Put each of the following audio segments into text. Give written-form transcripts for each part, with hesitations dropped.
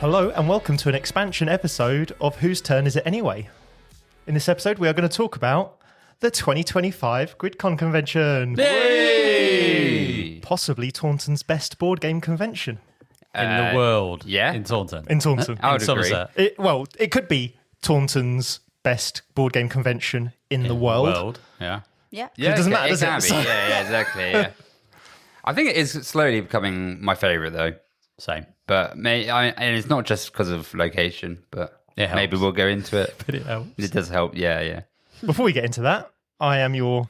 Hello and welcome to an expansion episode of Whose Turn Is It Anyway? In this episode we are going to talk about the 2025 GridCon convention. Yay! Possibly Taunton's best board game convention. In the world. Yeah. In Taunton. In Taunton. I would in agree. Somerset. It could be Taunton's best board game convention in the world. Yeah. Yeah. It doesn't matter, does can it? be. Yeah, exactly. Yeah. I think it is slowly becoming my favourite, though. Same. But and it's not just because of location, but It helps. maybe we'll go into it. But it helps. It does help. Yeah. Before we get into that, I am your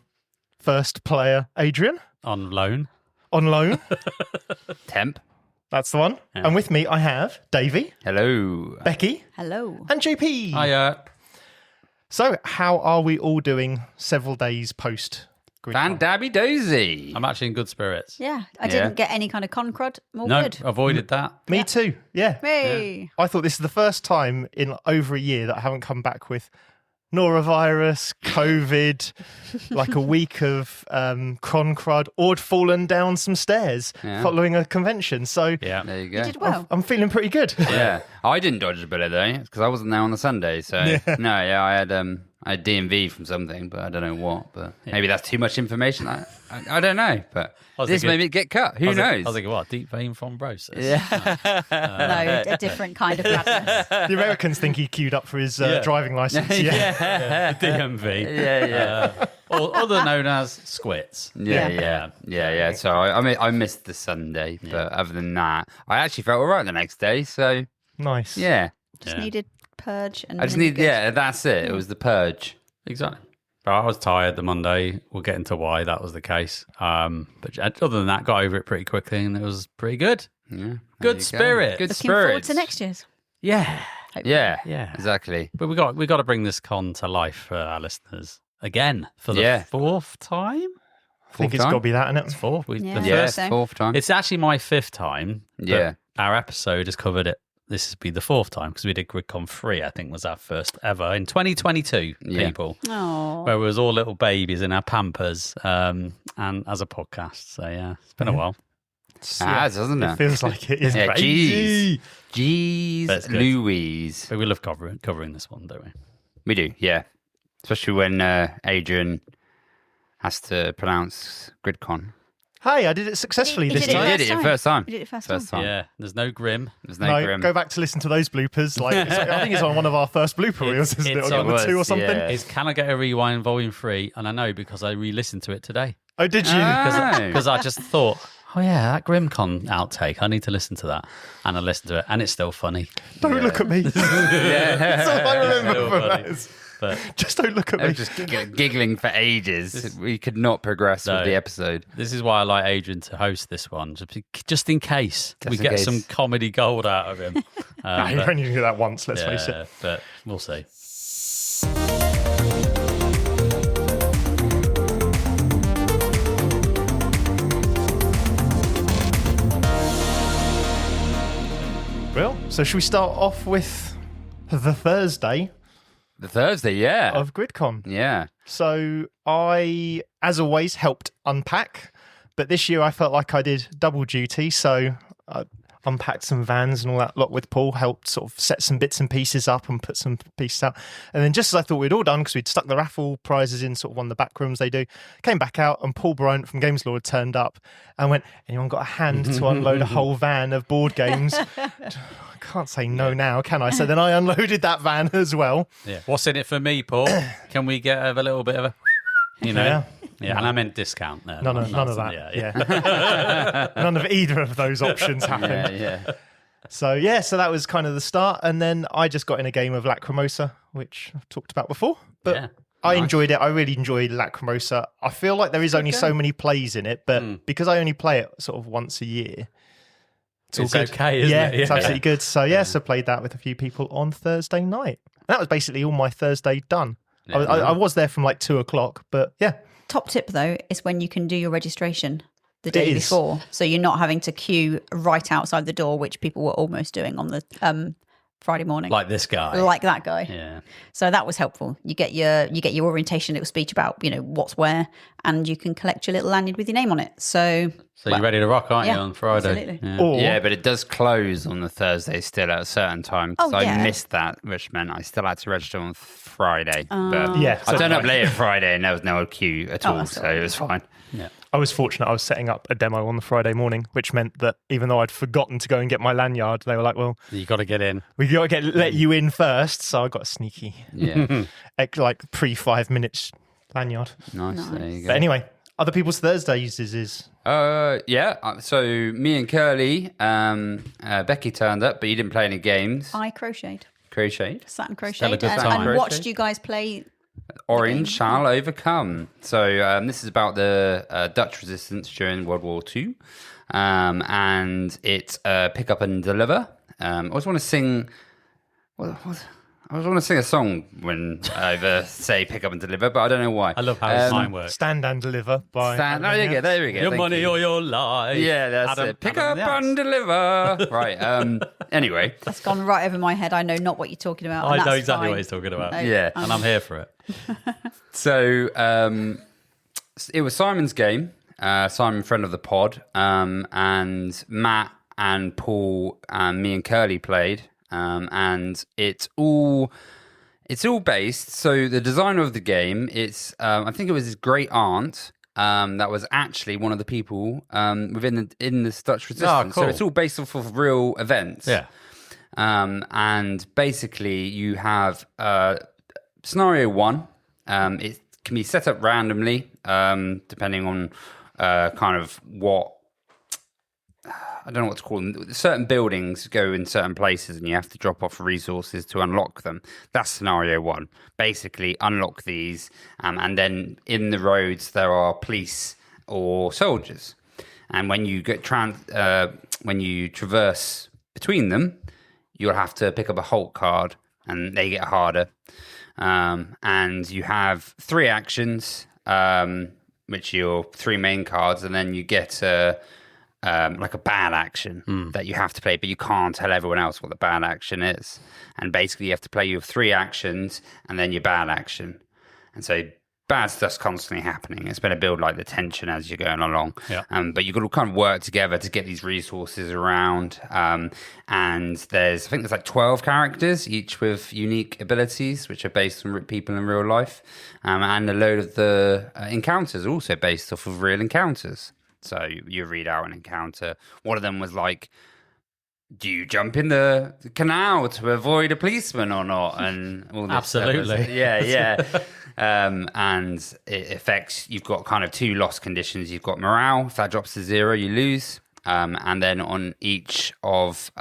first player, Adrian, On loan. on loan. Temp. That's the one. Yeah. And with me I have Davey, Hello. Becky, Hello. and JP. So how are we all doing several days post Van GridCon? Dabby Dozy. I'm actually in good spirits. Yeah, I didn't get any kind of con crud. All No, good. avoided that. Me too, yeah. Hey. I thought this is the first time in over a year that I haven't come back with norovirus, COVID, like a week of con crud, or fallen down some stairs following a convention. So Yeah. There you You go. did well. I'm feeling pretty good. Yeah. I didn't dodge a bullet, though, because I wasn't there on the Sunday. So, I had DMV from something, but I don't know what. But maybe that's too much information. I don't know. But was this thinking- made me get cut. Who knows? I was thinking, what? Deep vein thrombosis? Yeah. No, a different kind of madness. The Americans think he queued up for his driving license. The DMV. Yeah. Or other known as squits. Yeah. So I missed the Sunday, but other than that, I actually felt all right the next day. So Nice. yeah, Just needed purge and I just then need. good. Yeah, that's it. It was the purge. Exactly. But I was tired the Monday. We'll get into why that was the case. But other than that, got over it pretty quickly, and it was pretty good. Yeah, Good spirit. Good Looking forward spirits. to next year's. Yeah. Yeah, Yeah. exactly. But we got to bring this con to life for our listeners again for the fourth time. I think it's got to be that, isn't it? Fourth. Yeah. The Yeah, first. So- fourth time. It's actually my fifth time. but Yeah. Our episode has covered it. This will be the fourth time because we did GridCon 3, I think was our first ever in 2022, Yeah. people. Oh. Where we was all little babies in our Pampers and as a podcast. So, yeah, it's been a while. It has, doesn't It it? feels like it is. Yeah, crazy. Jeez, That's good. Louise. But we love covering this one, don't we? We do, yeah. Especially when Adrian has to pronounce GridCon. Hey, I did it successfully He this did it time. You did it first time. You did it first First time. time. Yeah, there's no grim. There's no grim. Go back to listen to those bloopers. Like I think it's on one of our first blooper reels, isn't it? it's Or on- number 2 or something. yeah. It's Can I Get a Rewind Volume 3? And I know because I re-listened to it today. Oh, did you? Ah. Because I just thought, oh yeah, that GrimCon outtake, I need to listen to that. And I listened to it, and it's still funny. Don't look at me. That's all I remember Still from funny. that. Is, But just don't look at I me. was just giggling for ages. We could not progress No. with the episode. this is why I like Adrian to host this one, just in case Just we in get case. some comedy gold out of him. Nah, you But- only do that once, let's face it. yeah, but we'll see. Well, so should we start off with the Thursday The Thursday, yeah. of GridCon? Yeah. So I, as always, helped unpack, but this year I felt like I did double duty. So I unpacked some vans and all that lot with Paul, helped sort of set some bits and pieces up and put some pieces out. And then just as I thought we'd all done, because we'd stuck the raffle prizes in sort of one of the back rooms they do, came back out and Paul Bryant from Games Lord turned up and went, anyone got a hand to unload a whole van of board games? I can't say no now, can I? So then I unloaded that van as well. Yeah. What's in it for me, Paul? Can we get a little bit of a, Yeah. Yeah, and I meant discount there. None of that. Yeah. None of either of those options happened. Yeah. So that was kind of the start. And then I just got in a game of Lacrimosa, which I've talked about before. But Yeah. I enjoyed it. I really enjoyed Lacrimosa. I feel like there is only so many plays in it, but because I only play it sort of once a year, it's all good. okay, isn't yeah, it? it's absolutely good. So so played that with a few people on Thursday night. And that was basically all my Thursday done. I was there from like 2:00, but yeah. Top tip, though, is when you can do your registration the day is. before. So you're not having to queue right outside the door, which people were almost doing on the Friday morning. Like this guy. Like that guy. Yeah. So that was helpful. You get your orientation, little speech about, what's where, and you can collect your little lanyard with your name on it. So you're ready to rock, aren't you, on Friday? Absolutely. Yeah. Or Yeah, but it does close on the Thursday still at a certain time. Because I missed that, which meant I still had to register on Friday. But Yeah, I so turned up did I. late Friday and there was no queue at all, that's so all right. it was fine. Yeah. I was fortunate. I was setting up a demo on the Friday morning, which meant that even though I'd forgotten to go and get my lanyard, they were like, "Well, You got to get in. we got to let you in first." So I got a sneaky, Yeah, like pre-5 minutes lanyard. nice. There you go. But anyway, other people's Thursday uses is Yeah. So me and Curly, Becky turned up, but you didn't play any games. I crocheted. Crocheted. Sat and Still a crocheted good and, time. and watched you guys play. Orange shall overcome. So this is about the Dutch resistance during World War II, and it's pick up and deliver. I always want to sing. I always want to sing a song when I either say pick up and deliver, but I don't know why. I love how mine works. Stand and Deliver by. There we go. There we go. Your Thank money you. or your life. Yeah, that's it. Pick up and deliver. Right. Anyway. It's gone right over my head. I know not what you're talking about. I and know that's exactly fine. what he's talking about. No, Yeah. And I'm here for it. So it was Simon's game. Simon, friend of the pod, and Matt and Paul and me and Curly played, and it's all based. So the designer of the game, it's I think it was his great aunt. That was actually one of the people in the Dutch resistance. cool. So it's all based off of real events. Yeah. And basically, you have scenario 1. It can be set up randomly, depending on kind of what. I don't know what to call them. Certain buildings go in certain places and you have to drop off resources to unlock them. That's scenario 1. Basically, unlock these, and then in the roads there are police or soldiers. And when you when you traverse between them, you'll have to pick up a halt card, and they get harder. And you have 3 actions, which are your 3 main cards, and then you get like a bad action that you have to play, but you can't tell everyone else what the bad action is. And basically, you have to play your 3 actions and then your bad action. And so bad stuff's constantly happening. It's going to build like the tension as you're going along. Yeah. But you've got to kind of work together to get these resources around. And I think there's like 12 characters, each with unique abilities, which are based on people in real life. And a load of the encounters are also based off of real encounters. So you read out an encounter. One of them was like, do you jump in the canal to avoid a policeman or not? And all this Absolutely. stuff. Yeah. And it affects, you've got kind of 2 loss conditions. You've got morale. If that drops to 0, you lose. And then on each of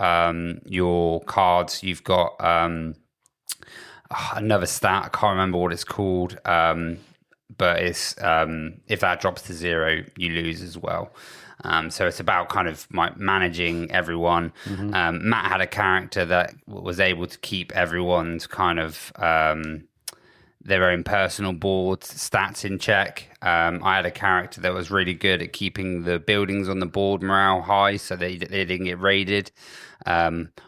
your cards, you've got another stat. I can't remember what it's called. But it's if that drops to 0, you lose as well. So it's about kind of managing everyone. Matt had a character that was able to keep everyone's kind of their own personal board stats in check. I had a character that was really good at keeping the buildings on the board morale high, so they didn't get raided,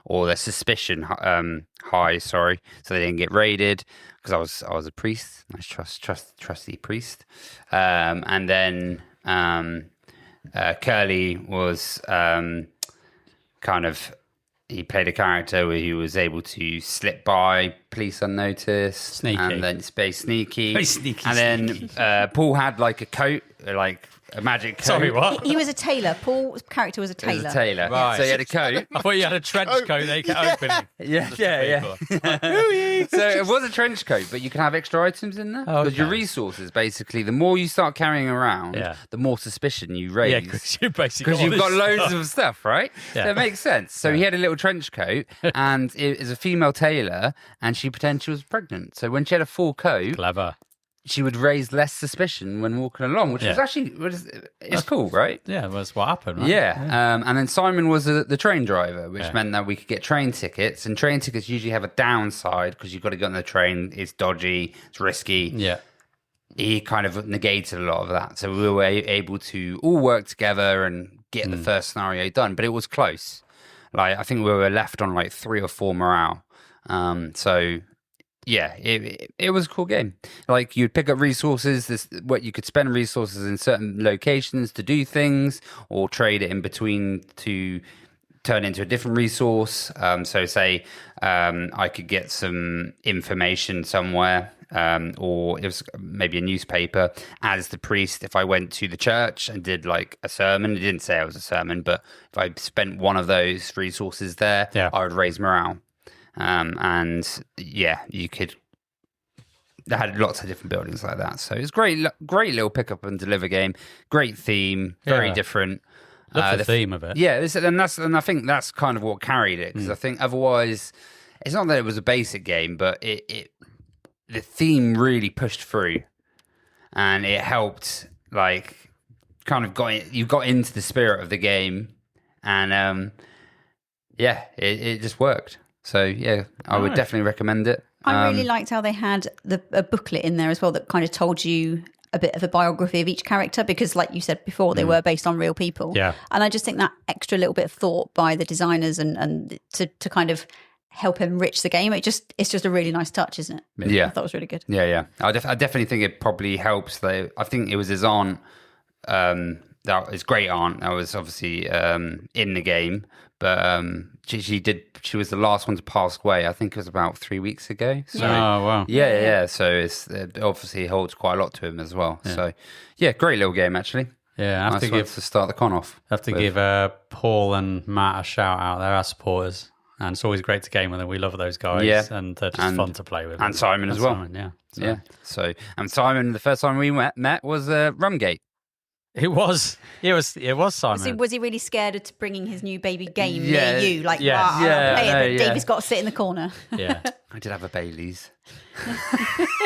or their suspicion high. Sorry, so they didn't get raided. Because I was a priest, nice trusty priest, and then Curly was kind of, he played a character where he was able to slip by police unnoticed, Sneaky. and then stay sneaky. Very sneaky, And then Paul had like a coat, like a magic coat. Sorry, what? He was a tailor. Paul's character was a He was tailor. a tailor, Right. so he had a coat. I thought you had a trench coat they kept opening. Yeah. People. So it was a trench coat, but you can have extra items in there because your resources, basically, the more you start carrying around, the more suspicion you raise. Yeah, because you basically Because you've got loads of stuff, right? Yeah. So it makes sense. So he had a little trench coat, and it is a female tailor, and she potentially was pregnant. So when she had a full coat, Clever. she would raise less suspicion when walking along, which was actually it's cool, right? Yeah, that's what happened, right? Yeah. And then Simon was the train driver, which meant that we could get train tickets. And train tickets usually have a downside because you've got to get on the train. It's dodgy. It's risky. Yeah. He kind of negated a lot of that. So we were able to all work together and get the first scenario done. But it was close. Like, I think we were left on like 3 or 4 morale. So yeah, it was a cool game. Like you'd pick up resources, what you could spend resources in certain locations to do things, or trade it in between to turn into a different resource. So say I could get some information somewhere, or it was maybe a newspaper as the priest. If I went to the church and did like a sermon, it didn't say it was a sermon, but if I spent one of those resources there, I would raise morale. And yeah, you could. They had lots of different buildings like that, so it was great little pick up and deliver game. Great theme, very different. Love the theme of it. Yeah, and I think that's kind of what carried it, because I think otherwise, it's not that it was a basic game, but the theme really pushed through, and it helped. Like, kind of you got into the spirit of the game, and it just worked. So yeah, I would definitely recommend it. I really liked how they had a booklet in there as well that kind of told you a bit of a biography of each character, because like you said before, they were based on real people. Yeah. And I just think that extra little bit of thought by the designers and to kind of help enrich the game, it's just a really nice touch, isn't it? Yeah. I thought it was really good. Yeah. I definitely think it probably helps. Though I think it was his aunt, his great aunt, that was obviously in the game, but she was the last one to pass away. I think it was about 3 weeks ago. So, oh wow. Yeah. So it obviously holds quite a lot to him as well. Yeah. So yeah, great little game actually. Yeah, I have to start the con off. I have to give Paul and Matt a shout out. They're our supporters, and it's always great to game with them. We love those guys, and they're just fun to play with. And Simon as well. Simon, yeah. So and Simon, the first time we met was Rumgate. It was Simon. Was he really scared of bringing his new baby game Yeah, near you? Like, yeah, play it, but Davey's got to sit in the corner. Yeah, I did have a Bailey's.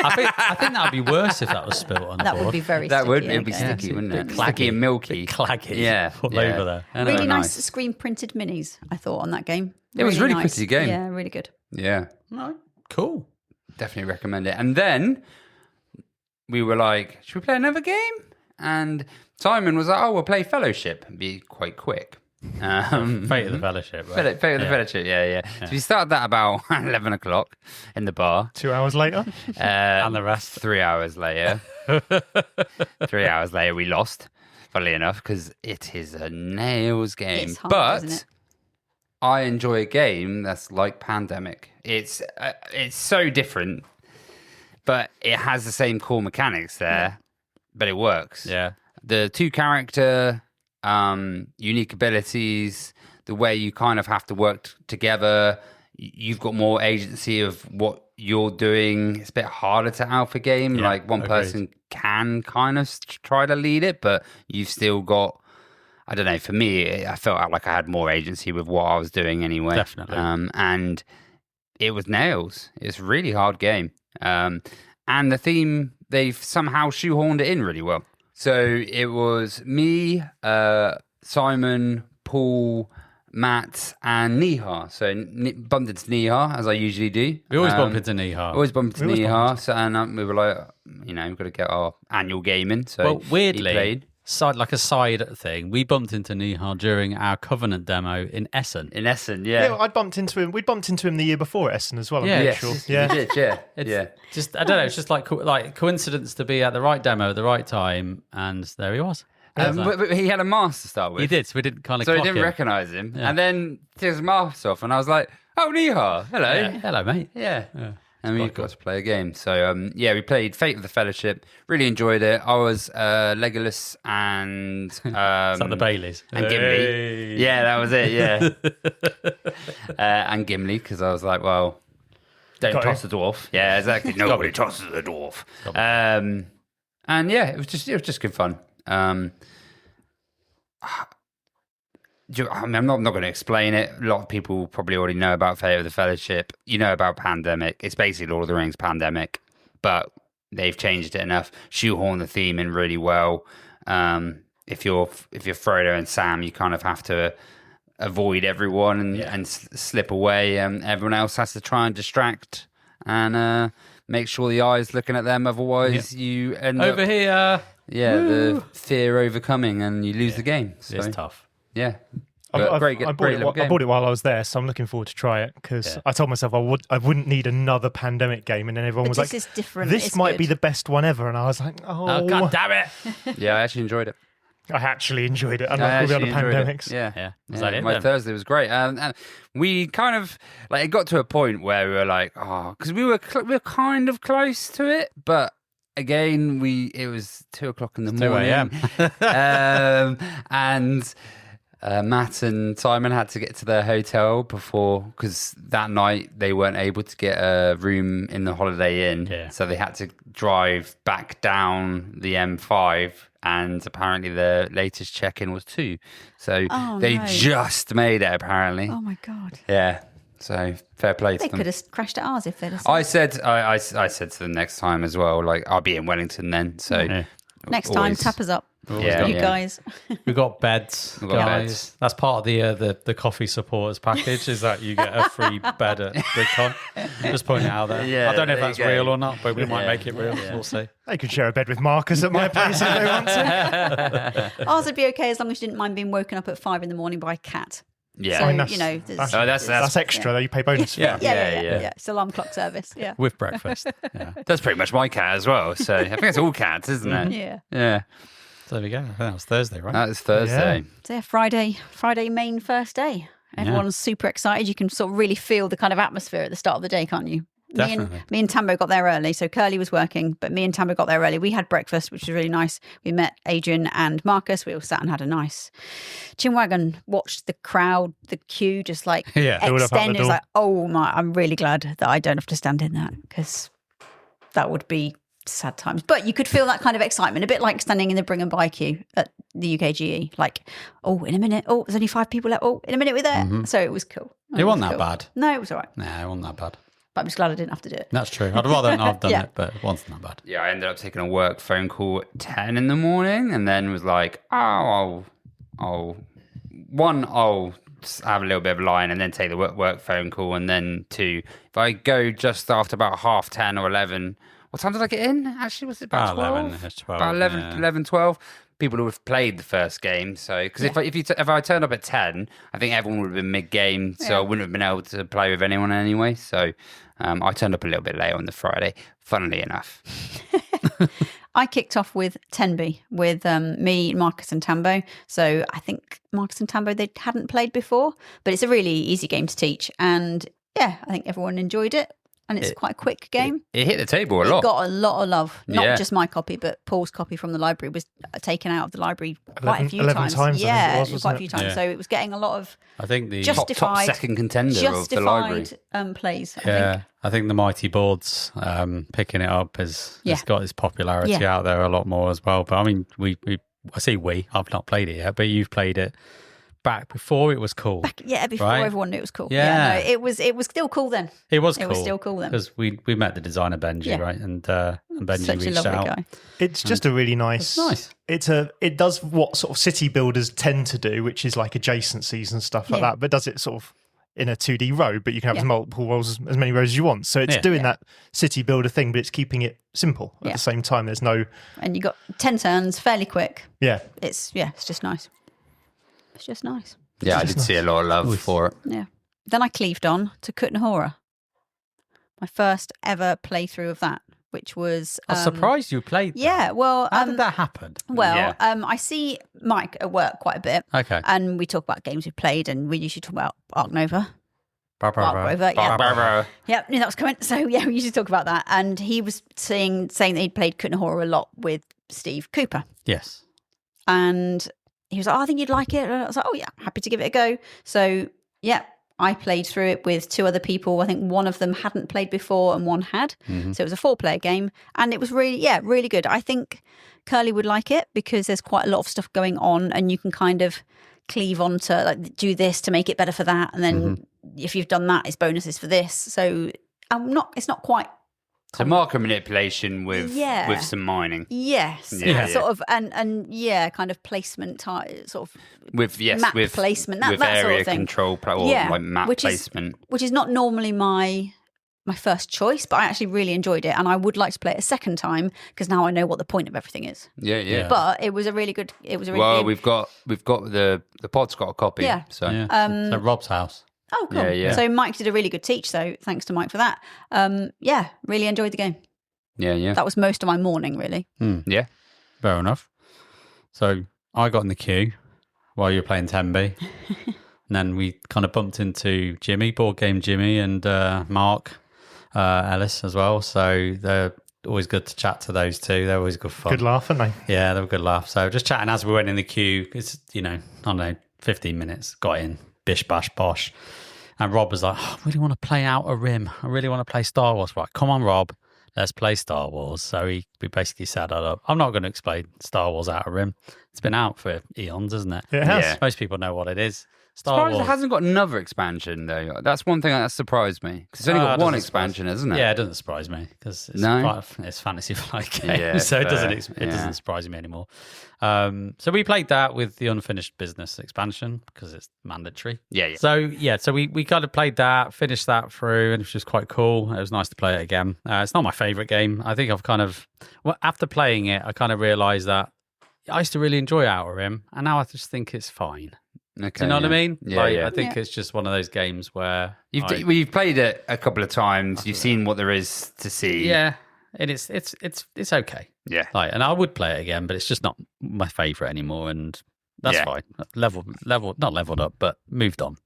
I think that would be worse if that was spilt on the That board. would be very That sticky. would it'd be sticky, wouldn't it? Sticky and milky. Claggy. Yeah, all over there. Really nice screen printed minis, I thought, on that game. It was really nice. pretty game. Yeah, really good. Yeah. No, cool. Definitely recommend it. And then we were like, should we play another game? And Simon was like, oh, we'll play Fellowship. It'd be quite quick. Fate of the Fellowship. Right? Fate of the Fellowship, yeah. So we started that about 11 o'clock in the bar. 2 hours later. And the rest. 3 hours later. 3 hours later, we lost, funnily enough, because it is a nails game. It's hard, but isn't it? I enjoy a game that's like Pandemic. It's so different, but it has the same core mechanics there, but it works. Yeah. The 2-character, unique abilities, the way you kind of have to work together. You've got more agency of what you're doing. It's a bit harder to alpha game. Yeah, like one agreed. person can kind of try to lead it, but you've still got, I don't know, for me, I felt like I had more agency with what I was doing anyway. Definitely. And it was nails. It's a really hard game. And the theme, they've somehow shoehorned it in really well. So it was me, Simon, Paul, Matt, and Nihar. So bumped into Nihar, as I usually do. We always bump into Nihar. Always bump into Nihar. So, and we were like, we've got to get our annual game in. So Well, weirdly, he played. like a side thing, we bumped into Nihar during our Covenant demo in Essen. In Essen, Yeah, I bumped into him. We bumped into him the year before Essen as well. I'm Yeah. pretty Yes, sure. you Yeah, did, yeah. Just I don't know. It's just like coincidence to be at the right demo at the right time, and there he was. But he had a mask to start with. He did, so we didn't kind of. So we clock didn't him. recognise him. And then took his mask off, and I was like, oh, Nihar, hello. Yeah. Hello, mate. Yeah. And we quite got to play a game. So, we played Fate of the Fellowship. Really enjoyed it. I was Legolas and... Is that the Baileys? And Gimli. Hey. Yeah, that was it, yeah. And Gimli, because I was like, well, don't Got toss the dwarf. Yeah, exactly. Nobody tosses the dwarf. And yeah, it was just good fun. I'm not going to explain it. A lot of people probably already know about Fate of the Fellowship. You know about Pandemic. It's basically Lord of the Rings Pandemic, but they've changed it enough. Shoehorn the theme in really well. If you're Frodo and Sam, you kind of have to avoid everyone and slip away. Everyone else has to try and distract and make sure the eye's looking at them. Otherwise, you end Over up, here. the fear overcoming and you lose the game. So, It's tough. yeah, But great I little game. bought it while I was there, so I'm looking forward to try it because I told myself I wouldn't need another pandemic game, and then everyone was like, "This is different. This It's might good." be the best one ever," and I was like, Oh, God damn it. Yeah, I actually enjoyed it. I actually enjoyed it. I Unlike all the other actually enjoyed it. pandemics. Yeah. Yeah. Was Yeah, that it my then? Thursday was great, and we kind of like it got to a point where we were like, because we were kind of close to it, but again, it was 2:00 in the 2 morning, a.m. and Matt and Simon had to get to their hotel because that night they weren't able to get a room in the Holiday Inn, so they had to drive back down the M5. And apparently the latest check-in was 2. So they just made it, apparently. Oh, my God. Yeah. So fair play to They them. could have crashed at ours if they'd have I said to them next time as well, like, I'll be in Wellington then. So Next time, always- tap us up. Yeah, you yeah. guys. We've got beds, We've got guys. beds. That's part of the coffee supporters package. Is that you get a free bed at GridCon? Just pointing it out there. Yeah, I don't know if there that's you go. real or not, but we might Yeah. make it real. Yeah. We'll see. They could share a bed with Marcus at my place if they want to. Ours would be okay as long as you didn't mind being woken up at 5 a.m. by a cat. Yeah. So, I mean, that's- you know, there's, That's extra, though. You pay bonus for that. Yeah. It's alarm clock service. Yeah. With breakfast. Yeah. That's pretty much my cat as well. So I think it's all cats, isn't it? Yeah. Yeah. So there we go. I think that was Thursday, right? That was Thursday. So yeah, Friday main first day. Everyone's super excited. You can sort of really feel the kind of atmosphere at the start of the day, can't you? Definitely. Me and Tambo got there early. So Curly was working, but me and Tambo got there early. We had breakfast, which was really nice. We met Adrian and Marcus. We all sat and had a nice chin wagon, watched the crowd, the queue just like Yeah. Filled up out the extend. It was door. like, oh my, I'm really glad that I don't have to stand in that because that would be sad times. But you could feel that kind of excitement, a bit like standing in the bring and buy queue at the UKGE. Like, oh, in a minute. Oh, there's only 5 people left. Oh, in a minute we're there. So it was cool. It wasn't was that cool. bad. No, it was all right. Nah, it wasn't that bad. But I'm just glad I didn't have to do it. That's true. I'd rather not have done Yeah. it, but it wasn't that bad. Yeah, I ended up taking a work phone call at 10 in the morning and then was like, I'll just have a little bit of a line and then take the work phone call. And then 2, if I go just after about 10:30 or 11, what time did I get in? Actually, was it about 12? 11, it's 12, About 11, yeah. 11, 12. People who have played the first game. So, because if I turned up at 10, I think everyone would have been mid-game. So I wouldn't have been able to play with anyone anyway. So I turned up a little bit later on the Friday, funnily enough. I kicked off with Tenby with me, Marcus and Tambo. So I think Marcus and Tambo, they hadn't played before, but it's a really easy game to teach. And yeah, I think everyone enjoyed it. And it's quite a quick game. It hit the table a It lot. got a lot of love. Not Yeah. just my copy, but Paul's copy from the library was taken out of the library quite a few 11 times. times, I think it Yeah, was, wasn't quite a it? few times. Yeah. So it was getting a lot of I think the Just- top justified- second contender of the library. justified plays, I think. I think the Mighty Boards picking it up has got its popularity Yeah. out there a lot more as well. But I mean, I've not played it yet, but you've played it back before it was cool. Yeah, before Right? everyone knew it was cool. Yeah. No, it was still cool then. It was cool. It was still cool then. because we met the designer Benji, Yeah. right? And Benji Such a reached lovely out. guy. It's just a really nice. It's nice. It does what sort of city builders tend to do, which is like adjacencies and stuff like Yeah. that, but does it sort of in a 2D road, but you can have Yeah. multiple rows, as many rows as you want. So it's Yeah. doing that city builder thing, but it's keeping it simple at Yeah. the same time. There's no, And you got 10 turns, fairly quick. yeah. It's just nice. It's just nice. Yeah, I did see a lot of love for it. Yeah. Then I cleaved on to Kutna Hora. My first ever playthrough of that, which was I was surprised you played that. Yeah, well, How did that happen? Yeah. I see Mike at work quite a bit, Okay. and we talk about games we've played, and we usually talk about Ark Nova. Bah, bah, bah. Rover, yeah. Barbara. Yep, knew that was coming. So yeah, we usually talk about that, and he was saying that he'd played Kutna Hora a lot with Steve Cooper, Yes. and he was like, "Oh, I think you'd like it." And I was like, "Oh yeah, happy to give it a go." So yeah, I played through it with 2 other people. I think one of them hadn't played before and one had. So it was a 4-player game, and it was really good. I think Curly would like it because there's quite a lot of stuff going on, and you can kind of cleave on to like do this to make it better for that, and then if you've done that, it's bonuses for this. So it's not quite. So marker manipulation with Yeah. some mining. Yes, Yeah. sort of, and yeah, kind of placement type, sort of With map with placement, that with sort area of thing. control or Yeah, like map which is- placement. which is not normally my my first choice, but I actually really enjoyed it, and I would like to play it a second time because now I know what the point of everything is. Yeah. But it was a really good. It was a really Well, good, we've got the pod's got a copy. Yeah. So So Rob's house. Oh, cool. Yeah. So Mike did a really good teach. So thanks to Mike for that. Really enjoyed the game. yeah. That was most of my morning, really. Yeah. Fair enough. So I got in the queue while you were playing Tenby. And then we kind of bumped into Jimmy, Board Game Jimmy, and Mark Ellis as well. So they're always good to chat to those two. They're always good fun. Good laugh, aren't they? Yeah, they were good laugh. So just chatting as we went in the queue. It's, I don't know, 15 minutes, got in, bish, bash, bosh. And Rob was like, I really want to play Outer Rim. I really want to play Star Wars. Right, come on, Rob. Let's play Star Wars. So we basically set that up. I'm not going to explain Star Wars Outer Rim. It's been out for eons, isn't it? It has. Yeah. Most people know what it is. Star Surprised Wars. it hasn't got another expansion though. That's one thing that surprised me. Because it's only got one expansion, isn't it? Yeah, it doesn't surprise me because it's fantasy flight game, Yeah, so it fair. doesn't surprise me anymore. So we played that with the unfinished business expansion because it's mandatory. Yeah. So we kind of played that, finished that through, and it was just quite cool. It was nice to play it again. It's not my favorite game. I think after playing it, I kind of realised that I used to really enjoy Outer Rim, and now I just think it's fine. Okay, Do you know what I mean? Yeah, I think it's just one of those games where You've played it a couple of times. You've seen what there is to see. Yeah, and it's okay. Yeah. And I would play it again, but it's just not my favourite anymore, and that's fine. Not leveled up, but moved on.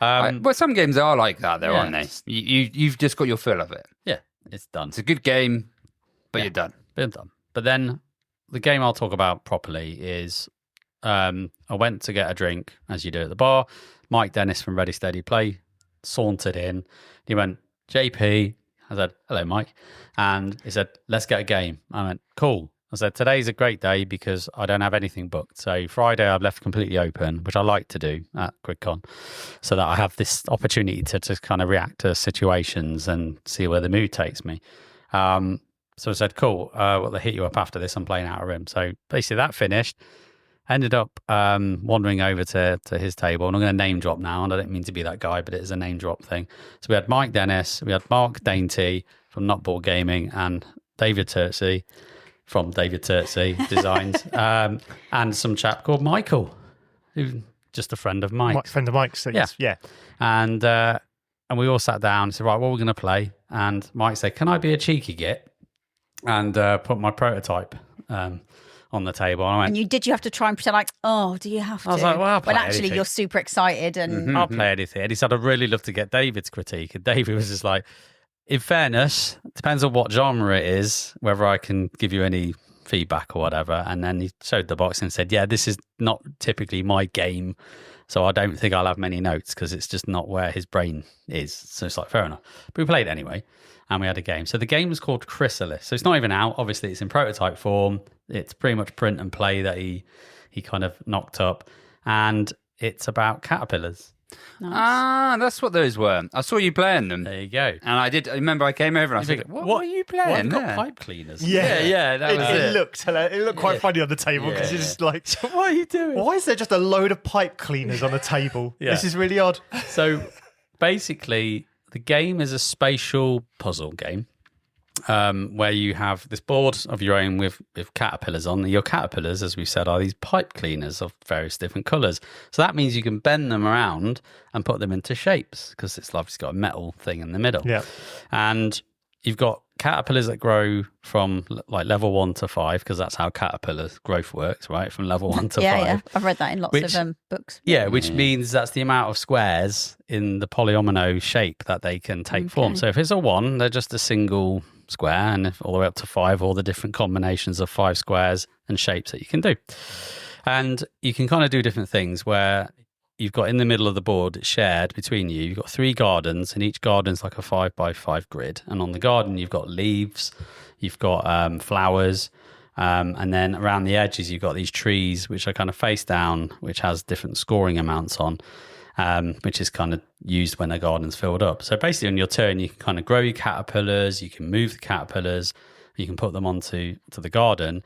Well, some games are like that, though, Yeah. aren't they? You've just got your fill of it. Yeah, it's done. It's a good game, but you're done. Been done. But then the game I'll talk about properly is I went to get a drink, as you do at the bar. Mike Dennis from Ready Steady Play sauntered in. He went, JP. I said, hello, Mike. And he said, let's get a game. I went, cool. I said, today's a great day because I don't have anything booked. So Friday I've left completely open, which I like to do at GridCon, so that I have this opportunity to kind of react to situations and see where the mood takes me. So I said, cool, well, I'll hit you up after this. I'm playing Outer Rim. So basically that finished. Ended up wandering over to his table, and I'm going to name drop now, and I don't mean to be that guy, but it is a name drop thing. So we had Mike Dennis, we had Mark Dainty from Not Board Gaming, and David Turczi from David Turczi Designs, and some chap called Michael, who's just a friend of Mike's. Friend of Mike's. Yeah. And we all sat down and said, right, what are we going to play? And Mike said, can I be a cheeky git and put my prototype on the table? And I went, And you have to try and pretend like, oh, do you have to? I was like, well, I'll play when actually anything. you're super excited and I'll play anything. And he said, I'd really love to get David's critique. And David was just like, in fairness, it depends on what genre it is, whether I can give you any feedback or whatever. And then he showed the box and said, yeah, this is not typically my game, so I don't think I'll have many notes because it's just not where his brain is. So it's like, fair enough. But we played it anyway, and we had a game. So the game was called Chrysalis. So it's not even out. Obviously, it's in prototype form. It's pretty much print and play that he kind of knocked up. And it's about caterpillars. nice. Ah, that's what those were. I saw you playing them. There you go. And I remember I came over and I was like, what are you playing I've got there? pipe cleaners. Yeah, that was It it. looked hilarious. It looked quite funny on the table because Yeah. it's just like, What are you doing? why is there just a load of pipe cleaners on the table? Yeah. This is really odd. So basically, the game is a spatial puzzle game where you have this board of your own with caterpillars on. Your caterpillars, as we said, are these pipe cleaners of various different colours. So that means you can bend them around and put them into shapes because it's got a metal thing in the middle. Yeah. And you've got caterpillars that grow from like level 1 to 5 because that's how caterpillar growth works, right? From level 1 to 5. Yeah. I've read that in lots Which- of books. Yeah, which means that's the amount of squares in the polyomino shape that they can take form. So if it's a 1, they're just a single square, and if all the way up to 5, all the different combinations of 5 squares and shapes that you can do. And you can kind of do different things where you've got in the middle of the board, it's shared between you. You've got 3 gardens, and each garden's like a 5x5 grid. And on the garden, you've got leaves, you've got flowers, and then around the edges, you've got these trees, which are kind of face down, which has different scoring amounts on, which is kind of used when a garden's filled up. So basically, on your turn, you can kind of grow your caterpillars, you can move the caterpillars, you can put them onto the garden.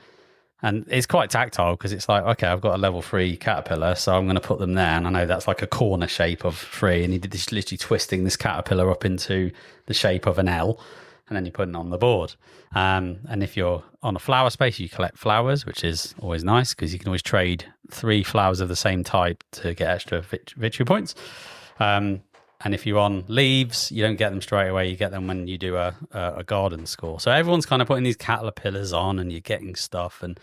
And it's quite tactile because it's like, okay, I've got a level 3 caterpillar, so I'm going to put them there. And I know that's like a corner shape of 3. And you did this literally twisting this caterpillar up into the shape of an L. And then you put it on the board. And if you're on a flower space, you collect flowers, which is always nice because you can always trade 3 flowers of the same type to get extra victory points. And if you're on leaves, you don't get them straight away. You get them when you do a garden score. So everyone's kind of putting these caterpillars on and you're getting stuff. And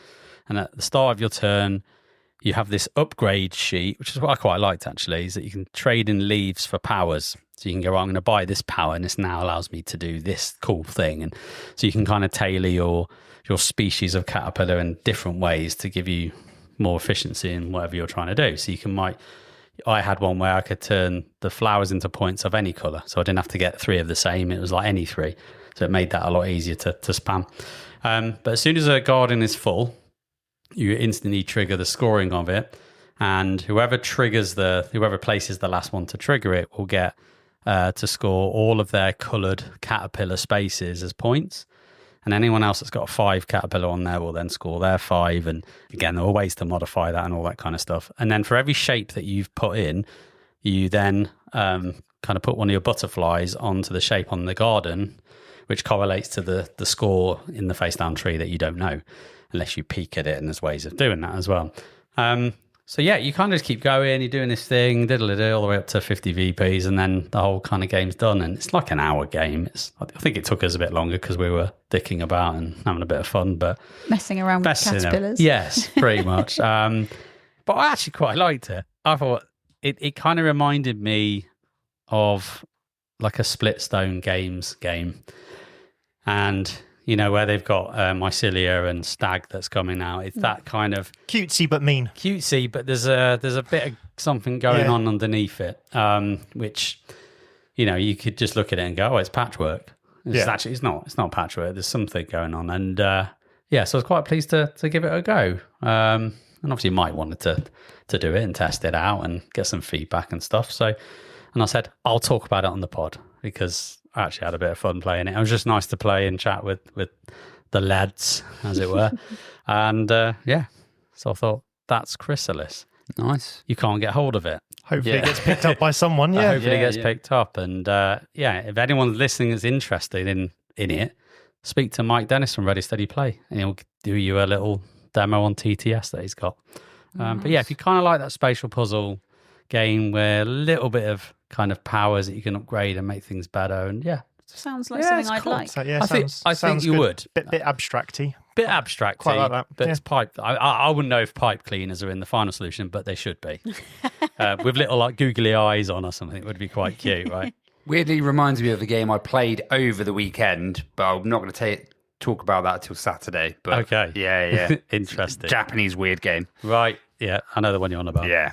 at the start of your turn, you have this upgrade sheet, which is what I quite liked actually, is that you can trade in leaves for powers. So you can go, I'm going to buy this power and this now allows me to do this cool thing. And so you can kind of tailor your species of caterpillar in different ways to give you more efficiency in whatever you're trying to do. So you can I had one where I could turn the flowers into points of any colour. So I didn't have to get 3 of the same. It was like any 3. So it made that a lot easier to spam. But as soon as a garden is full, you instantly trigger the scoring of it. And whoever places the last one to trigger it will get to score all of their coloured caterpillar spaces as points. And anyone else that's got a 5 caterpillar on there will then score their 5. And again, there are ways to modify that and all that kind of stuff. And then for every shape that you've put in, you then kind of put one of your butterflies onto the shape on the garden, which correlates to the score in the face down tree that you don't know, unless you peek at it. And there's ways of doing that as well. So yeah, you kind of just keep going, you're doing this thing, diddle-a-diddle, all the way up to 50 VPs, and then the whole kind of game's done. And it's like an hour game. I think it took us a bit longer because we were dicking about and having a bit of fun, but messing around with caterpillars. Yes, pretty much. But I actually quite liked it. I thought it kind of reminded me of like a Splitstone Games game. And you know, where they've got Mycelia and Stag that's coming out. It's that kind of cutesy but mean. Cutesy, but there's a bit of something going on underneath it, which, you know, you could just look at it and go, oh, it's patchwork. Actually, it's not patchwork. There's something going on. And so I was quite pleased to give it a go. And obviously Mike wanted to do it and test it out and get some feedback and stuff. So, and I said, I'll talk about it on the pod because I actually had a bit of fun playing it. It was just nice to play and chat with the lads, as it were. And so I thought, that's Chrysalis. Nice. You can't get hold of it. Hopefully it gets picked up by someone. Yeah. Hopefully it gets picked up. And if anyone's listening that's interested in it, speak to Mike Dennis from Ready Steady Play and he'll do you a little demo on TTS that he's got. But yeah, if you kind of like that spatial puzzle game where a little bit of kind of powers that you can upgrade and make things better, and sounds like something I'd like. So, I think you would. Bit abstracty. Bit abstract, quite like that. But it's pipe. I wouldn't know if pipe cleaners are in the final solution, but they should be. With little like googly eyes on or something, it would be quite cute, right? Weirdly reminds me of a game I played over the weekend, but I'm not going to talk about that till Saturday. But okay. Yeah. Interesting. Japanese weird game. Right. Yeah, I know the one you're on about. Yeah.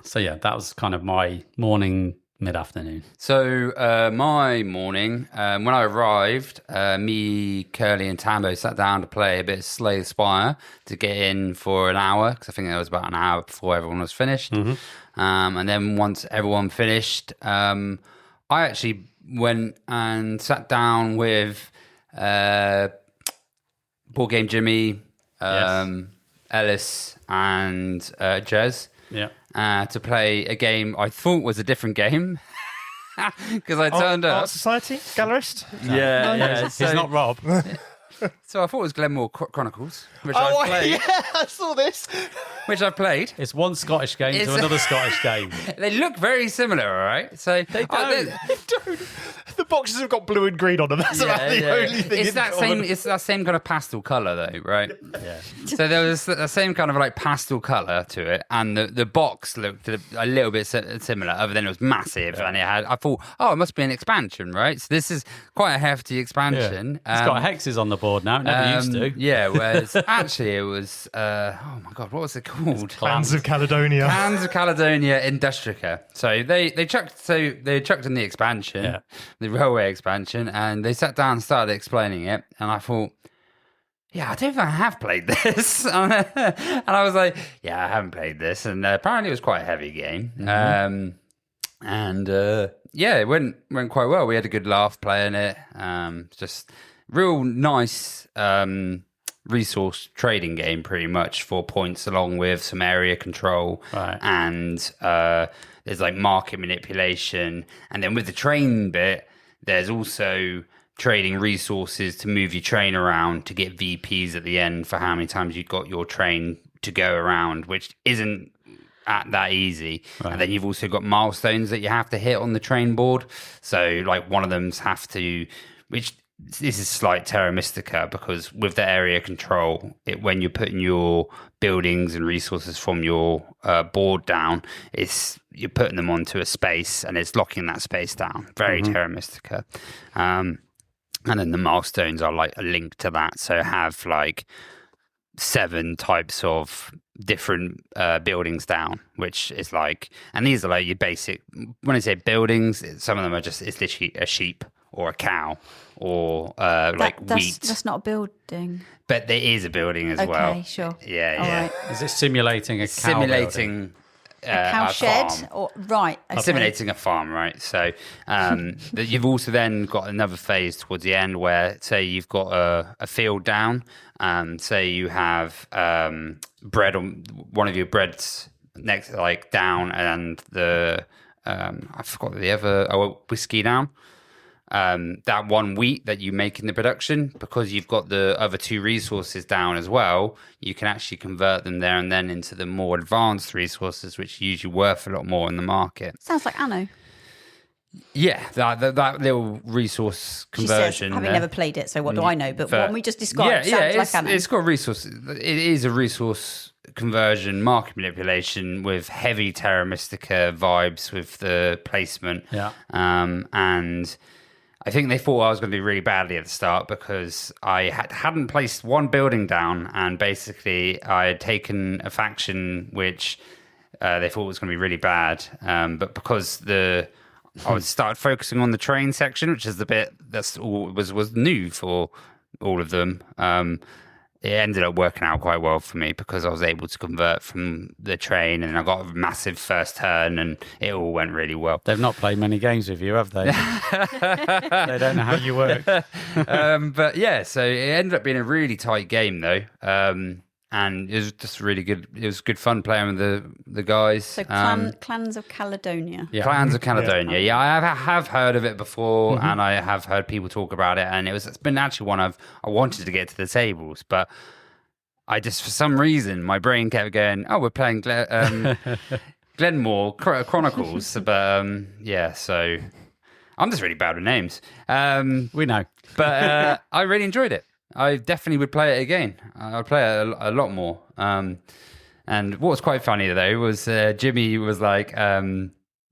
So yeah, that was kind of my morning, mid-afternoon. So my morning, when I arrived, me, Curly and Tambo sat down to play a bit of Slay the Spire to get in for an hour, because I think it was about an hour before everyone was finished. Mm-hmm. And then once everyone finished, I actually went and sat down with Board Game Jimmy, Ellis and Jez. Yeah. To play a game I thought was a different game because I turned up. Art Society? Gallerist? Yeah. It's not Rob. So I thought it was Glenmore Chronicles, which I played. Yeah, I saw this. Which I played. It's one Scottish game to another Scottish game. They look very similar, all right? So they don't. The boxes have got blue and green on them. That's about the only thing. It's that same kind of pastel color, though, right? Yeah. So there was the same kind of like pastel color to it, and the box looked a little bit similar, other than it was massive, and I thought, it must be an expansion, right? So this is quite a hefty expansion. Yeah. It's got hexes on the board now. It never used to. Yeah, whereas actually it was, oh my God, what was it called? Clans of Caledonia. Clans of Caledonia Industrica. So they chucked in the expansion, the railway expansion, and they sat down and started explaining it, and I thought, yeah, I don't think I have played this. And I was like, yeah, I haven't played this, and apparently it was quite a heavy game. Mm-hmm. It went quite well. We had a good laugh playing it. Just real nice resource trading game pretty much for points, along with some area control. Right. And there's like market manipulation. And then with the train bit, there's also trading resources to move your train around to get VPs at the end for how many times you've got your train to go around, which isn't that easy. Right. And then you've also got milestones that you have to hit on the train board. So like one of them's which this is slight Terra Mystica, because with the area control, when you're putting your buildings and resources from your board down, you're putting them onto a space and it's locking that space down. Very Terra Mystica. And then the milestones are like a link to that. So have like 7 types of different buildings down, which is like, and these are like your basic, when I say buildings, some of them are it's literally a sheep or a cow or wheat. That's not a building. But there is a building as well. Okay, sure. Yeah, All yeah. right. Is it simulating a cow building? A cow shed? Farm. Or right. Okay. Simulating a farm, right? So you've also then got another phase towards the end where, say, you've got a field down, say you have bread on one of your breads next, like down, and the I forgot the other whiskey down. That one wheat that you make in the production, because you've got the other 2 resources down as well, you can actually convert them there and then into the more advanced resources, which are usually worth a lot more in the market. Sounds like Anno. Yeah, that little resource conversion. She says, having never played it, so what do I know? But what we just described sounds like Anno. It's got resource. It is a resource conversion, market manipulation with heavy Terra Mystica vibes with the placement. Yeah. And I think they thought I was going to do really badly at the start, because I hadn't placed one building down, and basically I had taken a faction which they thought was going to be really bad. But because I started focusing on the train section, which is the bit was new for all of them. It ended up working out quite well for me, because I was able to convert from the train, and I got a massive first turn, and it all went really well. They've not played many games with you, have they? They don't know how you work. But yeah, so it ended up being a really tight game, though. And it was just really good. It was good fun playing with the guys. So Clans of Caledonia. Yeah. Clans of Caledonia. Yeah, I have heard of it before, and I have heard people talk about it. And it's been actually one I wanted to get to the tables, but I just, for some reason, my brain kept going, "Oh, we're playing Glenmore Chronicles." But yeah, so I'm just really bad with names. We know, but I really enjoyed it. I definitely would play it again. I'd play it a lot more. And what was quite funny, though, was Jimmy was like,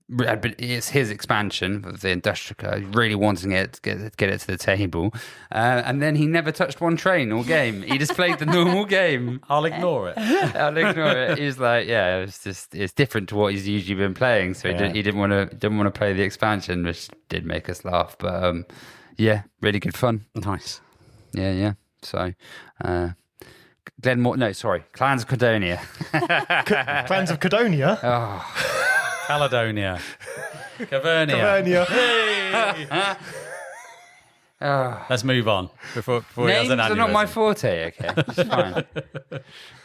it's his expansion of the Industrica, really wanting it to get it to the table. And then he never touched one train or game. He just played the normal game. I'll ignore it. I'll ignore it. He's like, yeah, it's different to what he's usually been playing. So he didn't want to play the expansion, which did make us laugh. But yeah, really good fun. Nice. Yeah. So, Glenmore. No, sorry, Clans of Caledonia. Clans of Caledonia. Oh, Caledonia. Cavernia. Caledonia. Hey! Let's move on before he has names an are not my aneurysm. forte. Okay, it's fine.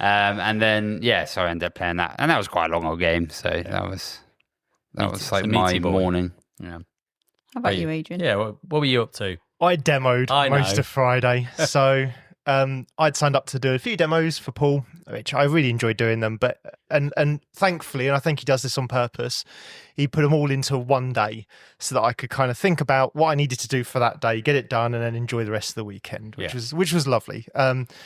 And then so I ended up playing that, and that was quite a long old game. So that was like my morning. Yeah. How about you, Adrian? Yeah. What were you up to? I demoed I most know. of Friday. So I'd signed up to do a few demos for Paul, which I really enjoyed doing them. But and thankfully, and I think he does this on purpose, he put them all into one day so that I could kind of think about what I needed to do for that day, get it done, and then enjoy the rest of the weekend, which was lovely.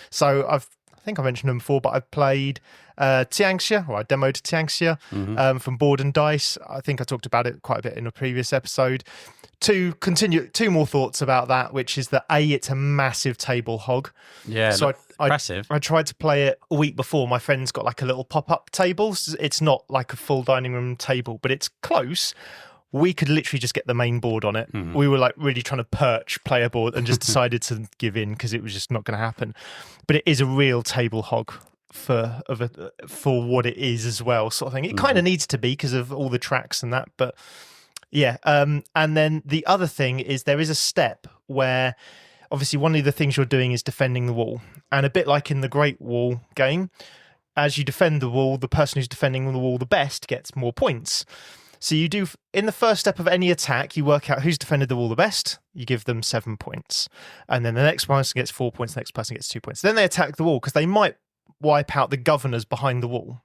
So I think I mentioned them before, but I've played Tianxia, or I demoed Tianxia from Board&Dice. I think I talked about it quite a bit in a previous episode. Two more thoughts about that, which is that it's a massive table hog. Yeah, so impressive. I tried to play it a week before. My friend's got like a little pop-up table. It's not like a full dining room table, but it's close. We could literally just get the main board on it. We were like really trying to perch player board and just decided to give in because it was just not going to happen. But it is a real table hog for what it is as well, sort of thing. It kind of needs to be because of all the tracks and that, but yeah. And then the other thing is there is a step where obviously one of the things you're doing is defending the wall. And a bit like in the Great Wall game, as you defend the wall, the person who's defending the wall the best gets more points. So you do, in the first step of any attack, you work out who's defended the wall the best, you give them 7 points. And then the next person gets 4 points, the next person gets 2 points. Then they attack the wall, because they might wipe out the governors behind the wall,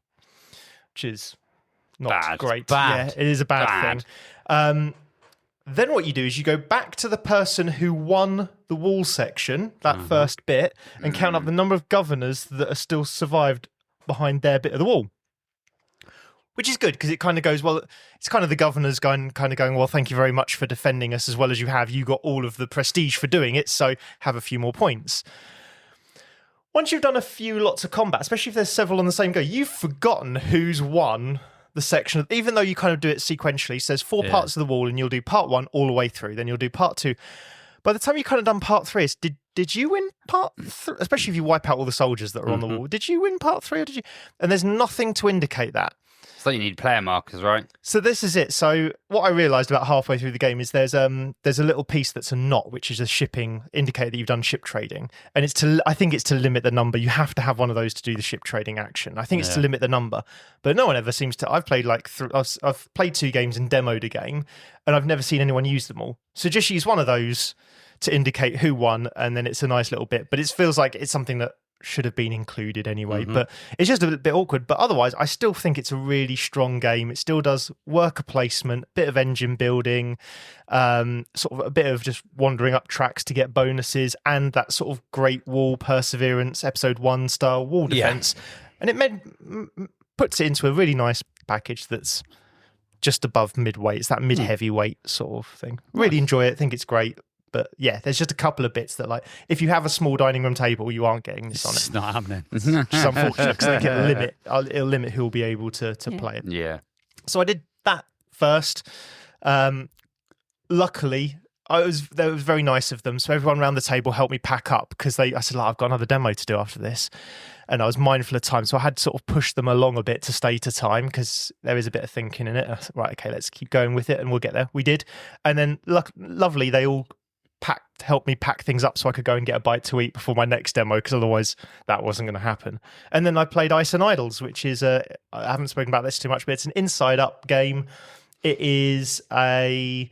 which is not great. Bad. Yeah, it is a bad thing. Then what you do is you go back to the person who won the wall section, that first bit, and count up the number of governors that are still survived behind their bit of the wall. Which is good, because it kind of goes, well, it's kind of the governors going, well, thank you very much for defending us as well as you have. You got all of the prestige for doing it, so have a few more points. Once you've done a few lots of combat, especially if there's several on the same go, you've forgotten who's won the section, even though you kind of do it sequentially. So there's 4 parts of the wall, and you'll do part 1 all the way through, then you'll do part 2. By the time you kind of done part 3, did you win part 3? Especially if you wipe out all the soldiers that are on the wall. Did you win part 3 or did you? And there's nothing to indicate that. So you need player markers, right? So this is it. So what I realised about halfway through the game is there's a little piece that's a knot, which is a shipping indicator that you've done ship trading, and I think it's to limit the number. You have to have one of those to do the ship trading action. I think it's to limit the number, but no one ever seems to. I've played I've played 2 games and demoed a game, and I've never seen anyone use them all. So just use one of those to indicate who won, and then it's a nice little bit. But it feels like it's something that should have been included anyway, but it's just a bit awkward. But otherwise, I still think it's a really strong game. It still does worker placement, bit of engine building, sort of a bit of just wandering up tracks to get bonuses, and that sort of Great Wall Perseverance Episode 1 style wall defense. And it puts it into a really nice package that's just above midweight. It's that mid-heavyweight sort of thing. Really enjoy it. I think it's great. But yeah, there's just a couple of bits that, like, if you have a small dining room table, you aren't getting this on it. It's not happening. Which is unfortunate, because it'll limit who will be able to play it. Yeah. So I did that first. Luckily, that was very nice of them. So everyone around the table helped me pack up, because I said, I've got another demo to do after this. And I was mindful of time, so I had to sort of push them along a bit to stay to time, because there is a bit of thinking in it. I said, right, okay, let's keep going with it and we'll get there. We did. And then lovely, they all helped me pack things up so I could go and get a bite to eat before my next demo, because otherwise that wasn't going to happen. And then I played Ice and Idols, which is I haven't spoken about this too much, but it's an inside up game. It is a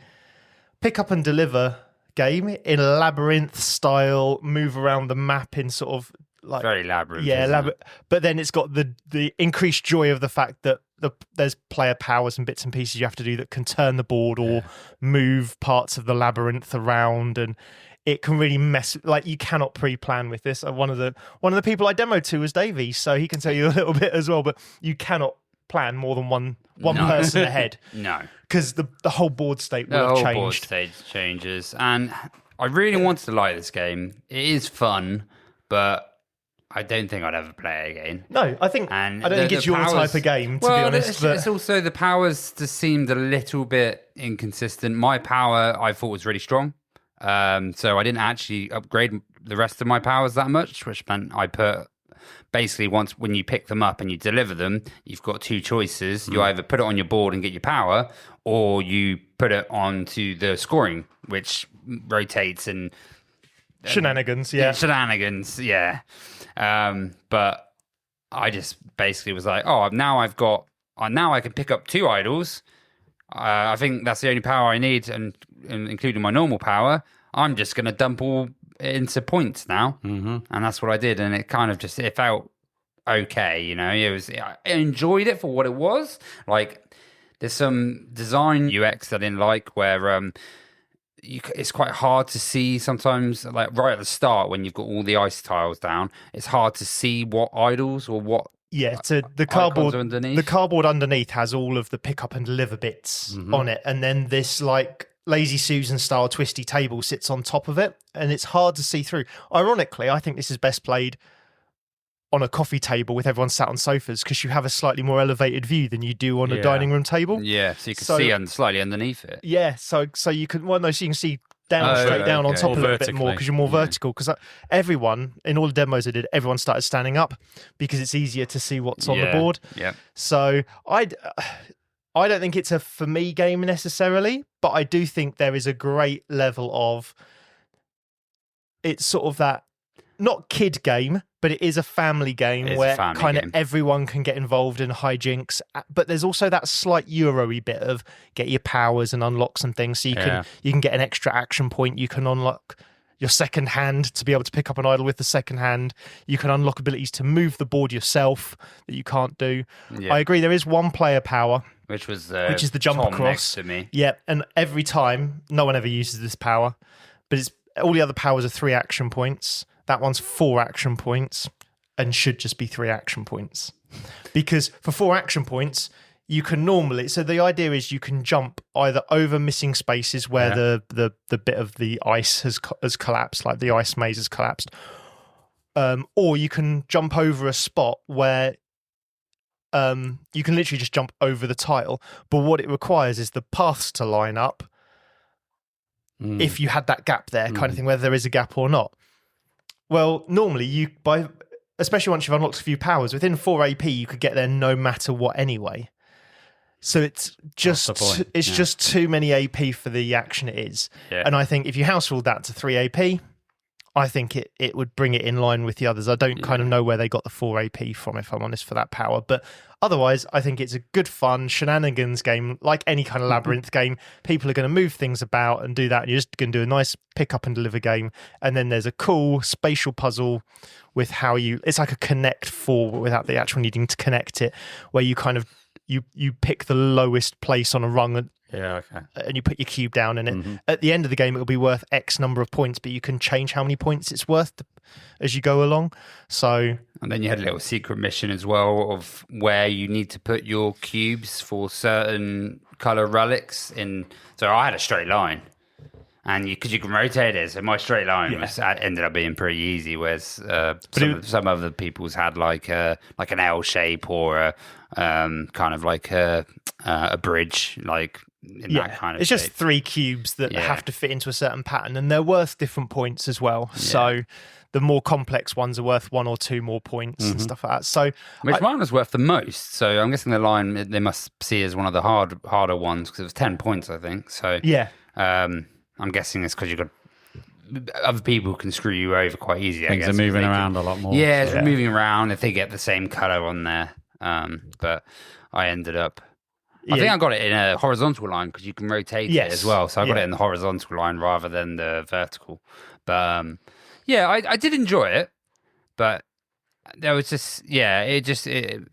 pick up and deliver game in a labyrinth style, move around the map in sort of like very labyrinth. But then it's got the increased joy of the fact that there's player powers and bits and pieces you have to do that can turn the board or move parts of the labyrinth around, and it can really mess. Like, you cannot pre-plan with this. One of the people I demoed to was Davey, so he can tell you a little bit as well. But you cannot plan more than one person ahead. No, because the whole board state will have changed. The whole board state changes, and I really wanted to like this game. It is fun, but I don't think I'd ever play it again. No, I don't think it's your type of game, to be honest. It's also the powers just seemed a little bit inconsistent. My power, I thought, was really strong. So I didn't actually upgrade the rest of my powers that much, which meant I put... Basically, when you pick them up and you deliver them, you've got 2 choices. You either put it on your board and get your power, or you put it onto the scoring, which rotates and... Shenanigans, yeah. But I just basically was like, now I can pick up 2 idols. I think that's the only power I need, and including my normal power. I'm just going to dump all into points now, and that's what I did. And it kind of it felt okay, you know. I enjoyed it for what it was. Like, there's some design UX that I didn't like, where it's quite hard to see sometimes, like right at the start when you've got all the ice tiles down, it's hard to see what idols or what. Yeah, so the cardboard underneath has all of the pick up and deliver bits on it, and then this like Lazy Susan style twisty table sits on top of it, and it's hard to see through. Ironically, I think this is best played on a coffee table with everyone sat on sofas, because you have a slightly more elevated view than you do on a dining room table. Yeah, so you can see slightly underneath it. Yeah, so you can so you can see straight down on top of it a bit more, because you're more vertical. Because everyone, in all the demos I did, everyone started standing up because it's easier to see what's on the board. Yeah. So I don't think it's a for me game necessarily, but I do think there is a great level of it's sort of that not kid game, but it is a family game where kind of everyone can get involved in hijinks. But there's also that slight Euro-y bit of get your powers and unlock some things. So you can get an extra action point. You can unlock your second hand to be able to pick up an idol with the second hand. You can unlock abilities to move the board yourself that you can't do. Yeah. I agree. There is one player power, which is the jump Tom across. Next to me. Yeah, and every time, no one ever uses this power, but it's all the other powers are 3 action points. That one's 4 action points and should just be 3 action points. Because for 4 action points, you can normally... So the idea is you can jump either over missing spaces where the bit of the ice has collapsed, like the ice maze has collapsed, or you can jump over a spot where you can literally just jump over the tile. But what it requires is the paths to line up if you had that gap there, kind of thing, whether there is a gap or not. Well, normally especially once you've unlocked a few powers, within 4 AP you could get there no matter what anyway. So it's just too many AP for the action it is. Yeah. And I think if you house ruled that to 3 AP, I think it would bring it in line with the others. I don't kind of know where they got the 4 AP from, if I'm honest, for that power. But otherwise, I think it's a good, fun shenanigans game, like any kind of labyrinth game. People are going to move things about and do that. And you're just going to do a nice pick up and deliver game. And then there's a cool spatial puzzle with how it's like a connect 4 without the actual needing to connect it, where you kind of, you pick the lowest place on a rung and you put your cube down, and at the end of the game it'll be worth X number of points, but you can change how many points it's worth as you go along. So, and then you had a little secret mission as well of where you need to put your cubes for certain color relics in. So I had a straight line, and because you can rotate it, so my straight line ended up being pretty easy. Whereas some other people's had like an L shape or a kind of like a bridge, like. That kind of it's just 3 cubes that have to fit into a certain pattern, and they're worth different points as well. So the more complex ones are worth 1 or 2 more points and stuff like that. So which one was worth the most? So I'm guessing the line they must see as one of the harder ones because it was 10 points, I think. So I'm guessing it's because you've got other people who can screw you over quite easy. Things are moving around a lot more. Yeah, it's moving around if they get the same color on there. But I ended up. I think I got it in a horizontal line because you can rotate it as well. So I got it in the horizontal line rather than the vertical. But I did enjoy it. But there was just it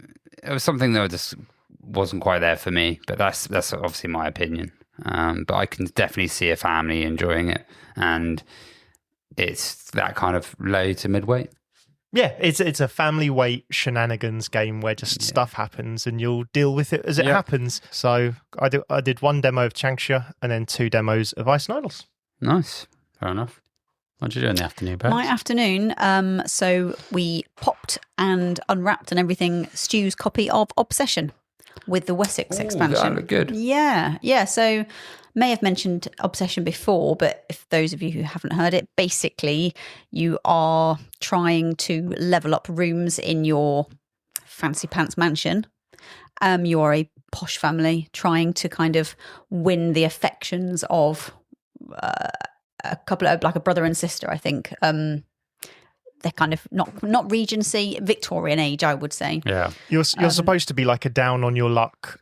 was something that just wasn't quite there for me. But that's obviously my opinion. But I can definitely see a family enjoying it, and it's that kind of low to midweight. Yeah, it's a family weight shenanigans game where just stuff happens and you'll deal with it as it happens. So I did 1 demo of Tianxia and then 2 demos of Ice and Idols. Nice, fair enough. What did you do in the afternoon, Beth? My afternoon, so we popped and unwrapped and everything Stu's copy of Obsession with the Wessex expansion. That looked good. Yeah. So may have mentioned Obsession before, but if those of you who haven't heard it, basically you are trying to level up rooms in your fancy pants mansion. You are a posh family trying to kind of win the affections of a couple of, like a brother and sister, I think. They're kind of not Regency, Victorian age, I would say. Yeah, you're supposed to be like a down on your luck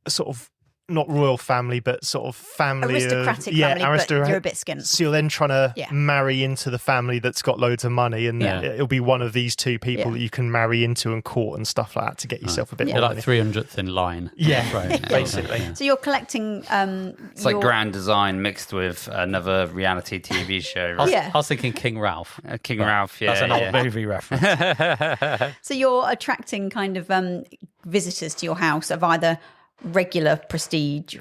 sort of, not royal family, but sort of family, aristocratic family, but you're a bit skint. So you're then trying to marry into the family that's got loads of money, and it'll be one of these 2 people that you can marry into and court and stuff like that to get yourself a bit more you're money. like 300th in line. Yeah, basically. So you're collecting... it's like Grand Design mixed with another reality TV show. Right? I was thinking King Ralph. King Ralph, yeah. That's an old movie reference. So you're attracting kind of visitors to your house of either regular prestige,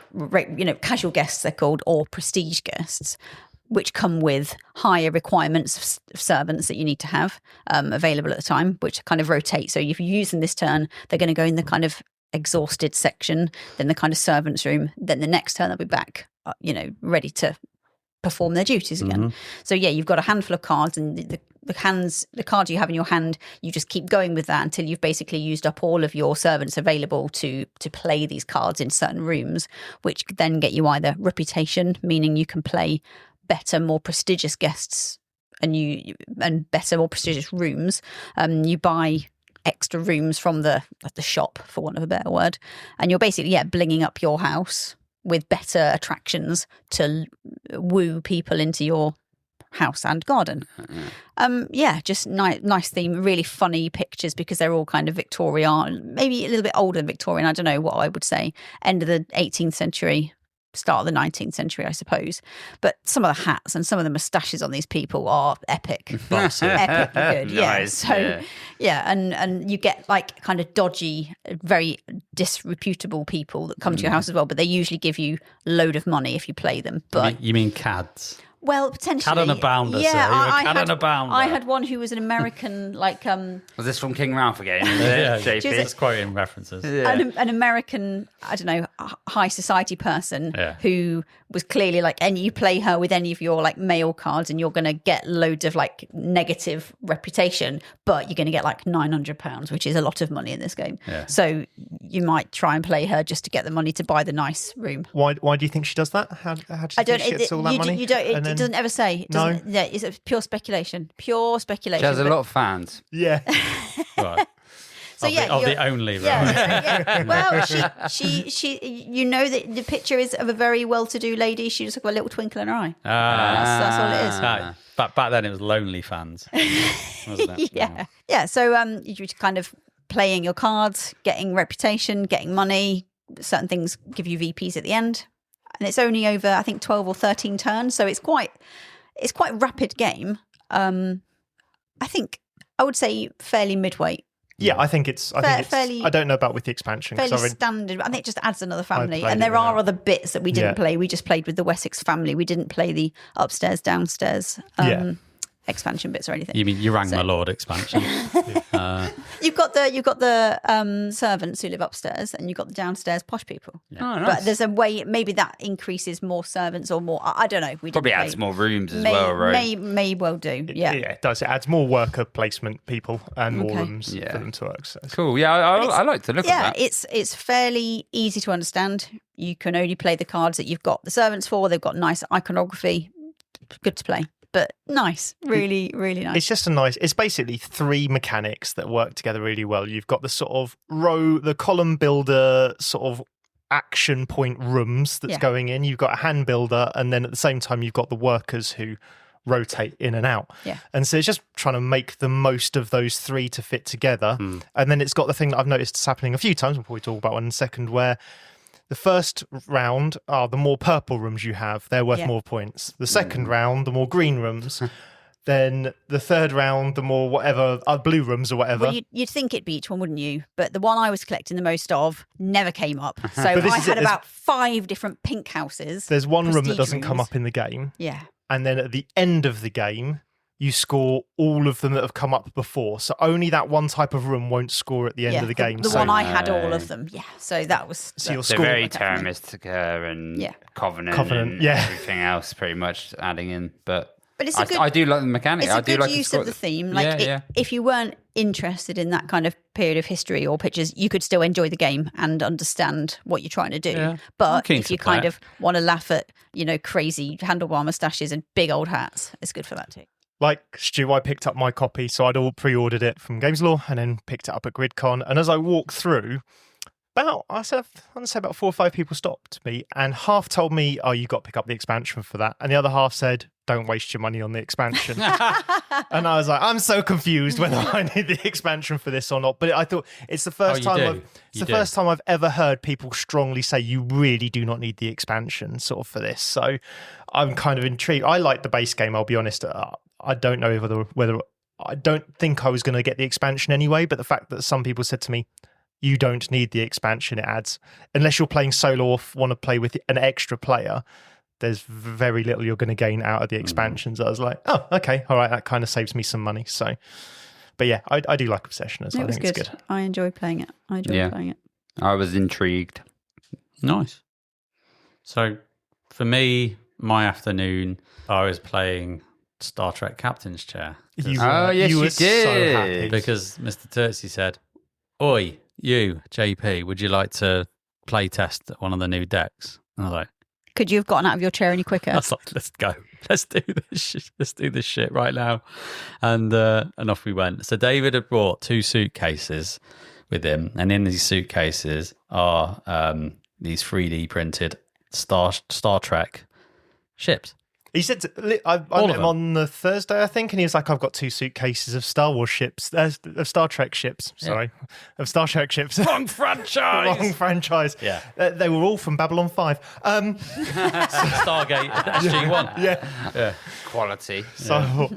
casual guests they're called, or prestige guests, which come with higher requirements of servants that you need to have available at the time, which kind of rotate. So if you use them this turn, they're going to go in the kind of exhausted section, then the kind of servants room, then the next turn they'll be back, ready to perform their duties again. So you've got a handful of cards, and the cards you have in your hand, you just keep going with that until you've basically used up all of your servants available to play these cards in certain rooms, which then get you either reputation, meaning you can play better, more prestigious guests and better, more prestigious rooms, you buy extra rooms from the shop, for want of a better word, and you're basically blinging up your house with better attractions to woo people into your house and garden. Just nice theme, really funny pictures because they're all kind of Victorian, maybe a little bit older than Victorian. I don't know what I would say, end of the 18th century, start of the 19th century, I suppose. But some of the hats and some of the moustaches on these people are epic. Epic good. Nice, and you get like kind of dodgy, very disreputable people that come to your house as well, but they usually give you a load of money if you play them. But you mean cads? Well, potentially. Cad on a bounder, sir. Cad on a bounder. I had one who was an American, Was this from King Ralph again? JP. She was Just quoting references. an American, I don't know, high society person who was clearly like, and you play her with any of your like male cards and you're going to get loads of like negative reputation, but you're going to get like £900, which is a lot of money in this game. Yeah. So you might try and play her just to get the money to buy the nice room. Why do you think she does that? How do you think she gets all that money? It doesn't ever say. It doesn't, no. Yeah, it's pure speculation. Pure speculation. She has a lot of fans. Yeah. Right. So of the only room. Yeah. Well, she, you know that the picture is of a very well-to-do lady. She just got a little twinkle in her eye. That's all it is. No, back then it was lonely fans, wasn't it? Yeah. So you're kind of playing your cards, getting reputation, getting money. Certain things give you VPs at the end. And it's only over, I think, 12 or 13 turns, so it's quite a rapid game. I would say fairly midweight. Yeah, I think it's fairly. I don't know about with the expansion. Fairly standard. I think it just adds another family, and there are other bits that we didn't play. We just played with the Wessex family. We didn't play the upstairs, downstairs. Expansion bits or anything. You mean Rang My Lord expansion? You've got the servants who live upstairs, and you've got the downstairs posh people. Yeah. Oh, nice. But there's a way maybe that increases more servants or more. I don't know. We probably adds more rooms as well, right? May well do. Yeah, it does. It adds more worker placement people and more rooms for them to work. So. Cool. Yeah, I like to look at that. It's fairly easy to understand. You can only play the cards that you've got the servants for. They've got nice iconography. Good to play. But nice, really, really nice. It's basically three mechanics that work together really well. You've got the sort of the column builder sort of action point rooms that's going in. You've got a hand builder, and then at the same time, you've got the workers who rotate in and out. Yeah. And so it's just trying to make the most of those three to fit together. And then it's got the thing that I've noticed is happening a few times, we'll probably talk about one in a second, where the first round are the more purple rooms you have, they're worth more points. The second round, the more green rooms. Then the third round, the more whatever, blue rooms or whatever. Well, you'd think it'd be each one, wouldn't you? But the one I was collecting the most of never came up. So I had about 5 different pink houses. There's one room that doesn't come up in the game. Yeah. And then at the end of the game, you score all of them that have come up before. So only that one type of room won't score at the end of the game. The one I had all of them. Yeah. So that was... So you're very Terra Mystica and Covenant and everything else pretty much adding in. But it's I do like the mechanic. It's a good use of the theme. If you weren't interested in that kind of period of history or pictures, you could still enjoy the game and understand what you're trying to do. Yeah. But if you kind of want to laugh at, crazy handlebar moustaches and big old hats, it's good for that too. Like Stu, I picked up my copy, so I'd all pre-ordered it from Games Law and then picked it up at GridCon. And as I walked through, about 4 or 5 people stopped me, and half told me, "Oh, you got to pick up the expansion for that," and the other half said, "Don't waste your money on the expansion." And I was like, I'm so confused whether I need the expansion for this or not. But I thought it's the first time first time I've ever heard people strongly say you really do not need the expansion sort of for this. So I'm kind of intrigued. I like the base game, I'll be honest. I don't know whether I don't think I was going to get the expansion anyway, but the fact that some people said to me, you don't need the expansion it adds, unless you're playing solo or want to play with an extra player, there's very little you're going to gain out of the expansions. I was like, oh, okay, all right, that kind of saves me some money. So, but yeah, I do like Obsessioners. I think it's good. I enjoy playing it. I was intrigued. Nice. So for me, my afternoon, I was playing Star Trek Captain's Chair. You did. So happy. Because Mr. Turczi said, "Oi, you, JP, would you like to play test one of the new decks?" And I was like, Could you have gotten out of your chair any quicker? I was like, let's go. Let's do this. Let's do this shit right now. And off we went. So David had brought 2 suitcases with him, and in these suitcases are these 3D printed Star Trek ships. He said, I met him on the Thursday, I think, and he was like, I've got 2 suitcases of Star Wars ships, of Star Trek ships, sorry, of Star Trek ships. Wrong franchise! Wrong franchise. Yeah. They were all from Babylon 5. Stargate SG-1. Yeah. Quality. So,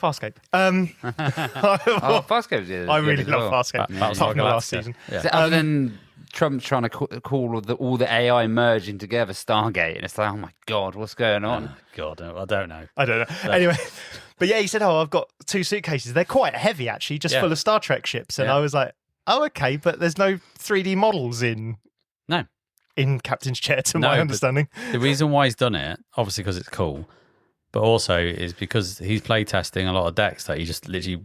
Farscape. Farscape did. I really love Farscape. Apart from the last season. Yeah. So other than Trump trying to call all the AI merging together Stargate, and it's like, oh my God, what's going on? God, I don't know. I don't know. Anyway, but yeah, he said, I've got 2 suitcases. They're quite heavy, actually, just full of Star Trek ships. And I was like, oh, okay, but there's no 3D models in Captain's chair, to my understanding. The reason why he's done it, obviously because it's cool, but also is because he's play testing a lot of decks that he just literally,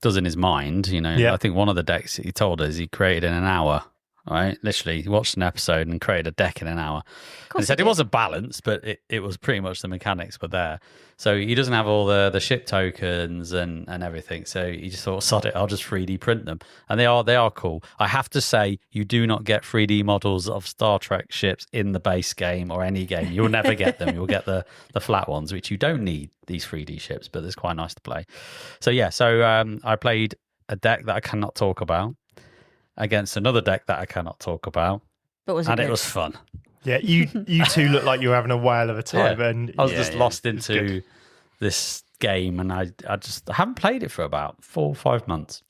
does in his mind. I think one of the decks he told us he created in an hour. Right, literally, he watched an episode and created a deck in an hour. And he said it wasn't balanced, but it was pretty much the mechanics were there. So he doesn't have all the ship tokens and everything. So he just thought, sod it, I'll just 3D print them, and they are cool. I have to say, you do not get 3D models of Star Trek ships in the base game or any game. You'll never get them. You'll get the flat ones, which you don't need these 3D ships, but it's quite nice to play. So I played a deck that I cannot talk about against another deck that I cannot talk about. But it was fun. Yeah, you 2 look like you were having a whale of a time. Yeah. And I was just lost into this game, and I haven't played it for about 4 or 5 months.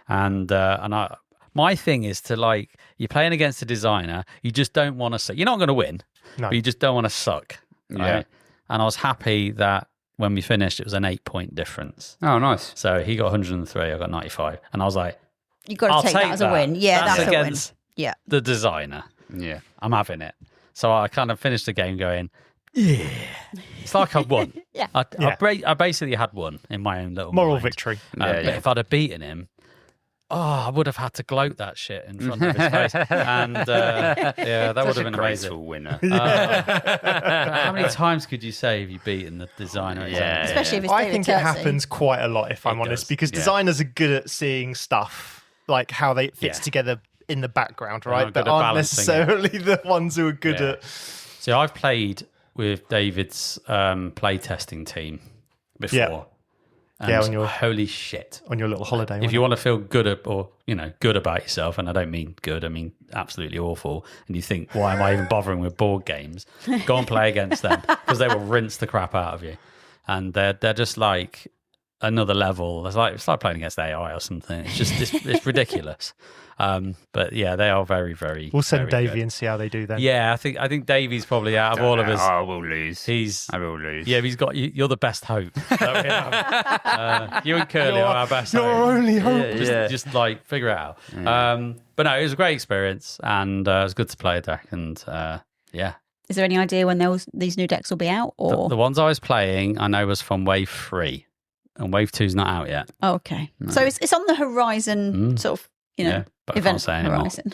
My thing is to you're playing against a designer, you just don't want to suck. You're not going to win, but you just don't want to suck. Right? Yeah. And I was happy that when we finished, it was an 8-point difference. Oh, nice. So he got 103, I got 95. And I was like, you got to take that as a win. Yeah, that's a win. Yeah. The designer. Yeah. I'm having it. So I kind of finished the game going, yeah. It's like I won. Yeah. I basically had won in my own little moral mind. victory. But if I'd have beaten him, I would have had to gloat that shit in front of his face. And that would have been amazing. Winner. How many times could you say have you beaten the designer? Yeah. Especially if it's I David think Turczi. it happens quite a lot, if I'm honest, because designers are good at seeing stuff, like how they fits together in the background, right? But aren't necessarily the ones who are good at... So I've played with David's play testing team before. Yeah. And on your holy shit. On your little holiday. If you want to feel good good about yourself, and I don't mean good, I mean absolutely awful, and you think, why am I even bothering with board games? Go and play against them, because they will rinse the crap out of you. And they're just like another level. It's like playing against AI or something. It's just it's ridiculous. But yeah, they are very, very. We'll send very Davey good. and see how they do then. Yeah, I think Davey's probably out of all of us. I will lose. I will lose. Yeah, he's got. You're the best hope. That we have. You and Curly are our best. Your hope. only hope. Just figure it out. Yeah. But no, it was a great experience, and it was good to play a deck. And Is there any idea when these new decks will be out? Or the ones I was playing, I know was from Wave 3, and Wave 2's not out yet. Oh, okay, so it's on the horizon, sort of. But event I can't say anymore horizon.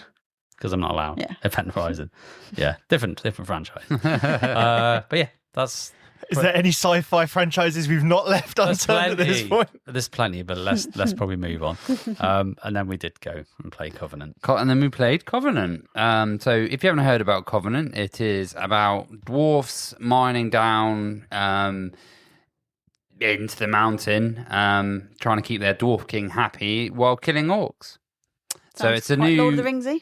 Because I'm not allowed. Yeah. Event Horizon. Yeah, different franchise. But yeah, that's. Is there any sci-fi franchises we've not left unturned at this point? There's plenty, but let's probably move on. And then we did go and play Covenant. And then we played Covenant. So if you haven't heard about Covenant, it is about dwarfs mining down into the mountain, trying to keep their dwarf king happy while killing orcs. So it's a quite new Lord of the Ringsy.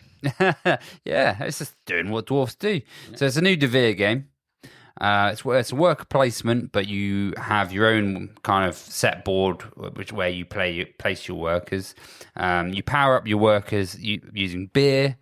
Yeah, it's just doing what dwarfs do. So it's a new Devir game. It's a worker placement, but you have your own kind of set board, where you place your workers. You power up your workers using beer,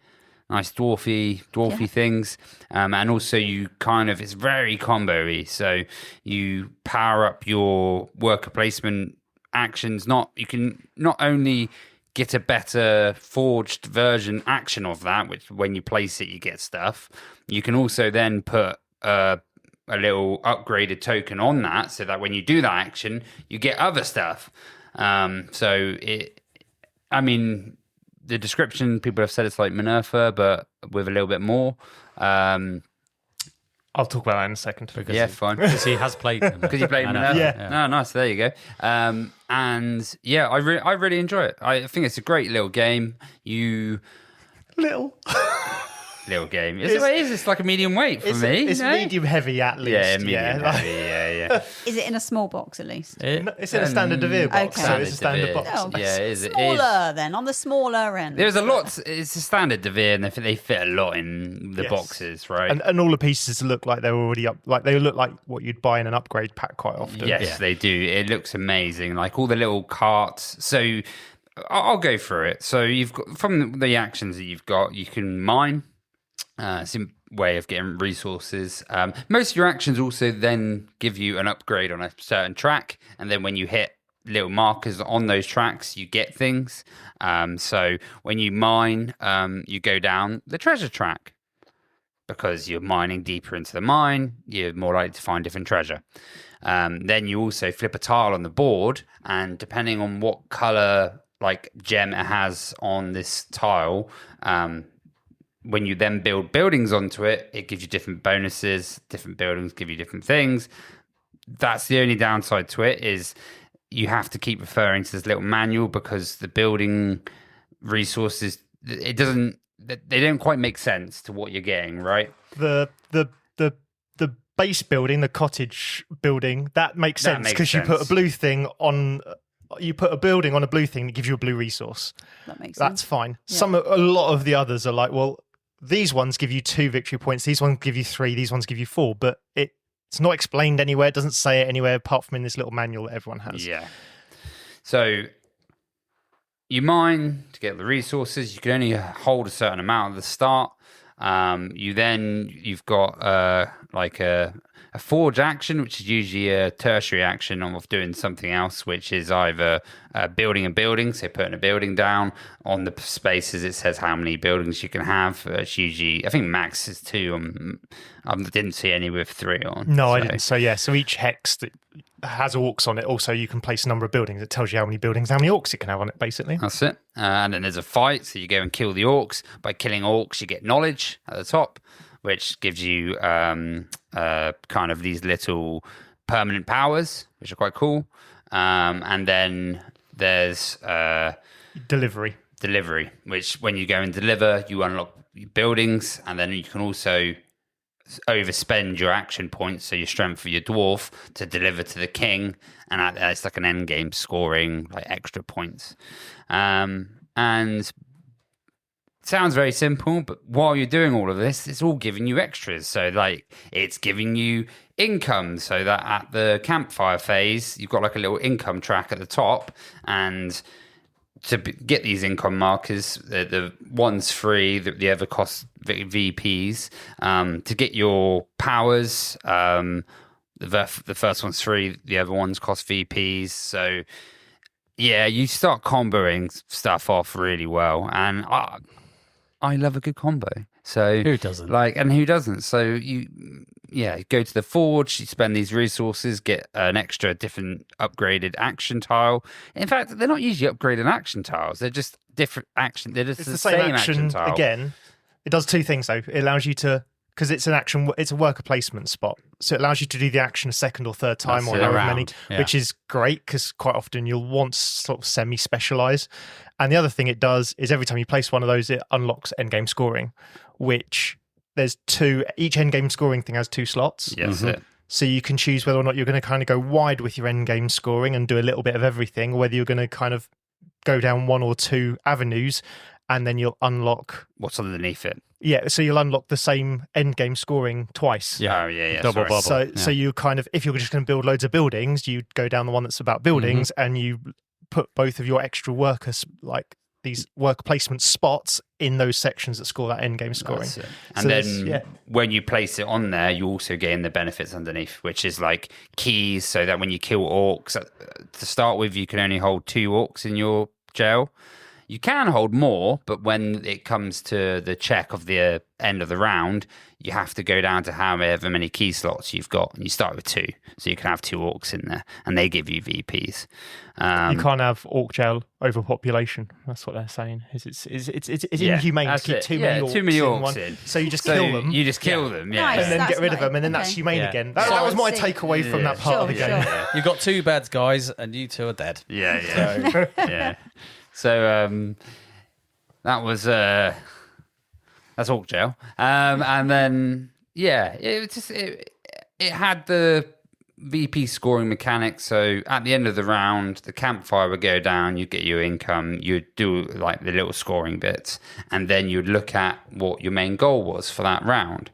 nice dwarfy things, and also you it's very combo-y. So you power up your worker placement actions. You can not only get a better forged version action of that, which when you place it, you get stuff. You can also then put a little upgraded token on that, so that when you do that action, you get other stuff. The description, people have said it's like Minerva, but with a little bit more. I'll talk about that in a second. Yeah, fine. Because he has played them. Because you played I know. them. Yeah. No, nice. There you go. And yeah, I really enjoy it. I think it's a great little game. Little game. It's like a medium weight for me. It's medium heavy at least. Yeah, medium heavy. Yeah. Is it in a small box at least? It's in a standard Devir box, Okay. so it's a standard Devir. box. Oh, Yeah, it is. Smaller then, on the smaller end. There's a lot. It's a standard Devir, and they fit a lot in the Yes. boxes, right? And all the pieces look like they're already up. Like they look like what you'd buy in an upgrade pack quite often. Yes, they do. It looks amazing. Like all the little carts. So I'll go through it. So you've got from the actions that you've got, you can mine. It's a way of getting resources. Most of your actions also then give you an upgrade on a certain track, and then when you hit little markers on those tracks, you get things. So when you mine, you go down the treasure track because you're mining deeper into the mine. You're more likely to find different treasure. Then you also flip a tile on the board, and depending on what color like gem it has on this tile, when you then build buildings onto it, it gives you different bonuses. Different buildings give you different things. That's the only downside to it, is you have to keep referring to this little manual because the building resources, they don't quite make sense to what you're getting, right? The base building, the cottage building, that makes sense because you put a blue thing on. You put a building on a blue thing that gives you a blue resource. That makes That's sense. fine. Yeah. A lot of the others are like, well, these ones give you 2 victory points. These ones give you 3. These ones give you 4. But it's not explained anywhere. It doesn't say it anywhere apart from in this little manual that everyone has. Yeah. So you mine to get the resources. You can only hold a certain amount at the start. You've got like a forge action, which is usually a tertiary action of doing something else, which is either building a building, so putting a building down. On the spaces, it says how many buildings you can have. It's usually, I think max is 2. I didn't see any with 3 on. No, I didn't. So yeah, so each hex that has orcs on it, also you can place a number of buildings. It tells you how many buildings, how many orcs you can have on it, basically. That's it. And then there's a fight, so you go and kill the orcs. By killing orcs, you get knowledge at the top, which gives you kind of these little permanent powers, which are quite cool. And then there's Delivery, which when you go and deliver, you unlock buildings, and then you can also overspend your action points, so your strength for your dwarf, to deliver to the king, and it's like an end game scoring like extra points. And sounds very simple, but while you're doing all of this, it's all giving you extras. So like it's giving you income, so that at the campfire phase, you've got like a little income track at the top, and to get these income markers, the one's free, the other costs VPs. To get your powers, the first one's free, the other ones cost VPs. So yeah, you start comboing stuff off really well, and I love a good combo. So Who doesn't? And who doesn't? So you go to the forge, you spend these resources, get an extra different upgraded action tile. In fact, they're not usually upgraded action tiles. They're just different action. They're just it's the same action tile. Again, it does 2 things though. It allows you to, because it's an action, it's a worker placement spot, so it allows you to do the action a second or third time, That's or it. however Around, many, yeah. which is great because quite often you'll want to sort of semi-specialize. And the other thing it does is every time you place one of those, it unlocks endgame scoring, which there's 2. Each endgame scoring thing has 2 slots. Yes, it. So you can choose whether or not you're going to kind of go wide with your endgame scoring and do a little bit of everything, or whether you're going to kind of go down 1 or 2 avenues, and then you'll unlock. What's underneath it? Yeah, so you'll unlock the same endgame scoring twice. Yeah. Oh, yeah. Double sorry. bubble. So you kind of, if you're just going to build loads of buildings, you go down the one that's about buildings, and you put both of your extra workers, like these work placement spots, in those sections that score that end game scoring. That's it. So And there's- then when you place it on there, you also gain the benefits underneath, which is like keys, so that when you kill orcs, to start with, you can only hold 2 orcs in your jail. You can hold more, but when it comes to the check of the end of the round, you have to go down to however many key slots you've got, and you start with 2, so you can have 2 orcs in there, and they give you VPs. You can't have orc jail overpopulation. That's what they're saying. It's inhumane to keep too many orcs in one. So you just kill them. You just kill them, Nice. and then That's get rid of nice. them, and then that's Okay. humane Yeah. again. That was my takeaway from that part of the game. Sure. You've got 2 beds, guys, and you 2 are dead. Yeah. Yeah. So that was that's orc jail, and then it had the VP scoring mechanics. So at the end of the round, the campfire would go down. You'd get your income. You'd do like the little scoring bits, and then you'd look at what your main goal was for that round.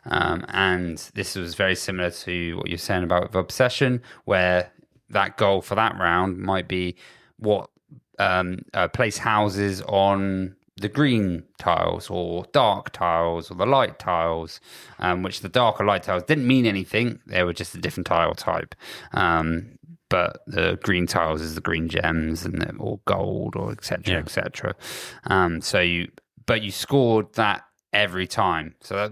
And this was very similar to what you're saying about with Obsession, where that goal for that round might be what place houses on the green tiles or dark tiles or the light tiles, which the dark or light tiles didn't mean anything. They were just a different tile type. But the green tiles is the green gems or gold or etc. etc. So you scored that every time. So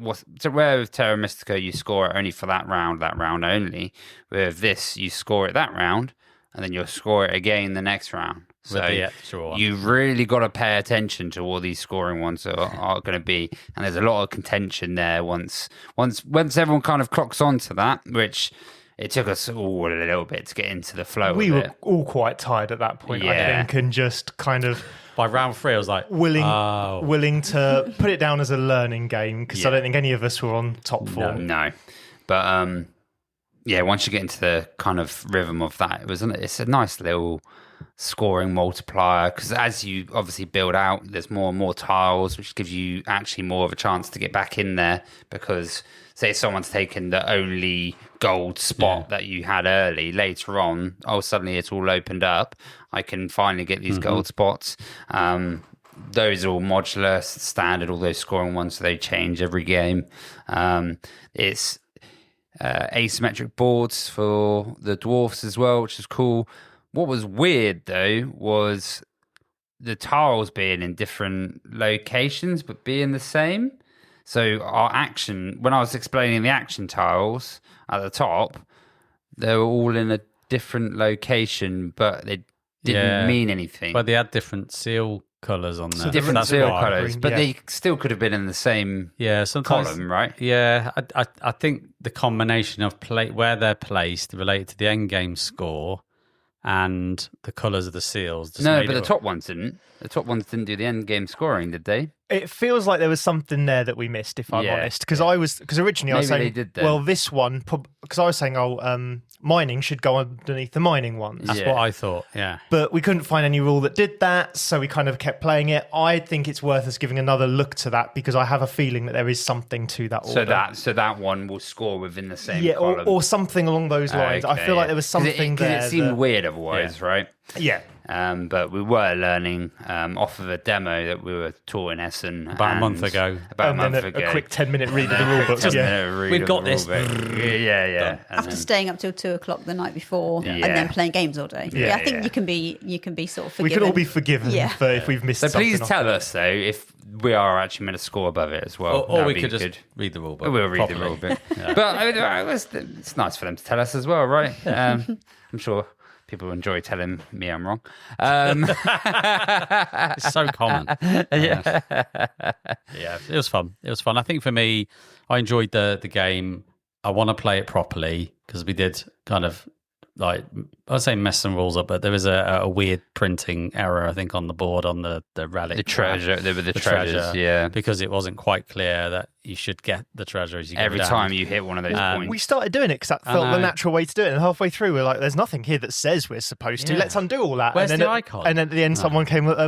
where with Terra Mystica you score it only for that round only. With this you score it that round, and then you'll score it again the next round. So With the extra one. you've really got to pay attention to all these scoring ones are going to be, and there's a lot of contention there. Once everyone kind of clocks onto that, which it took us all a little bit to get into the flow. We of were it. all quite tired at that point, I Yeah. think, and just kind of By round 3, I was like, willing to put it down as a learning game, because I don't think any of us were on top form. No, but once you get into the kind of rhythm of that, it's a nice little scoring multiplier, because as you obviously build out, there's more and more tiles, which gives you actually more of a chance to get back in there, because say someone's taken the only gold spot that you had early, later on, suddenly it's all opened up, I can finally get these gold spots. Those are all modular, standard, all those scoring ones, so they change every game. It's asymmetric boards for the dwarfs as well, which is cool. What was weird though was the tiles being in different locations but being the same. So our action, when I was explaining the action tiles at the top, they were all in a different location, but they didn't mean anything. But they had different seal colours on there. Different That's seal why. colours, but they still could have been in the same sometimes, column, right? Yeah, I think the combination of where they're placed related to the end game score and the colours of the seals. No, but the top ones didn't. The top ones didn't do the end game scoring, did they? It feels like there was something there that we missed, if I'm honest. Because originally I was Maybe saying, they did then. well, this one, because I was saying, mining should go underneath the mining ones. That's what I thought, yeah. But we couldn't find any rule that did that, so we kind of kept playing it. I think it's worth us giving another look to that, because I have a feeling that there is something to that order. So that one will score within the same yeah, column. or something along those lines. I feel like there was something there. It seemed weird otherwise, right? Yeah. But we were learning off of a demo that we were taught in Essen About a month ago. About And a month then ago. a quick 10-minute read of the rule book. Yeah. We've got this. Yeah. After staying up till 2:00 the night before and Yeah. then playing games all day. Yeah, I think you can be sort of We forgiven. can all be forgiven for if we've missed So something. please tell us though if we are actually meant to score above it as well. Or That'd we be could just good. read the rule book. We'll read the properly. rule book. But it's nice for them to tell us as well, right? I'm sure people enjoy telling me I'm wrong. It's so common. Yeah, it was fun. It was fun. I think for me, I enjoyed the game. I want to play it properly because we did kind of like, I'd say mess some rules up, but there was a weird printing error, I think, on the board on the relic. The treasure, there were the treasures, yeah. Because it wasn't quite clear that you should get the treasure as you go Every down. time you hit one of those points. We started doing it because that felt the natural way to do it. And halfway through, we're like, there's nothing here that says we're supposed to. Yeah. Let's undo all that. Where's and then the icon? And then at the end,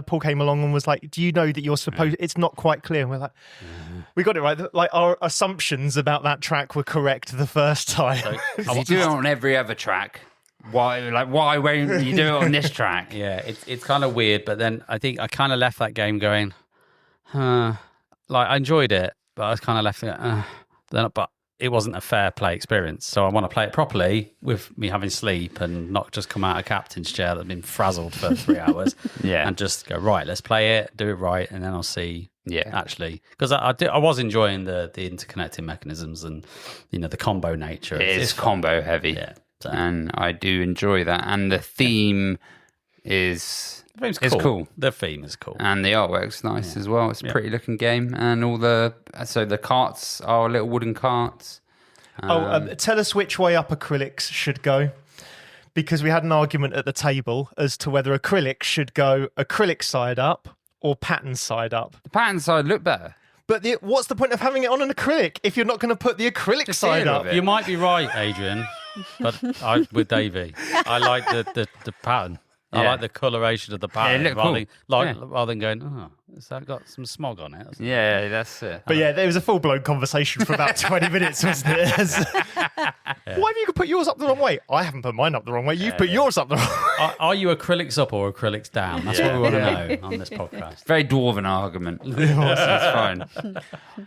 Paul came along and was like, do you know that you're supposed, it's not quite clear. And we're like, we got it right. Like our assumptions about that track were correct the first time. You do it on every other track. Why won't you do it on this track? Yeah, it's kind of weird, but then I think I kind of left that game going, like I enjoyed it, but I was kind of left it, but it wasn't a fair play experience. So I want to play it properly with me having sleep and not just come out of captain's chair that's been frazzled for 3 hours. And just go, right, let's play it, do it right, and then I'll see. Actually, because I was enjoying the interconnecting mechanisms and the combo nature. It's combo heavy, and I do enjoy that. And the theme is cool. The theme is cool, and the artwork's nice as well. It's a pretty looking game, and the carts are little wooden carts. Tell us which way up acrylics should go, because we had an argument at the table as to whether acrylics should go acrylic side up or pattern side up. The pattern side look better. But what's the point of having it on an acrylic if you're not going to put the acrylic side up? You might be right, Adrian, but with Davey, I like the pattern. I like the coloration of the pattern rather than going, has that got some smog on it? Yeah, that's it. But there was a full-blown conversation for about 20 minutes, wasn't it? Why have you put yours up the wrong way? I haven't put mine up the wrong way. You've put yours up the wrong way. Are you acrylics up or acrylics down? That's what we want to know on this podcast. Very dwarven argument. It's fine.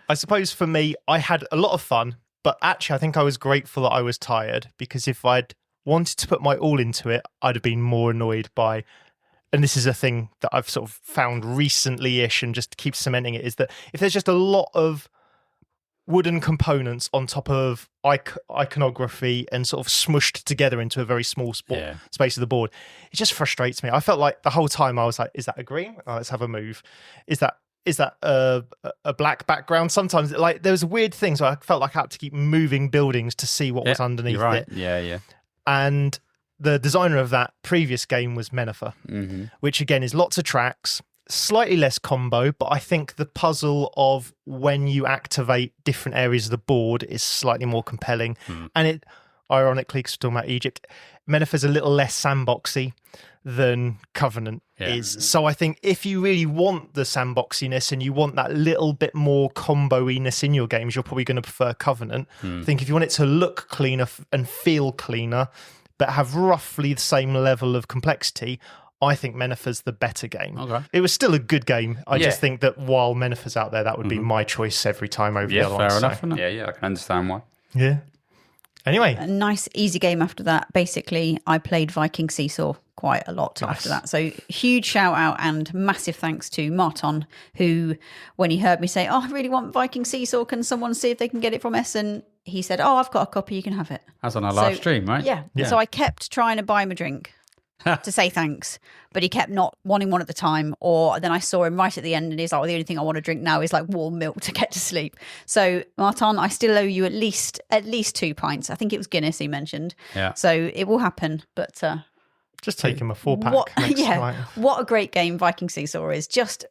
I suppose for me, I had a lot of fun, but actually I think I was grateful that I was tired, because if I'd wanted to put my all into it, I'd have been more annoyed by, and this is a thing that I've sort of found recently-ish and just keep cementing it, is that if there's just a lot of wooden components on top of iconography and sort of smushed together into a very small space of the board, it just frustrates me. I felt like the whole time I was like, is that a green? Oh, let's have a move. Is that a black background? Sometimes like there was weird things where I felt like I had to keep moving buildings to see what was underneath it. Yeah. And the designer of that previous game was Menifer, which again is lots of tracks, slightly less combo, but I think the puzzle of when you activate different areas of the board is slightly more compelling. And it, ironically, because we're talking about Egypt, Menifer's a little less sandboxy than Covenant is. So I think if you really want the sandboxiness and you want that little bit more combo-iness in your games, you're probably going to prefer Covenant. I think if you want it to look cleaner and feel cleaner, but have roughly the same level of complexity, I think Menifer's the better game. Okay. It was still a good game. I just think that while Menifer's out there, that would be my choice every time over the other one. Fair enough. Yeah, I can understand why. Yeah. Anyway. A nice, easy game after that. Basically, I played Viking Seesaw quite a lot after that. So huge shout out and massive thanks to Martin, who, when he heard me say, I really want Viking Seesaw, can someone see if they can get it from Essen? He said, I've got a copy, you can have it. That's on our live stream, right? Yeah. So I kept trying to buy him a drink to say thanks, but he kept not wanting one at the time. Or then I saw him right at the end and he's like, the only thing I want to drink now is like warm milk to get to sleep. So Martin, I still owe you at least 2 pints. I think it was Guinness he mentioned. Yeah. So it will happen, but just take him a 4-pack. What a great game Viking Seesaw is. Just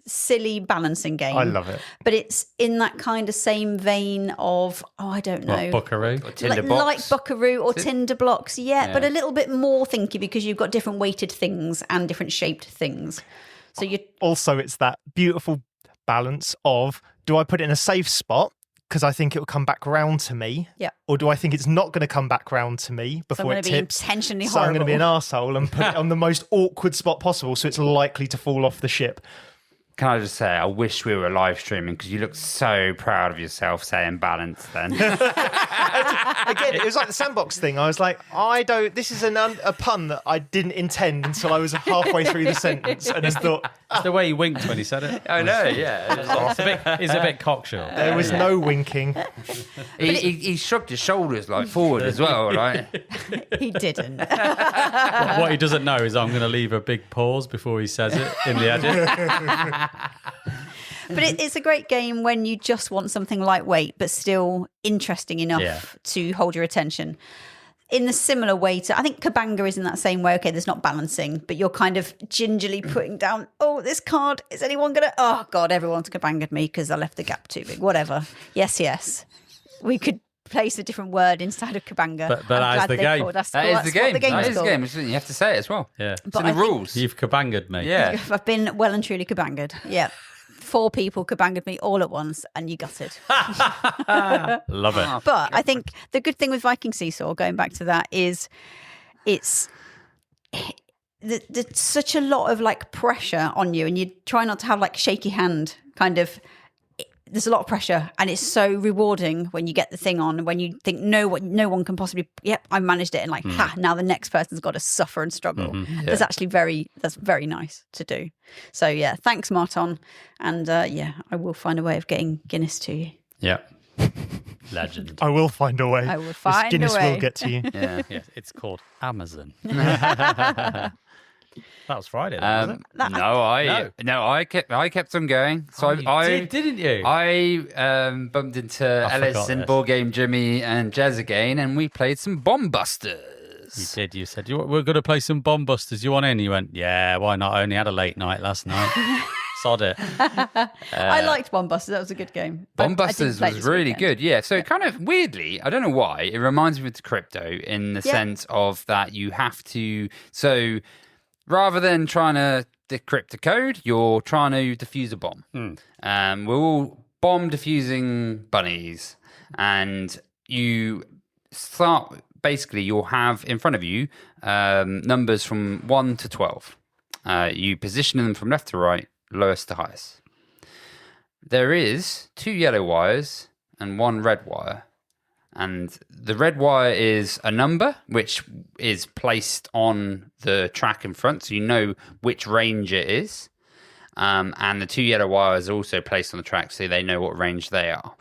silly balancing game. I love it. But it's in that kind of same vein of, I don't know. Buckaroo? Or Tinderbox. Like Buckaroo or Tinderblocks, but a little bit more thinky because you've got different weighted things and different shaped things. So you also, it's that beautiful balance of, do I put it in a safe spot because I think it will come back round to me? Yeah. Or do I think it's not going to come back round to me before it tips? So I'm going to be intentionally horrible. So I'm going to be an arsehole and put it on the most awkward spot possible so it's likely to fall off the ship. Can I just say, I wish we were live streaming because you look so proud of yourself saying balance then. Again, it was like the sandbox thing. I was like, this is a pun that I didn't intend until I was halfway through the sentence and just thought. It's the way he winked when he said it. I know, yeah. He's a bit cocksure. There was no winking. He shrugged his shoulders like forward as well, right? He didn't. What he doesn't know is I'm going to leave a big pause before he says it in the edit. But it's a great game when you just want something lightweight but still interesting enough to hold your attention. In the similar way to, I think Kabanga is in that same way. Okay, there's not balancing, but you're kind of gingerly putting down, this card, is anyone going to, oh God, everyone's Kabangaed me because I left the gap too big, whatever. Yes. We could place a different word inside of Kabanga. But that is the game. That is the game. That is the game. You have to say it as well. Yeah. It's in the rules. You've Kabangaed me. Yeah. I've been well and truly Kabangaed. Yeah. 4 people Kabangaed me all at once and you got it. Love it. But I think the good thing with Viking Seesaw, going back to that, is there's such a lot of like pressure on you and you try not to have like shaky hand kind of. there's a lot of pressure, and it's so rewarding when you get the thing on, when you think no one can possibly. Yep, I managed it, and like, now the next person's got to suffer and struggle. That's actually that's very nice to do. So yeah, thanks, Martin, and I will find a way of getting Guinness to you. Yeah. Legend. I will find a way. I will find Guinness a way. will get to you. Yeah, it's called Amazon. That was Friday, then, wasn't it? I kept on going. So didn't you? I bumped into Ellis forgot and this. Board Game Jimmy and Jez again, and we played some Bomb Busters. You did. You said we're going to play some Bomb Busters. You want in? You went, yeah. Why not? I only had a late night last night. Sod it. I liked Bomb Busters. That was a good game. Bomb I didn't Busters play was this really weekend. good. Yeah. So kind of weirdly, I don't know why, it reminds me of the crypto in the sense of that you have to. So rather than trying to decrypt a code, you're trying to defuse a bomb. We're all bomb defusing bunnies, and you start. Basically, you'll have in front of you numbers from 1 to 12. You position them from left to right, lowest to highest. There is 2 yellow wires and 1 red wire. And the red wire is a number which is placed on the track in front, so you know which range it is. And the 2 yellow wires are also placed on the track, so they know what range they are.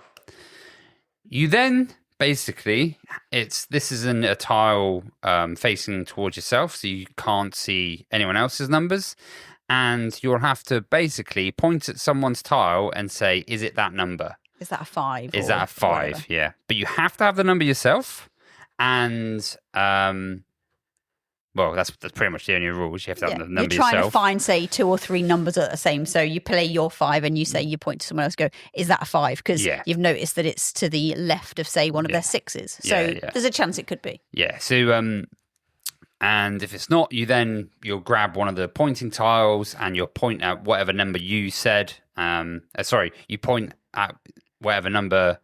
You then basically, this isn't a tile facing towards yourself, so you can't see anyone else's numbers. And you'll have to basically point at someone's tile and say, is it that number? Is that a 5? Is that a 5? Yeah. But you have to have the number yourself. And, well, that's pretty much the only rules. You have to have the number You're trying yourself. to find, say, 2 or 3 numbers that are the same. So you play your 5 and you say, you point to someone else, go, is that a 5? Because you've noticed that it's to the left of, say, one of their 6s. So there's a chance it could be. Yeah. So, and if it's not, you'll grab one of the pointing tiles and you'll point at whatever number you said. You point at whatever number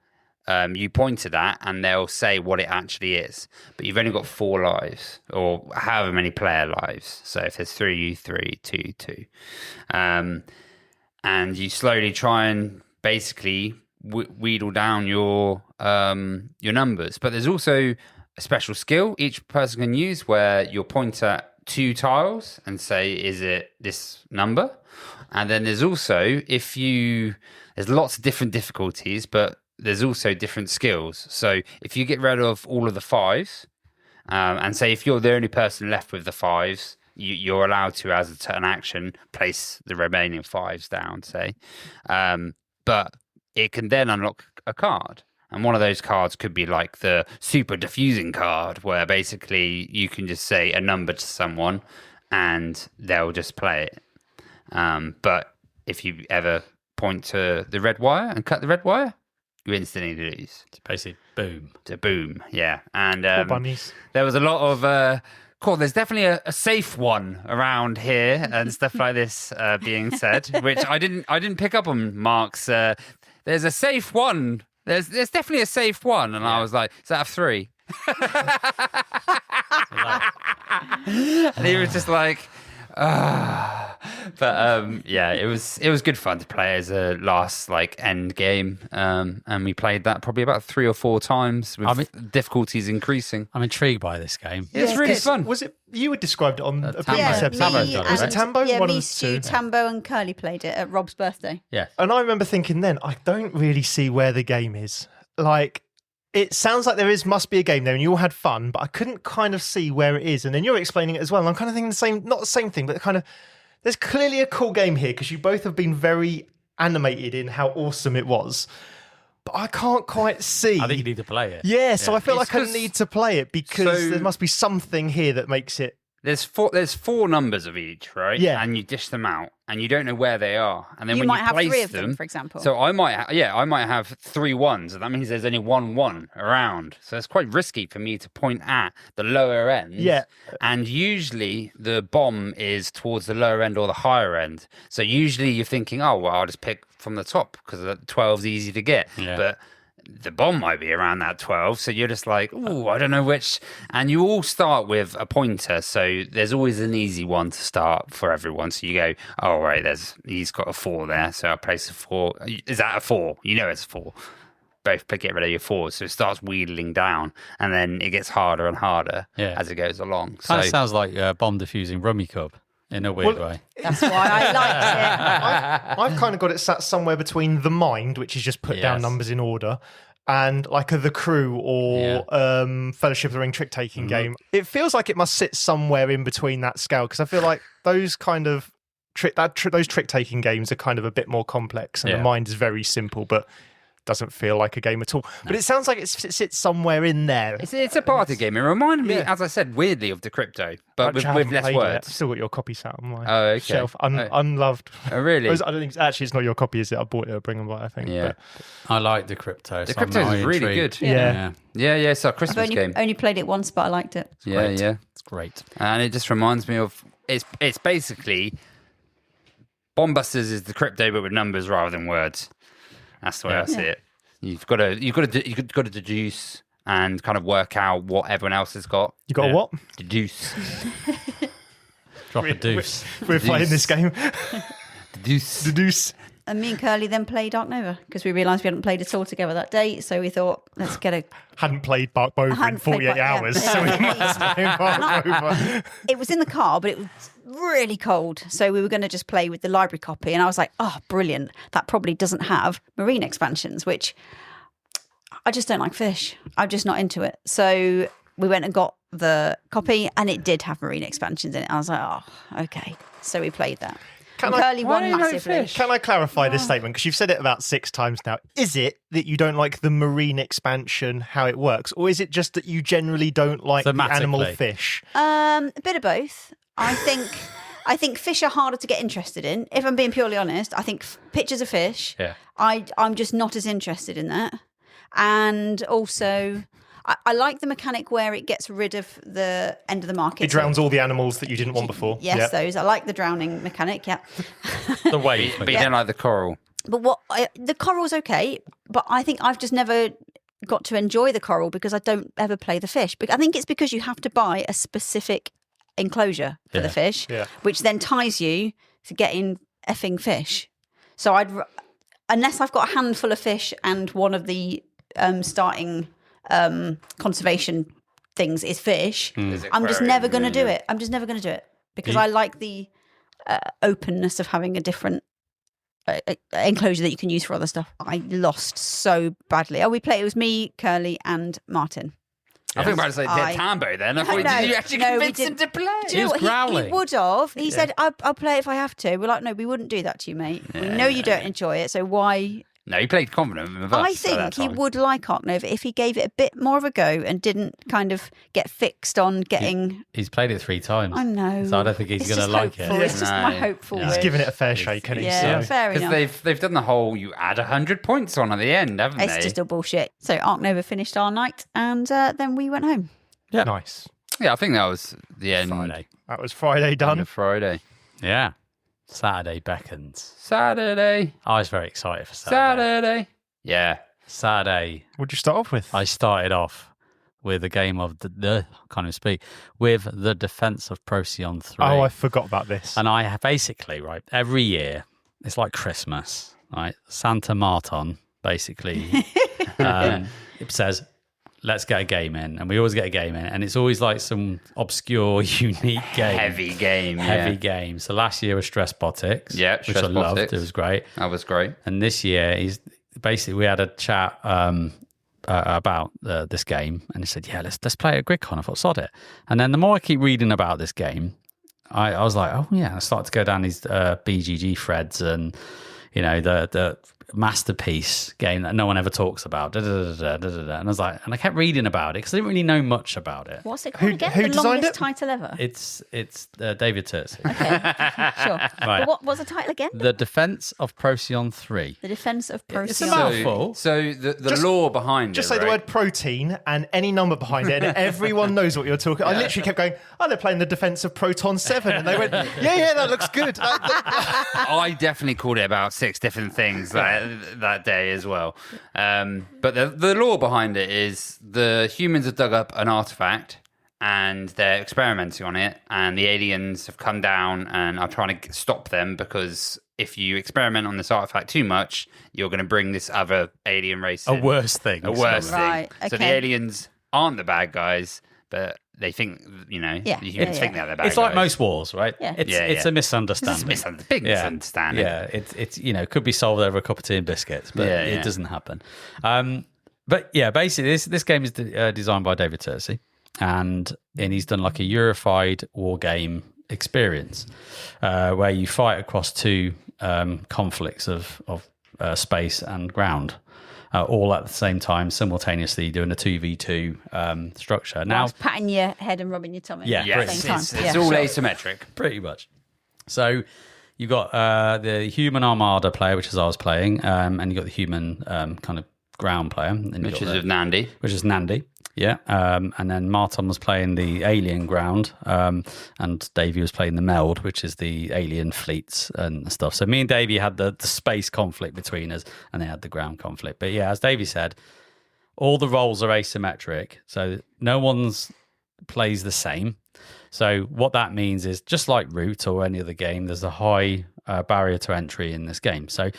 you pointed at, and they'll say what it actually is. But you've only got 4 lives, or however many player lives. So if there's 3, you 3, 2, 2. And you slowly try and basically wheedle down your numbers. But there's also a special skill each person can use where you'll point at 2 tiles and say, is it this number? And then there's also, there's lots of different difficulties, but there's also different skills. So if you get rid of all of the 5s, and say if you're the only person left with the 5s, you're allowed to, as an action, place the remaining 5s down, say. But it can then unlock a card. And one of those cards could be like the super diffusing card, where basically you can just say a number to someone and they'll just play it. But if you ever point to the red wire and cut the red wire, you instantly lose. It's basically boom. It's a boom, yeah. And bunnies. there was a lot of cool. There's definitely a safe one around here and stuff like this being said, which I didn't pick up on Mark's. There's a safe one. There's definitely a safe one, and I was like, is that a 3? And he was just like, But it was good fun to play as a last end game, and we played that probably about 3 or 4 times with difficulties increasing. I'm intrigued by this game. It's really fun. Was it you had described it on a Tambo. previous episode? Tambo's got it, Was right? it Tambo? Yeah, One of me, the Stu, two. Tambo and Curly played it at Rob's birthday. Yeah. And I remember thinking then, I don't really see where the game is. Like, it sounds like must be a game there, and you all had fun, but I couldn't kind of see where it is. And then you're explaining it as well, and I'm kind of thinking not the same thing, but kind of, there's clearly a cool game here, because you both have been very animated in how awesome it was. But I can't quite see. I think you need to play it. Yeah, so I feel It's like I need to play it, because So- there must be something here that makes it. There's 4 numbers of each, right? Yeah. And you dish them out, and you don't know where they are. And then You when might you have place 3 of them, for example. So I might have 3 1s, and that means there's only 1 around. So it's quite risky for me to point at the lower end. Yeah. And usually the bomb is towards the lower end or the higher end. So usually you're thinking, oh well, I'll just pick from the top because the 12's easy to get. Yeah. But the bomb might be around that 12. So you're just like, oh, I don't know which. And you all start with a pointer. So there's always an easy one to start for everyone. So you go, oh, right, he's got a 4 there. So I place a 4. Is that a 4? You know it's a 4. Both get rid of your 4s. So it starts wheeling down. And then it gets harder and harder as it goes along. Kind of sounds like bomb diffusing Rummy Cub. In a weird way. That's why I liked I've kind of got it sat somewhere between the Mind, which is just put down numbers in order, and like the Crew or Fellowship of the Ring trick-taking game. It feels like it must sit somewhere in between that scale, because I feel like those kind of those trick-taking games are kind of a bit more complex, and the Mind is very simple, but doesn't feel like a game at all. But it sounds like it sits somewhere in there. It's a party game. It reminded me, as I said, weirdly of the Crypto, but with less words. I've still got your copy sat on my shelf, unloved. Oh, really? I don't think it's not your copy, is it? I bought it at Bring 'em By, I think. Yeah. But I like the Crypto. The Crypto is really good. Yeah. It's our Christmas game. Only played it once, but I liked it. It's great. And it just reminds me of it's basically Bombbusters is the Crypto, but with numbers rather than words. That's the way I see it. You've got to deduce and kind of work out what everyone else has got. You got a what? Deduce. Drop a deuce. We're playing this game. Deduce. And me and Curly then played Ark Nova because we realised we hadn't played at all together that day. So we thought, let's get a... Hadn't played Ark Nova in 48 hours, so we must play Ark Nova. It was in the car, but it was really cold. So we were going to just play with the library copy. And I was like, oh, brilliant. That probably doesn't have marine expansions, which I just don't like fish. I'm just not into it. So we went and got the copy and it did have marine expansions in it. I was like, oh, okay. So we played that. Curly won massively. Can I clarify this statement? Because you've said it about 6 times now. Is it that you don't like the marine expansion, how it works? Or is it just that you generally don't like the animal fish? A bit of both. I think fish are harder to get interested in. If I'm being purely honest, I think pictures of fish, I'm just not as interested in that. And also... I like the mechanic where it gets rid of the end of the market. It drowns all the animals that you didn't want before. Yes, those. I like the drowning mechanic, The wave. But you don't like the coral. But the coral's okay, but I think I've just never got to enjoy the coral because I don't ever play the fish. But I think it's because you have to buy a specific enclosure for the fish, which then ties you to getting effing fish. So unless I've got a handful of fish and one of the starting... conservation things is fish. I'm just never going to do it. I'm just never going to do it because I like the openness of having a different enclosure that you can use for other stuff. I lost so badly. It was me, Curly, and Martin. I think about to say Tambo then. I thought, did you actually convince him to play? He was growling. He would have. He said, I'll play it if I have to. We're like, no, we wouldn't do that to you, mate. We know you don't enjoy it, so why... No, he played confident with us. I think he would like Ark Nova if he gave it a bit more of a go and didn't kind of get fixed on getting... He's played it 3 times. I know. So I don't think he's going to like it. It's just my hopeful wish. He's given it a fair shake, hasn't he? Yeah, fair enough. Because they've done the whole, you add 100 points on at the end, haven't they? It's just all bullshit. So Ark Nova finished our night and then we went home. Yeah. Nice. Yeah, I think that was the end. Friday. That was Friday done. End of Friday. Yeah. Saturday beckons. Saturday. I was very excited for Saturday. Yeah. Saturday. What'd you start off with? I started off with a game of can't even speak, with the Defense of Procyon 3. Oh, I forgot about this. And I have basically, right, every year, it's like Christmas, right? Santa Martin, basically, it says, let's get a game in. And we always get a game in. And it's always like some obscure, unique game. Heavy game. So last year was Stress Botics. Yeah, which I loved. It was great. That was great. And this year, we had a chat about this game. And he said, yeah, let's play at GridCon. I thought, sod it. And then the more I keep reading about this game, I was like, oh, yeah. I started to go down these BGG threads and, you know, the masterpiece game that no one ever talks about. And I was like, and I kept reading about it because I didn't really know much about it. What's it called again? Who the designed longest it? title ever. It's David Turczi. Okay, sure. Right. But what's the title again? The Defense of Procyon 3. The Defense of Procyon. It's a mouthful. So the lore behind Just it, say the word protein and any number behind it, and everyone knows what you're talking. I literally kept going, oh, they're playing the Defense of Proton 7. And they went, yeah, that looks good. I definitely called it about 6 different things. that day as well. But the lore behind it is the humans have dug up an artifact and they're experimenting on it, and the aliens have come down and are trying to stop them, because if you experiment on this artifact too much, you're going to bring this other alien race in. A worse thing. A worse thing. Right, So the okay. aliens aren't the bad guys, but they think, the humans think they're the bad guys. It's like most wars, right? Yeah. It's a misunderstanding. It's a big misunderstanding. Yeah, it's could be solved over a cup of tea and biscuits, but it doesn't happen. But yeah, basically, this game is designed by David Turczi, and he's done like a Eurofied war game experience where you fight across two conflicts of space and ground. All at the same time, simultaneously doing a 2v2 structure. Now, Whilst patting your head and rubbing your tummy. Yeah, at Yes, the same time. it's all asymmetric. pretty much. So you've got the human Armada player, which is I was playing, and you've got the human kind of ground player. And Which is of Nandi. Which is Nandi, yeah. And then Martin was playing the alien ground, and Davey was playing the meld, which is the alien fleets and stuff. So me and Davey had the space conflict between us, and they had the ground conflict. But yeah, as Davey said, all the roles are asymmetric, so no one's plays the same. So what that means is, just like Root or any other game, there's a high barrier to entry in this game. So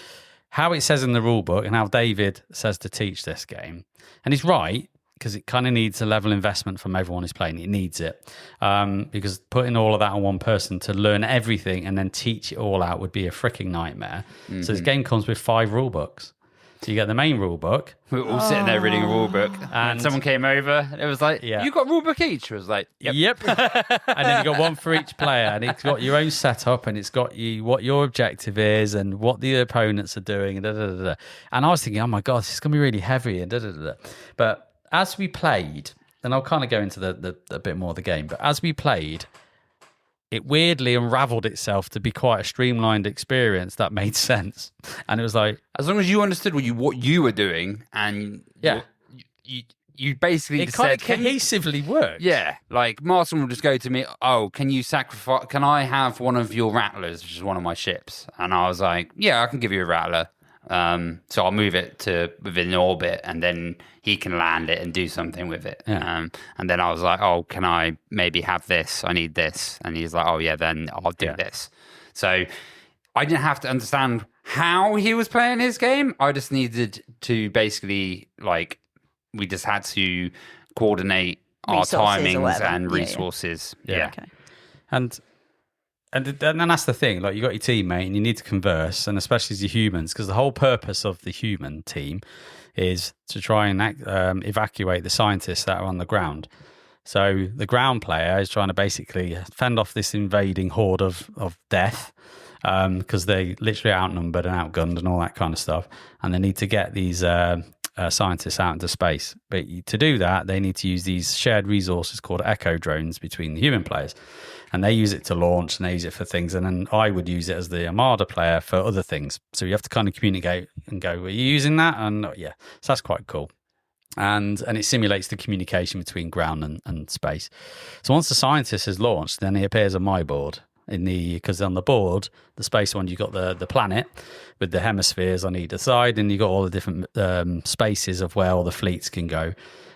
how it says in the rule book and how David says to teach this game, and he's right, because it kind of needs a level investment from everyone who's playing. It needs it, because putting all of that on one person to learn everything and then teach it all out would be a freaking nightmare. Mm-hmm. So this game comes with 5 rule books. So you get the main rule book. We were all sitting there reading a rule book, and someone came over. And it was like, "You got a rule book each?" I was like, "Yep." And then you got one for each player, and it's got your own setup, and it's got what your objective is, and what the opponents are doing, and And I was thinking, "Oh my god, this is going to be really heavy," and But as we played, and I'll kind of go into the a bit more of the game, but as we played, it weirdly unraveled itself to be quite a streamlined experience that made sense. And it was like, as long as you understood what you were doing, and you basically it just kind said, of cohesively worked. Yeah, like Martin will just go to me, "Oh, can you sacrifice? Can I have one of your rattlers, which is one of my ships?" And I was like, "Yeah, I can give you a rattler." So I'll move it to within orbit, and then he can land it and do something with it. Yeah. And then I was like, "Oh, can I maybe have this? I need this." And he's like, "Oh yeah, then I'll do this." So I didn't have to understand how he was playing his game. I just needed to basically, like, we just had to coordinate our timings and resources. Yeah. Okay. And then that's the thing, like, you got your teammate and you need to converse, and especially as your humans, because the whole purpose of the human team is to try and evacuate the scientists that are on the ground. So the ground player is trying to basically fend off this invading horde of death, because they literally outnumbered and outgunned and all that kind of stuff, and they need to get these scientists out into space. But to do that, they need to use these shared resources called echo drones between the human players. And they use it to launch, and they use it for things. And then I would use it as the Armada player for other things. So you have to kind of communicate and go, "Are you using that?" And yeah, so that's quite cool. And it simulates the communication between ground and space. So once the scientist is launched, then he appears on my board. Because on the board, the space one, you've got the planet with the hemispheres on either side, and you've got all the different spaces of where all the fleets can go.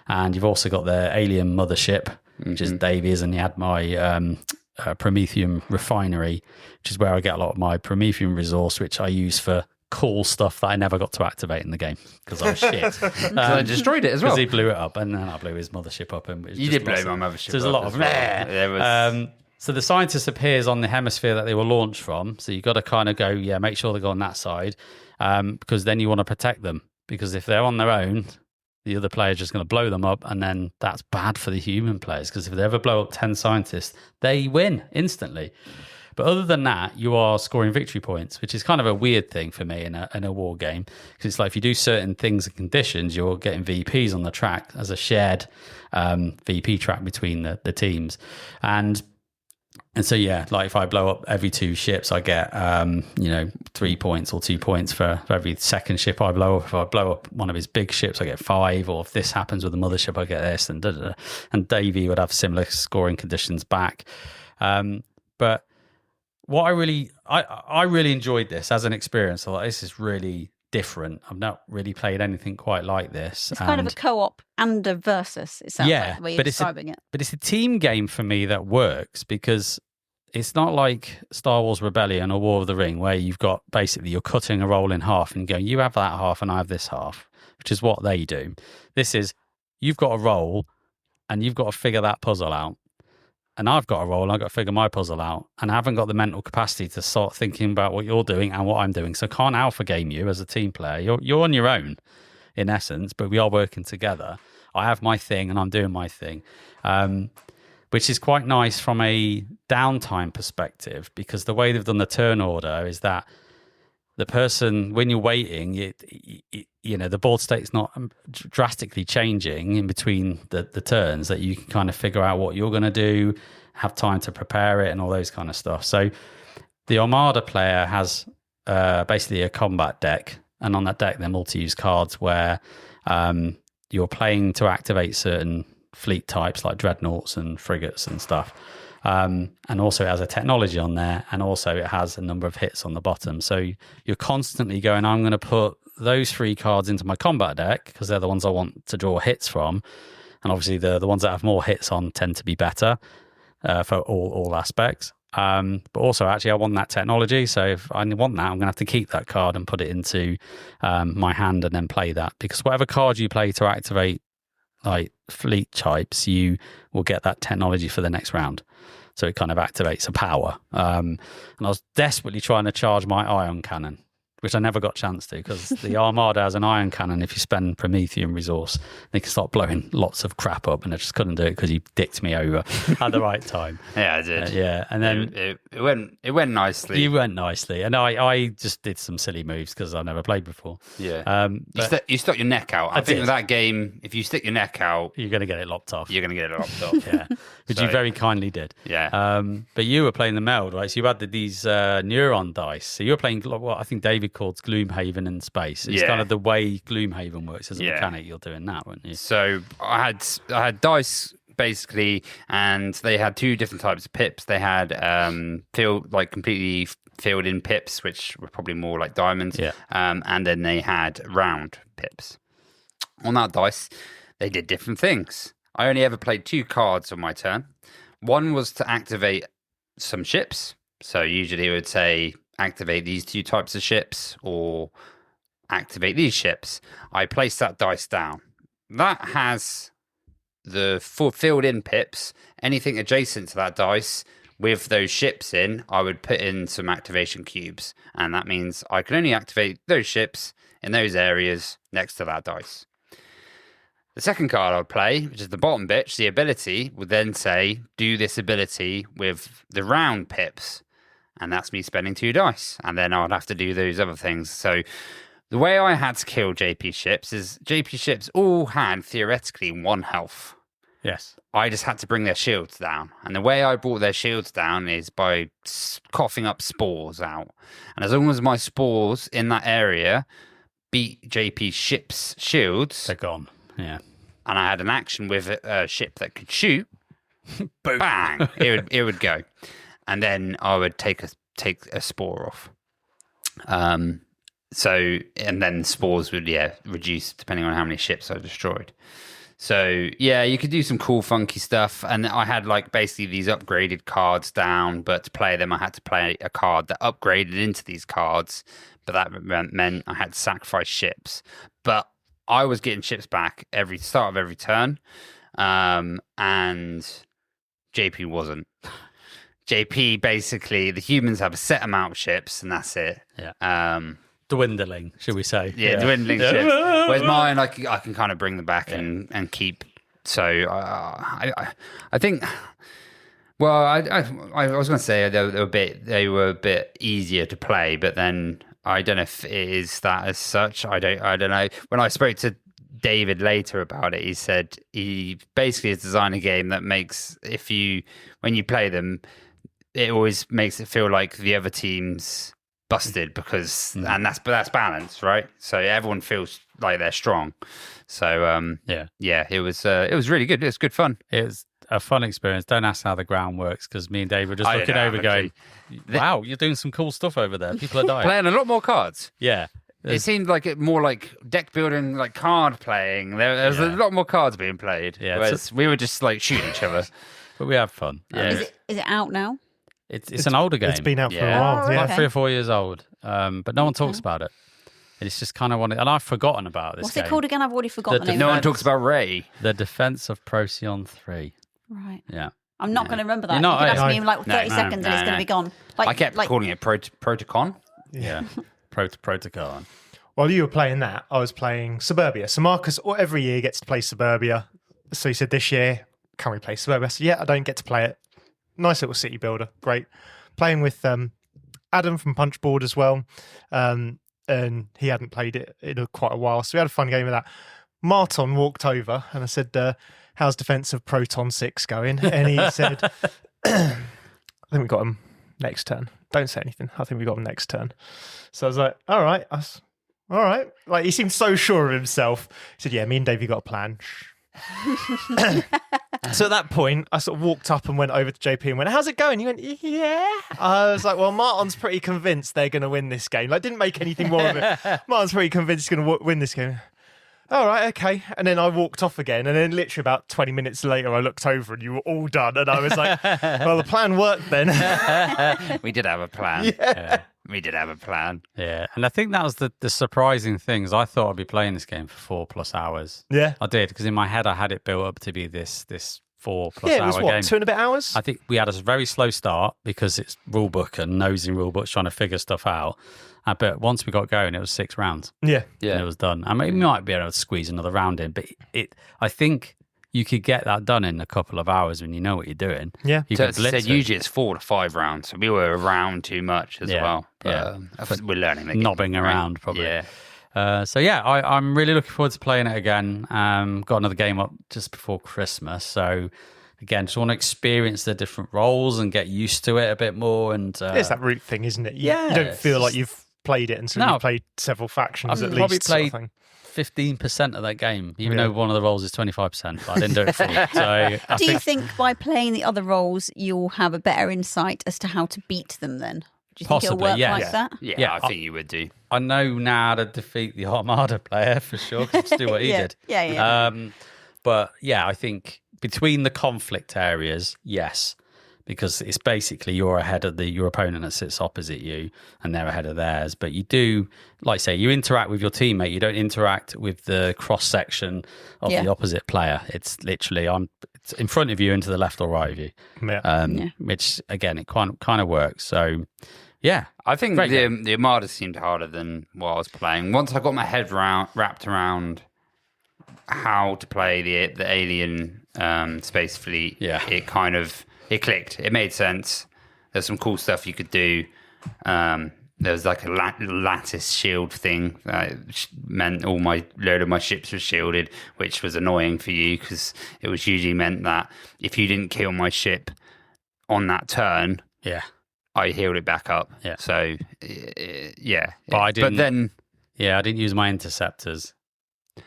And you've also got the alien mothership, which is Davy's, and you had my Prometheum refinery, which is where I get a lot of my Prometheum resource, which I use for cool stuff that I never got to activate in the game because I was shit. I destroyed it as well. Because he blew it up, and then I blew his mothership up. And you did blow my mothership up. So there's a lot of there was... So the scientist appears on the hemisphere that they were launched from. So you've got to kind of go, make sure they go on that side, because then you want to protect them. Because if they're on their own, the other player's just going to blow them up, and then that's bad for the human players, because if they ever blow up 10 scientists, they win instantly. But other than that, you are scoring victory points, which is kind of a weird thing for me in a war game, because it's like if you do certain things and conditions, you're getting VPs on the track as a shared VP track between the teams. And so, like if I blow up every 2 ships, I get, 3 points or 2 points for every second ship I blow up. If I blow up one of his big ships, I get 5. Or if this happens with the mothership, I get this. And And Davey would have similar scoring conditions back. But what I really enjoyed this as an experience. I thought, this is really different. I've not really played anything quite like this. It's kind of a co-op and a versus, it sounds like, the way you're describing it. But it's a team game for me that works because it's not like Star Wars Rebellion or War of the Ring where you've got basically you're cutting a roll in half and going, you have that half and I have this half, which is what they do. This is, you've got a roll and you've got to figure that puzzle out. And I've got a roll and I've got to figure my puzzle out. And I haven't got the mental capacity to start thinking about what you're doing and what I'm doing. So I can't alpha game you as a team player. You're on your own in essence, but we are working together. I have my thing and I'm doing my thing. Which is quite nice from a downtime perspective, because the way they've done the turn order is that the person, when you're waiting, the board state's not drastically changing in between the turns, that you can kind of figure out what you're going to do, have time to prepare it and all those kind of stuff. So the Armada player has basically a combat deck, and on that deck they're multi-use cards where you're playing to activate certain fleet types like dreadnoughts and frigates and stuff. And also it has a technology on there, and also it has a number of hits on the bottom. So you're constantly going, I'm going to put those 3 cards into my combat deck because they're the ones I want to draw hits from. And obviously the ones that have more hits on tend to be better for all aspects. But also actually I want that technology. So if I want that, I'm going to have to keep that card and put it into my hand and then play that, because whatever card you play to activate like fleet types, you will get that technology for the next round. So it kind of activates a power. And I was desperately trying to charge my ion cannon, which I never got a chance to, because the Armada has an ion cannon. If you spend Promethean resource, they can start blowing lots of crap up, and I just couldn't do it because you dicked me over at the right time. Yeah, I did. Yeah, and then it went nicely. You went nicely, and I just did some silly moves because I've never played before. Yeah, you stuck your neck out. I think with that game, if you stick your neck out, you're going to get it lopped off. You're going to get it lopped off. Yeah, which you very kindly did. Yeah. But you were playing the meld, right? So you had these neuron dice. So you were playing what I think David called Gloomhaven in space. It's kind of the way Gloomhaven works as a mechanic. You're doing that, weren't you? So I had dice basically, and they had 2 different types of pips. They had completely filled in pips, which were probably more like diamonds. Yeah. And then they had round pips. On that dice, they did different things. I only ever played 2 cards on my turn. One was to activate some ships. So usually it would say activate these 2 types of ships or activate these ships. I placed that dice down. That has the filled in pips. Anything adjacent to that dice with those ships in, I would put in some activation cubes. And that means I can only activate those ships in those areas next to that dice. The second card I would play, which is the bottom bitch, the ability, would then say, do this ability with the round pips. And that's me spending 2 dice. And then I would have to do those other things. So the way I had to kill JP ships is JP ships all had theoretically 1 health. Yes. I just had to bring their shields down. And the way I brought their shields down is by coughing up spores out. And as long as my spores in that area beat JP ships' shields, they're gone. Yeah. And I had an action with a ship that could shoot, bang, it would go. And then I would take a spore off. And then spores would reduce depending on how many ships I destroyed. So yeah, you could do some cool funky stuff. And I had basically these upgraded cards down, but to play them I had to play a card that upgraded into these cards. But that meant I had to sacrifice ships. But I was getting ships back every start of every turn. And JP wasn't. JP, basically, the humans have a set amount of ships, and that's it. Yeah. Dwindling, should we say? Yeah, dwindling ships. Whereas mine, I can kind of bring them back and keep. So I think. Well, I was going to say they were a bit easier to play, but then I don't know if it is that as such. I don't know. When I spoke to David later about it, he said he basically has designed a game that makes when you play them, it always makes it feel like the other team's busted because and that's balance, right? So everyone feels like they're strong. So it was really good. It was good fun. It was a fun experience. Don't ask how the ground works because me and Dave were just looking over going, wow, you're doing some cool stuff over there. People are dying. Playing a lot more cards. Yeah. It seemed like it more like deck building, like card playing. There was a lot more cards being played. Yeah, whereas we were just like shooting each other. But we have fun. Yeah. Is it out now? It's an older game. It's been out for a Yeah. while. Oh, Yeah. like 3 or 4 years old. But no one talks about it. It's just kind of one, and I've forgotten about this. What's game. it called again? I've already forgotten the name. No of one it. talks about Ray. The Defense of Procyon 3. Right. Yeah. I'm not going to remember that. You're not, you could no. ask me in like 30 No, seconds and it's going to be gone. Like, I kept calling it Protocon. Yeah. Protocon. While you were playing that, I was playing Suburbia. So Marcus every year gets to play Suburbia. So he said, this year, can we play Suburbia? I said, yeah, I don't get to play it. Nice little city builder. Great. Playing with Adam from Punchboard as well. And he hadn't played it in quite a while. So we had a fun game of that. Martin walked over and I said, how's Defense of Proton 6 going? And he said, I think we got him next turn. Don't say anything. I think we got him next turn. So I was like, all right. All right. Like, he seemed so sure of himself. He said, yeah, me and Davey got a plan. So at that point, I sort of walked up and went over to JP and went, how's it going? He went, yeah. I was like, well, Martin's pretty convinced they're going to win this game. Like, didn't make anything more of it. Martin's pretty convinced he's going to win this game. All right, okay. And then I walked off again. And then literally about 20 minutes later, I looked over and you were all done. And I was like, well, the plan worked then. We did have a plan. Yeah. We did have a plan. Yeah. And I think that was the surprising thing is I thought I'd be playing this game for 4+ hours. Yeah. I did, because in my head I had it built up to be this 4+ Yeah, it was hour what, game. 2 and a bit hours? I think we had a very slow start because it's rulebook and nosing rulebooks trying to figure stuff out. But once we got going, it was 6 rounds. Yeah. And it was done. I mean, we might be able to squeeze another round in, but I think you could get that done in a couple of hours when you know what you're doing. Yeah. You So could blitz it. usually it's 4 to 5 rounds. So we were around too much as Yeah, well. yeah. We're learning the game, Knobbing right? around, probably. Yeah. So yeah, I'm really looking forward to playing it again. Got another game up just before Christmas. So again, just want to experience the different roles and get used to it a bit more. And It's that root thing, isn't it? You yeah, don't it's feel like just- you've played it until No. you've played several factions I've at probably least. Sort of played thing. 15% of that game, even Yeah. though one of the roles is 25%. But I didn't do it full. So I Do you think by playing the other roles, you'll have a better insight as to how to beat them then? Do you think it'll Possibly, work yeah. like Yeah. that? Yeah, Yeah, I think you would do. I know now how to defeat the Armada player for sure, because to do what he Yeah. did. Yeah. But yeah, I think between the conflict areas, yes, because it's basically you're ahead of your opponent that sits opposite you and they're ahead of theirs. But you do, like say, you interact with your teammate. You don't interact with the cross section of Yeah. the opposite player. It's literally it's in front of you and to the left or right of you. Yeah. Yeah. Which again, it kind of works. So yeah, I think Great the Armada seemed harder than what I was playing. Once I got my head wrapped around how to play the alien space fleet, Yeah. it clicked. It made sense. There's some cool stuff you could do. There was like a lattice shield thing that meant load of my ships were shielded, which was annoying for you because it was usually meant that if you didn't kill my ship on that turn, yeah. I healed it back up. Yeah. So, yeah. But I didn't- But then, Yeah, I didn't use my interceptors.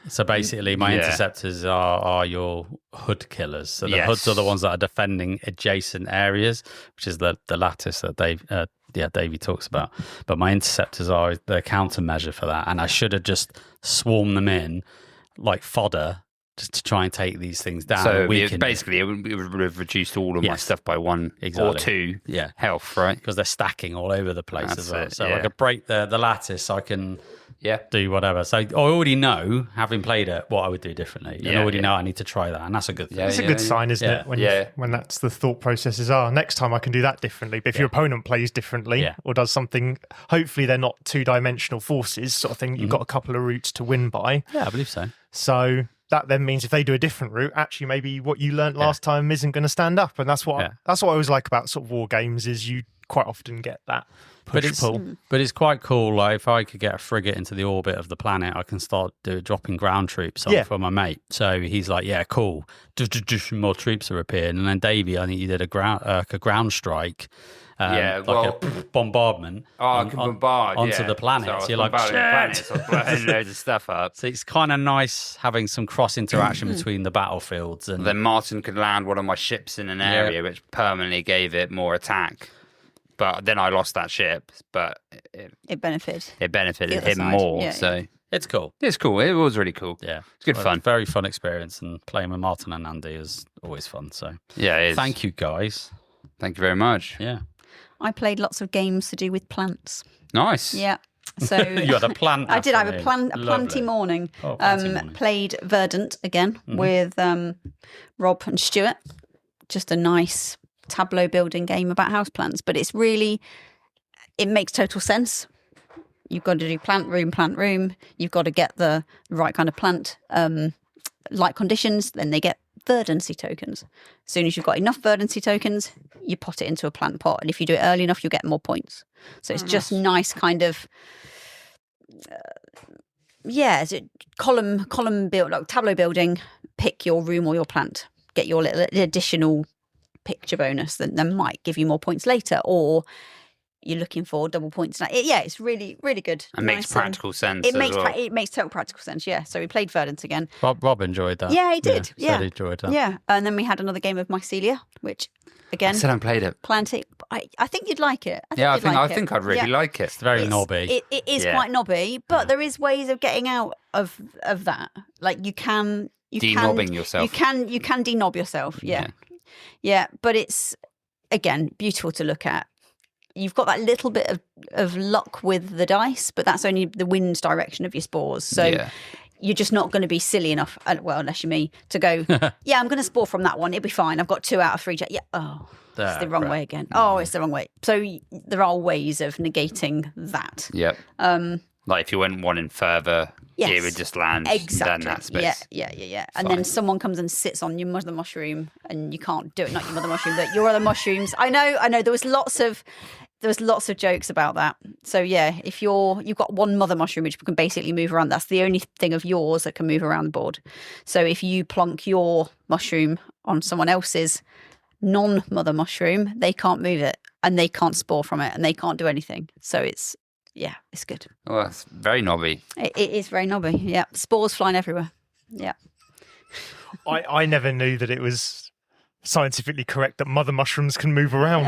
So basically, my Yeah. interceptors are your hood killers. So the Yes. hoods are the ones that are defending adjacent areas, which is the lattice that Davey talks about. But my interceptors are the countermeasure for that. And I should have just swarmed them in like fodder just to try and take these things down. so and weaken them. basically, it would have reduced all of my Yes. stuff by 1 or Exactly. 2 Yeah. health, right? Because they're stacking all over the place That's as well. it, So yeah. I could break the lattice, I can Yeah. do whatever. So I already know, having played it, what I would do differently. And I Yeah, already yeah. know I need to try that. And that's a good thing. Yeah, It's a good sign, isn't Yeah. it? When Yeah. when that's the thought processes are. Next time I can do that differently. But if your opponent plays differently Yeah. or does something, hopefully they're not 2-dimensional forces sort of thing. You've got a couple of routes to win by. Yeah, I believe so. So that then means if they do a different route, actually maybe what you learnt last time isn't going to stand up. And that's what I always like about sort of war games is you quite often get that push-pull. But it's quite cool. Like if I could get a frigate into the orbit of the planet, I can start dropping ground troops on for my mate. So he's like, "Yeah, cool." More troops are appearing, and then Davey, I think you did a ground strike. Yeah, like a bombardment. I can bombard onto yeah. the planet. So I was So you're like, bombarding the planet, "Shit!" so I was blowing loads of stuff up. So it's kind of nice having some cross interaction between the battlefields. And Then Martin could land one of my ships in an area, which permanently gave it more attack. but then I lost that ship. But It benefited. it benefited The other him side. more. Yeah, So It's cool. it's cool. It was really cool. Yeah. It's good Well, fun. Very fun experience, and playing with Martin and Andy is always fun. So Yeah, it is. thank you guys. Thank you very much. Yeah. I played lots of games to do with plants. Nice. Yeah. So You had a plant. I did. I have a afternoon. planty Lovely. morning. Oh, planty morning. Played Verdant again with Rob and Stuart. Just a nice tableau building game about houseplants, but it makes total sense. You've got to do plant room. You've got to get the right kind of plant light conditions. Then they get verdancy tokens. As soon as you've got enough verdancy tokens, you pot it into a plant pot, and if you do it early enough, you'll get more points. So it's just nice kind of is it column build, like tableau building. Pick your room or your plant, get your little additional picture bonus that might give you more points later, or you're looking for double points. It's really, really good. It makes practical sense. It as well. makes total practical sense. Yeah. So we played Verdant again. Rob enjoyed that. Yeah, he did. Yeah. Said he Yeah. enjoyed that. Yeah. And then we had another game of Mycelia, which again, I still haven't played it. planting. I think you'd like it. I think I'd really like it. It's very knobby. It is Yeah. quite knobby, but there is ways of getting out of that. Like you can De-knobbing yourself. You can de-knob yourself. Yeah. But it's again beautiful to look at. You've got that little bit of luck with the dice, but that's only the wind direction of your spores. So you're just not going to be silly enough, well, unless you're me, to go, I'm going to spore from that one. It'll be fine. I've got 2 out of 3. Yeah. Oh, it's the wrong way again. Oh, it's the wrong way. So there are ways of negating that. Yep. Like if you went one in further, Yes. it would just land. Exactly. Then that space. Yeah. And then someone comes and sits on your mother mushroom, and you can't do it. Not your mother mushroom, but your other mushrooms. I know. There was lots of jokes about that. So yeah, if you've got one mother mushroom which can basically move around, that's the only thing of yours that can move around the board. So if you plonk your mushroom on someone else's non-mother mushroom, they can't move it, and they can't spore from it, and they can't do anything. So it's good. Well, it's very knobby. It is very knobby. Yeah, spores flying everywhere. Yeah. I never knew that it was scientifically correct that mother mushrooms can move around.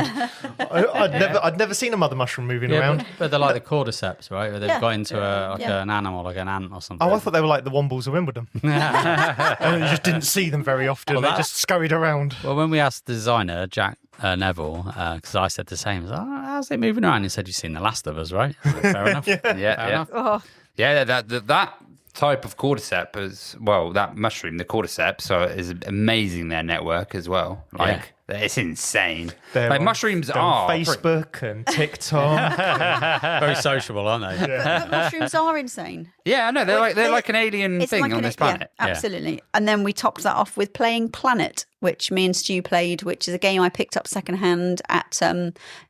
I'd never seen a mother mushroom moving around. But they're like the cordyceps, right? Where they've Yeah. got into an animal, like an ant or something. Oh, I thought they were like the Wombles of Wimbledon. And you just didn't see them very often. Well, they just scurried around. Well, when we asked the designer, Jack Neville, because I said the same, I was like, how's it moving around? He said, you've seen The Last of Us, right? Fair enough. Fair enough. Oh, Yeah, that type of cordyceps is, well, that mushroom, the cordyceps, is amazing, their network as well. Like, it's insane. They're like, on- mushrooms they're are... on Facebook and TikTok. Very sociable, aren't they? but mushrooms are insane. Yeah, I know. They're like an alien It's thing like on this planet. Yeah, absolutely. And then we topped that off with playing Planet, which me and Stu played, which is a game I picked up secondhand at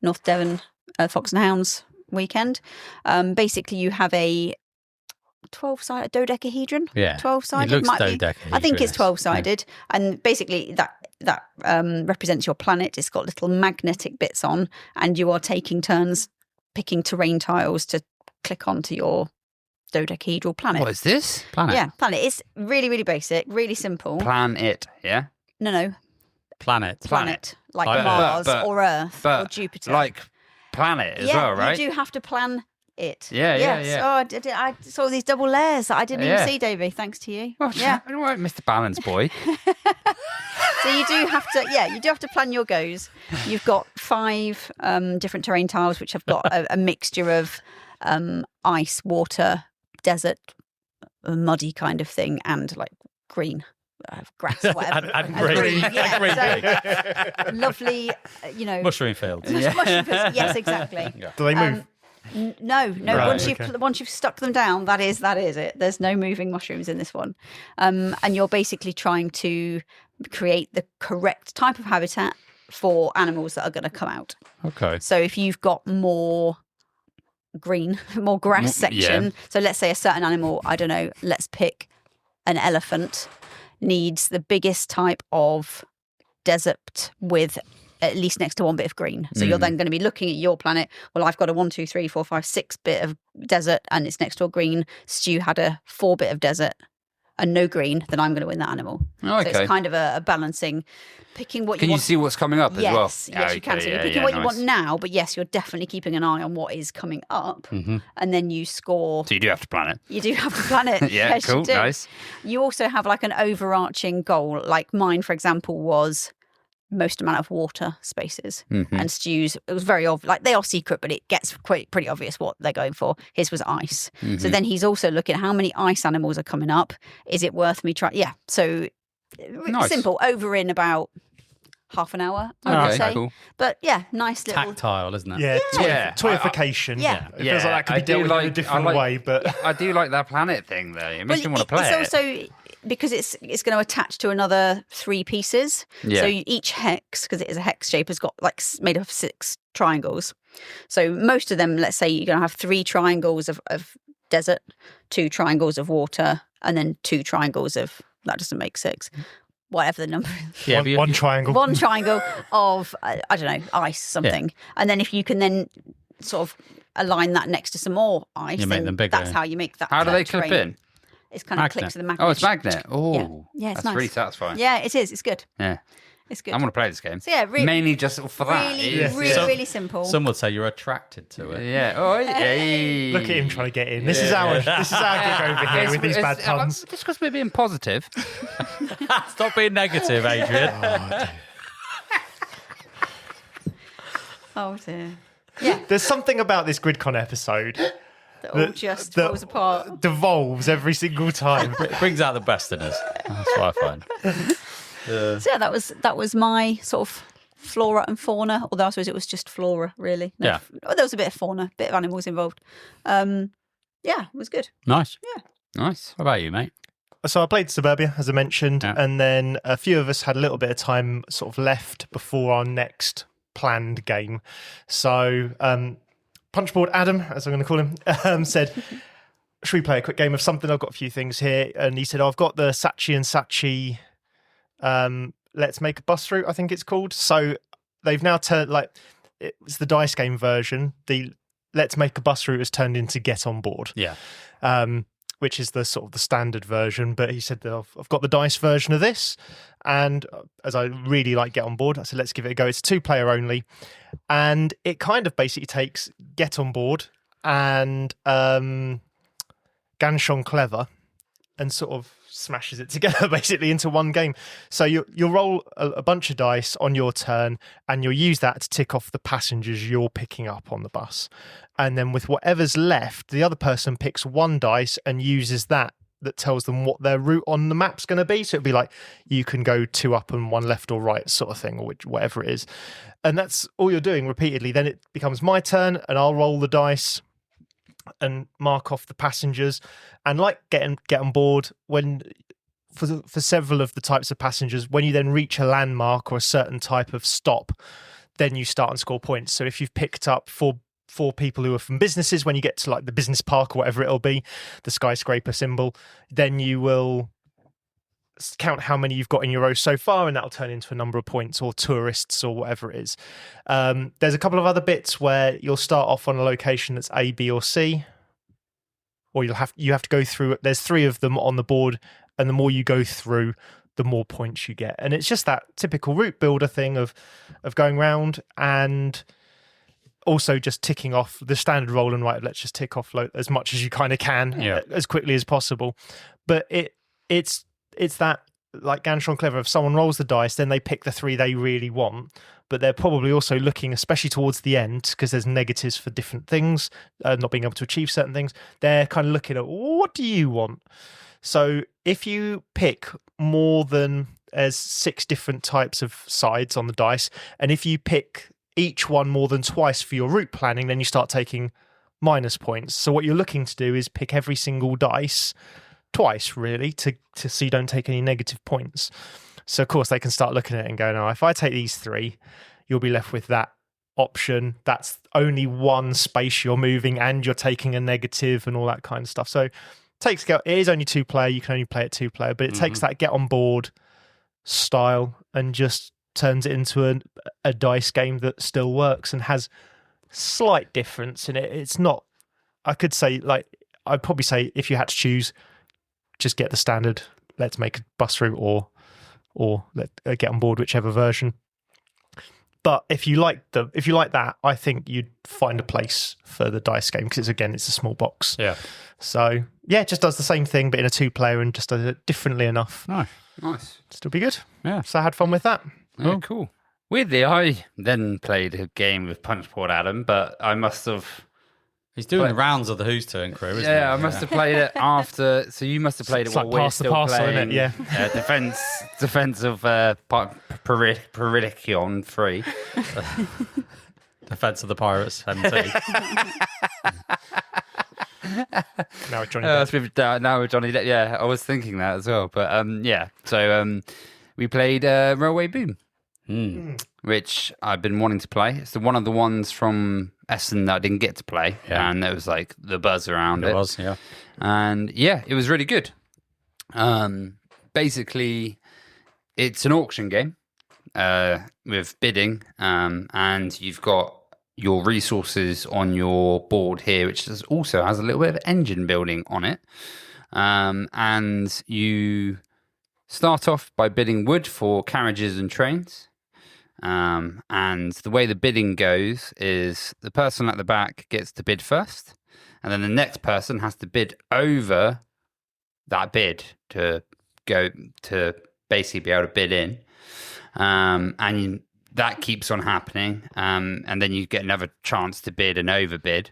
North Devon Fox and Hounds weekend. Basically, you have a 12-sided dodecahedron. Yeah. 12-sided. It looks might be. dodecahedron. I think it's 12-sided. Yeah. And basically that represents your planet. It's got little magnetic bits on, and you are taking turns picking terrain tiles to click onto your dodecahedral planet. What is this? Planet. Yeah, planet. It's really, really basic, really simple. Plan it, yeah? No. Planet. Planet. Like But- Mars but- or Earth or Jupiter. Like planet as well, right? You do have to plan it. Yeah. Oh, I saw these double layers that I didn't even see, Davey, thanks to you. Well, Yeah. all right, Mr. Balance Boy. So you do have to plan your goes. You've got 5 different terrain tiles which have got a mixture of ice, water, desert, a muddy kind of thing, and like green. Grass, whatever. And green. Yeah. And green. So, lovely, Mushroom fields. mushroom fields. Yes, exactly. Do they move? No. Right, Once you've stuck them down, that is it. There's no moving mushrooms in this one, and you're basically trying to create the correct type of habitat for animals that are going to come out. Okay. So if you've got more green, more grass section, so let's say a certain animal, I don't know, let's pick an elephant, needs the biggest type of desert with at least next to 1 bit of green. So you're then going to be looking at your planet. Well, I've got a 1, 2, 3, 4, 5, 6 bit of desert, and it's next to a green. Stu had a 4 bit of desert, and no green, then I'm going to win that animal. Oh, So okay. it's kind of a balancing, picking what Can you you want. see what's coming up as well? Yes, you can. So you're picking what you want now, but yes, you're definitely keeping an eye on what is coming up, and then you score. So you do have to plan it. You do have to plan it. Yeah, Yes, you cool, do. nice. You also have like an overarching goal. Like mine, for example, was most amount of water spaces. And Stu's, it was very obvious. Like they are secret, but it gets pretty obvious what they're going for. His was ice. So then he's also looking at how many ice animals are coming up. Is it worth me trying? Yeah. So Nice. simple. Over in about half an hour, I would Okay, say. cool. But yeah, nice little. Tactile, isn't it? Yeah, Yeah. toyification. Yeah. It feels like that could be dealt with in a different way, but I do like that planet thing, though. It makes Well, me want to play it's also because it's going to attach to another 3 pieces. Yeah. So each hex, because it is a hex shape, has got like made up of 6 triangles. So most of them, let's say you're going to have 3 triangles of desert, 2 triangles of water, and then 2 triangles of, that doesn't make 6. Whatever the number is. Yeah, one triangle. One triangle of, I don't know, ice, something. And then if you can then sort of align that next to some more ice, You make then them bigger. that's how you make that. How do they clip terrain. in? It's kind of Magnet. clicks with the magnet. Oh, it's magnet. Oh, Yeah, it's that's nice. really satisfying. Yeah, it is. It's good. Yeah. It's good. I want to play this game. So yeah, Mainly just for that. really, It's- really, yeah. really simple. Some would say you're attracted to it. Yeah. Oh, hey. look at him trying to get in. This is our gig over here with these bad puns. Just because we're being positive. Stop being negative, Adrian. Oh dear. Yeah, There's something about this GridCon episode that all just falls apart. devolves every single time. It brings out the best in us. That's what I find. So yeah, that was my sort of flora and fauna. Although I suppose it was just flora, really. No, Yeah. there was a bit of fauna, a bit of animals involved. Yeah, it was good. Nice. Nice. What about you, mate? So I played Suburbia, as I mentioned, Yeah. and then a few of us had a little bit of time sort of left before our next planned game. So Punchboard Adam, as I'm going to call him, said, should we play a quick game of something? I've got a few things here. And he said, I've got the Sachi and Sachi Let's Make a Bus Route, I think it's called. So they've now turned, like, it's the dice game version. The Let's Make a Bus Route has turned into Get On Board. Yeah. Which is the sort of the standard version. But he said that I've got the dice version of this, and as I really like Get On Board, I said let's give it a go. It's 2-player only, and it kind of basically takes Get On Board and Ganshon Clever and sort of smashes it together basically into one game. So you'll roll a bunch of dice on your turn, and you'll use that to tick off the passengers you're picking up on the bus. And then with whatever's left, the other person picks 1 dice and uses that tells them what their route on the map's going to be. So it'd be like you can go 2 up and 1 left or right sort of thing, or whatever it is. And that's all you're doing repeatedly. Then it becomes my turn and I'll roll the dice and mark off the passengers. And like Get On Board, when for several of the types of passengers, when you then reach a landmark or a certain type of stop, then you start and score points. So if you've picked up 4 people who are from businesses, when you get to like the business park or whatever it'll be, the skyscraper symbol, then you will count how many you've got in your row so far, and that'll turn into a number of points, or tourists, or whatever it is. There's a couple of other bits where you'll start off on a location that's A, B, or C, or you have to go through. There's 3 of them on the board, and the more you go through, the more points you get. And it's just that typical route builder thing of going round and also just ticking off the standard roll and right. Let's just tick off as much as you kind of can, as quickly as possible. But it's that, like Ganshon Clever, if someone rolls the dice, then they pick the 3 they really want. But they're probably also looking, especially towards the end, because there's negatives for different things, not being able to achieve certain things. They're kind of looking at, what do you want? So if you pick more than, there's 6 different types of sides on the dice, and if you pick each one more than twice for your route planning, then you start taking minus points. So what you're looking to do is pick every single dice twice, really, to so you don't take any negative points. So of course they can start looking at it and go, no, if I take these 3, you'll be left with that option. That's only 1 space you're moving, and you're taking a negative and all that kind of stuff. So it is only 2-player. You can only play it 2-player, but it takes that Get On Board style and just turns it into a dice game that still works and has slight difference in it. It's not, I could say, like, I'd probably say if you had to choose just get the standard. Let's make a bus route or get on board whichever version. But if you like that, I think you'd find a place for the dice game because it's a small box. Yeah. So it just does the same thing, but in a 2-player and just does it differently enough. Nice. Still be good. Yeah. So I had fun with that. Yeah, cool. Weirdly, I then played a game with Punchboard Adam, but I must have. He's doing the rounds of the Who's Turn crew, isn't he? Yeah, I must have played it after. So you must have played it It's while like we're pass the still parcel, playing. innit? Yeah. Defense of Procyon 3. Defense of the Pirates, MT. Now with Johnny Depp. Now with Johnny Depp. Yeah, I was thinking that as well. But yeah. So we played Railway Boom, which I've been wanting to play. It's one of the ones from Essen that I didn't get to play, and there was like the buzz around it. It was, yeah. And yeah, it was really good. Basically, it's an auction game with bidding, and you've got your resources on your board here, which also has a little bit of engine building on it. And you start off by bidding wood for carriages and trains. And the way the bidding goes is the person at the back gets to bid first, and then the next person has to bid over that bid to go to basically be able to bid in. And that keeps on happening. And then you get another chance to bid and overbid.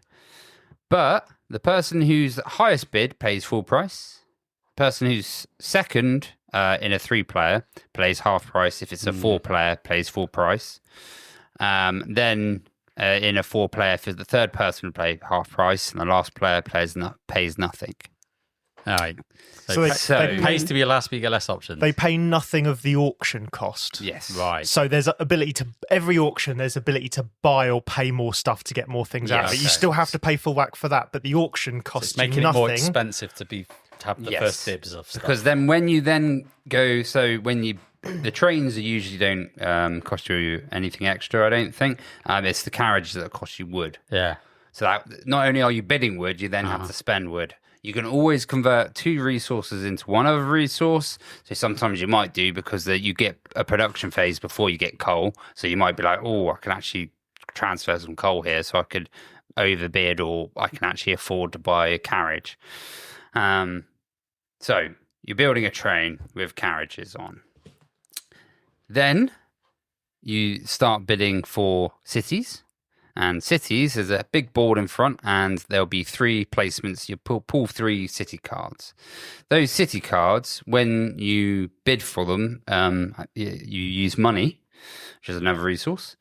But the person who's highest bid pays full price. The person who's second in a 3-player plays half price. If it's a 4-player, plays full price. Then in a 4-player, if the third person would play half price, and the last player pays nothing. All right. So It pays to be a last, but you get less options. They pay nothing of the auction cost. Yes. Right. So there's ability to every auction. There's ability to buy or pay more stuff to get more things out. But you still have to pay full whack for that. But the auction costs It's making you nothing. it more expensive to have the first dibs of stuff. Because then when you then go, the trains usually don't cost you anything extra, I don't think. It's the carriages that cost you wood. Yeah. So that not only are you bidding wood, you then have to spend wood. You can always convert 2 resources into one other resource. So sometimes you might do because you get a production phase before you get coal. So you might be like, I can actually transfer some coal here so I could overbid, or I can actually afford to buy a carriage. So you're building a train with carriages on. Then you start bidding for cities. And cities, there's a big board in front, and there'll be 3 placements. You pull 3 city cards. Those city cards, when you bid for them, you use money, which is another resource.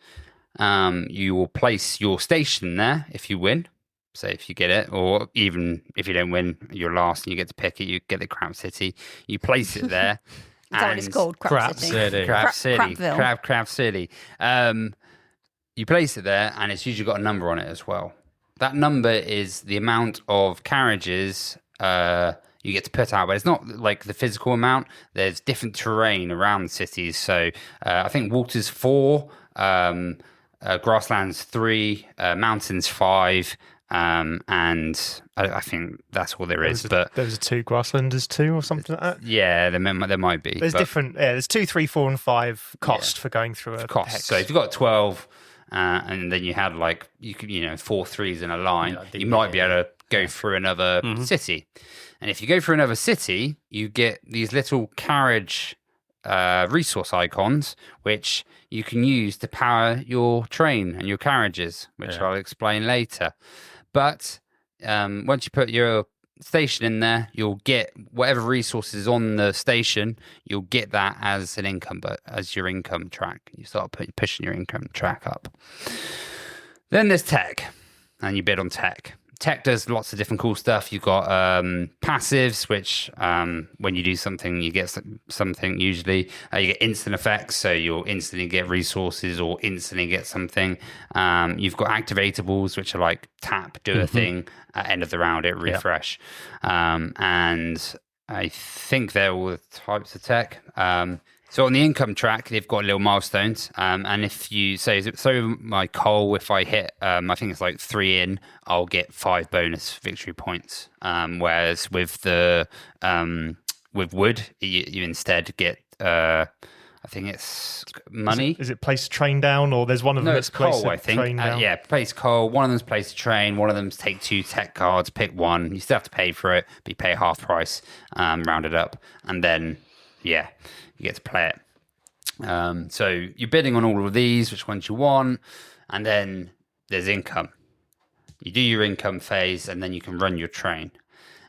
You will place your station there if you win. So if you get it, or even if you don't win, you're last and you get to pick it, you get the crap city. You place it there. Is that what it's called? Crap City. Crap City. Crapville. Crap City. You place it there, and it's usually got a number on it as well. That number is the amount of carriages you get to put out, but it's not like the physical amount. There's different terrain around the cities. So I think water's 4, grasslands 3, mountains 5, and I think that's all there is. But there was a 2 grasslanders 2 or something like that. Yeah, there might be. There's different. Yeah, there's 2, 3, 4, and 5 cost for going through a cost. hex. So if you've got 12. And then you had 4 3s in a line, you might be able to go through another city. And if you go through another city, you get these little carriage resource icons, which you can use to power your train and your carriages, which I'll explain later. But once you put your station in there, you'll get whatever resources on the station, you'll get that as an income, but as your income track. You start pushing your income track up. Then there's tech, and you bid on tech. Tech does lots of different cool stuff. You've got passives, which when you do something, you get something usually. You get instant effects, so you'll instantly get resources or instantly get something. You've got activatables, which are like tap, do a thing, at end of the round, it refresh. And I think they're all the types of tech. So on the income track, they've got little milestones, and if you say, so my coal, if I hit, I think it's like 3 in, I'll get 5 bonus victory points. Whereas with the with wood, you instead get, I think it's money. Is it place a train down, or there's one of them that's place coal, a I think. train down? Yeah, place coal. One of them's place a train. One of them's take 2 tech cards, pick one. You still have to pay for it, but you pay half price, round it up, and then you get to play it. So you're bidding on all of these, which ones you want, and then there's income. You do your income phase, and then you can run your train.